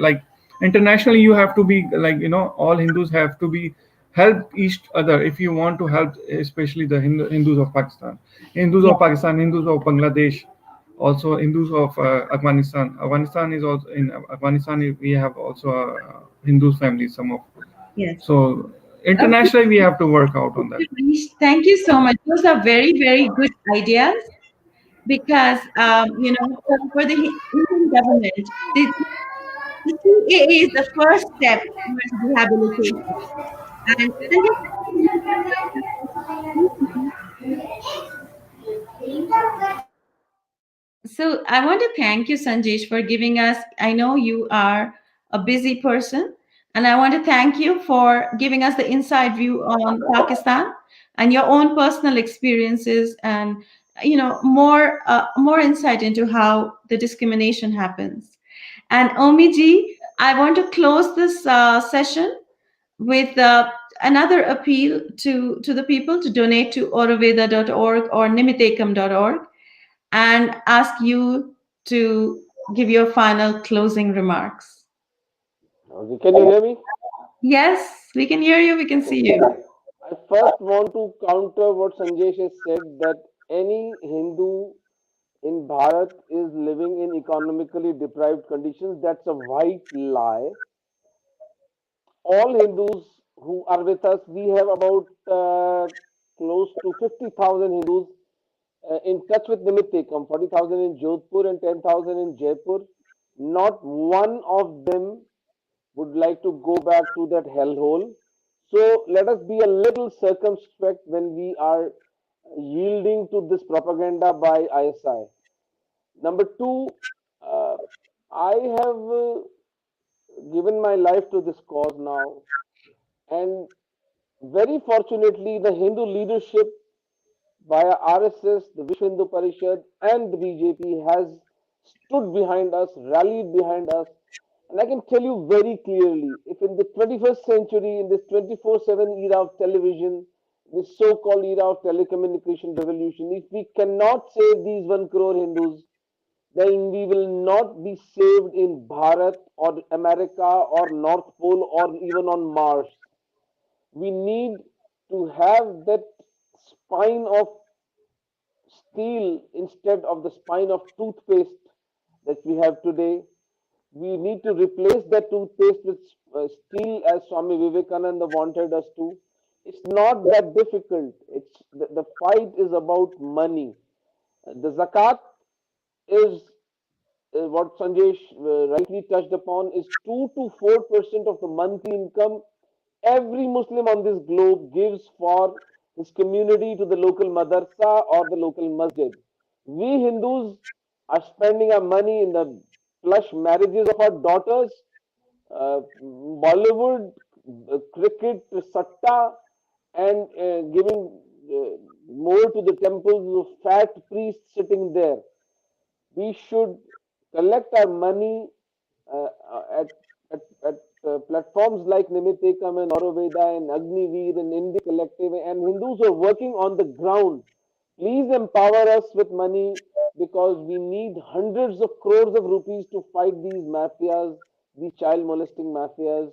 like internationally you have to be like, all Hindus have to be help each other if you want to help, especially the Hindus of Pakistan, Yeah. Hindus of Bangladesh, also Hindus of Afghanistan is also in Afghanistan. We have also Hindus families, some of, Yes. so Okay. internationally we have to work out on that. Thank you so much. Those are very, very good ideas because, for the Indian government, the CAA is the first step towards rehabilitation. And thank you so much. So I want to thank you, Sanjesh, for giving us. I know you are a busy person, and I want to thank you for giving us the inside view on Pakistan and your own personal experiences, and more insight into how the discrimination happens. And Omi ji, I want to close this session with another appeal to the people to donate to auroveda.org or nimitekam.org and ask you to give your final closing remarks. Okay, can you hear me? Yes, we can hear you, we can Okay. see you. I first want to counter what Sanjesh has said that any Hindu in Bharat is living in economically deprived conditions. That's a white lie. All Hindus who are with us, we have about close to 50,000 Hindus in touch with Nimit Ekam, 40,000 in Jodhpur and 10,000 in Jaipur. Not one of them would like to go back to that hellhole. So let us be a little circumspect when we are yielding to this propaganda by ISI. Number two, uh, I have given my life to this cause now, and very fortunately, the Hindu leadership via RSS, the Vishwa Hindu Parishad, and the BJP has stood behind us, rallied behind us. And I can tell you very clearly if in the 21st century, in this 24/7 era of television, this so called era of telecommunication revolution, if we cannot save these 1 crore Hindus, then we will not be saved in Bharat or America or North Pole or even on Mars. We need to have that spine of steel instead of the spine of toothpaste that we have today. We need to replace that toothpaste with steel as Swami Vivekananda wanted us to. It's not that difficult. It's the fight is about money. The zakat is what Sanjesh rightly touched upon is 2 to 4% of the monthly income every Muslim on this globe gives for his community to the local madrasa or the local masjid. We Hindus are spending our money in the plush marriages of our daughters, Bollywood, cricket, satta, and giving more to the temples of fat priests sitting there. We should collect our money uh, at platforms like Nimitekam and Auroveda and Agniveer and Indi Collective and Hindus who are working on the ground. Please empower us with money because we need hundreds of crores of rupees to fight these mafias, these child molesting mafias.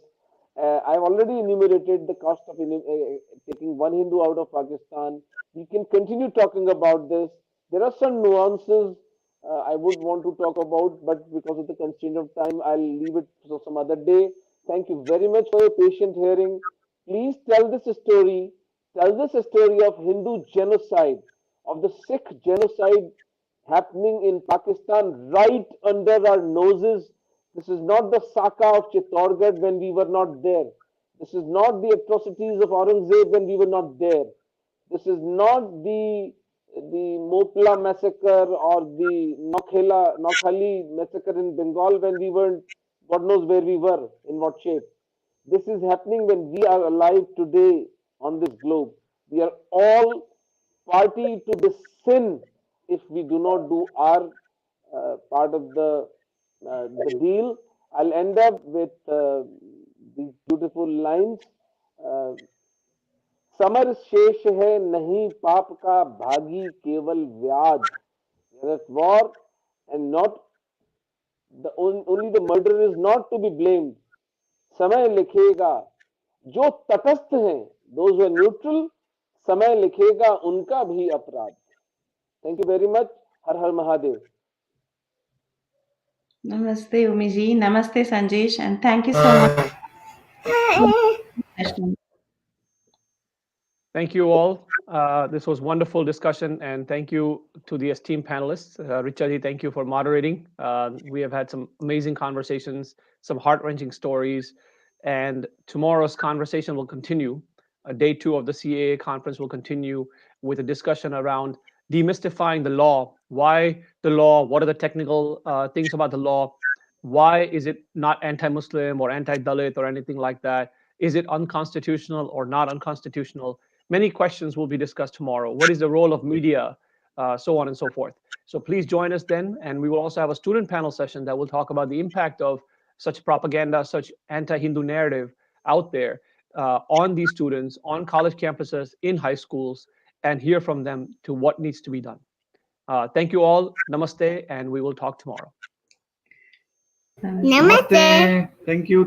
I've already enumerated the cost of taking one Hindu out of Pakistan. We can continue talking about this. There are some nuances I would want to talk about, but because of the constraint of time, I'll leave it for some other day. Thank you very much for your patient hearing. Please tell this story. Tell this story of Hindu genocide, of the Sikh genocide happening in Pakistan right under our noses. This is not the Saka of Chittorgarh when we were not there. This is not the atrocities of Aurangzeb when we were not there. This is not the Mopla massacre or the Nokhali massacre in Bengal when we weren't, God knows where we were, in what shape. This is happening when we are alive today on this globe. We are all party to this sin if we do not do our part of the deal. I'll end up with these beautiful lines. Uh, summer शेष है नहीं पाप का भागी केवल व्याध. At war and not only the murderer is not to be blamed. समय लिखेगा जो तटस्थ हैं, those who are neutral, समय लिखेगा उनका भी अपराध. Thank you very much. Her her Mahadev. Namaste, Umiji. Namaste, Sanjesh. And thank you so much. Thank you all. This was wonderful discussion, and thank you to the esteemed panelists. Richa, thank you for moderating. We have had some amazing conversations, some heart-wrenching stories, and tomorrow's conversation will continue. Day 2 of the CAA conference will continue with a discussion around demystifying the law. Why the law? What are the technical things about the law? Why is it not anti-Muslim or anti-Dalit or anything like that? Is it unconstitutional or not unconstitutional? Many questions will be discussed tomorrow. What is the role of media? So on and so forth. So please join us then. And we will also have a student panel session that will talk about the impact of such propaganda, such anti-Hindu narrative out there on these students, on college campuses, in high schools, and hear from them to what needs to be done. Thank you all. Namaste, and we will talk tomorrow. Namaste. Thank you.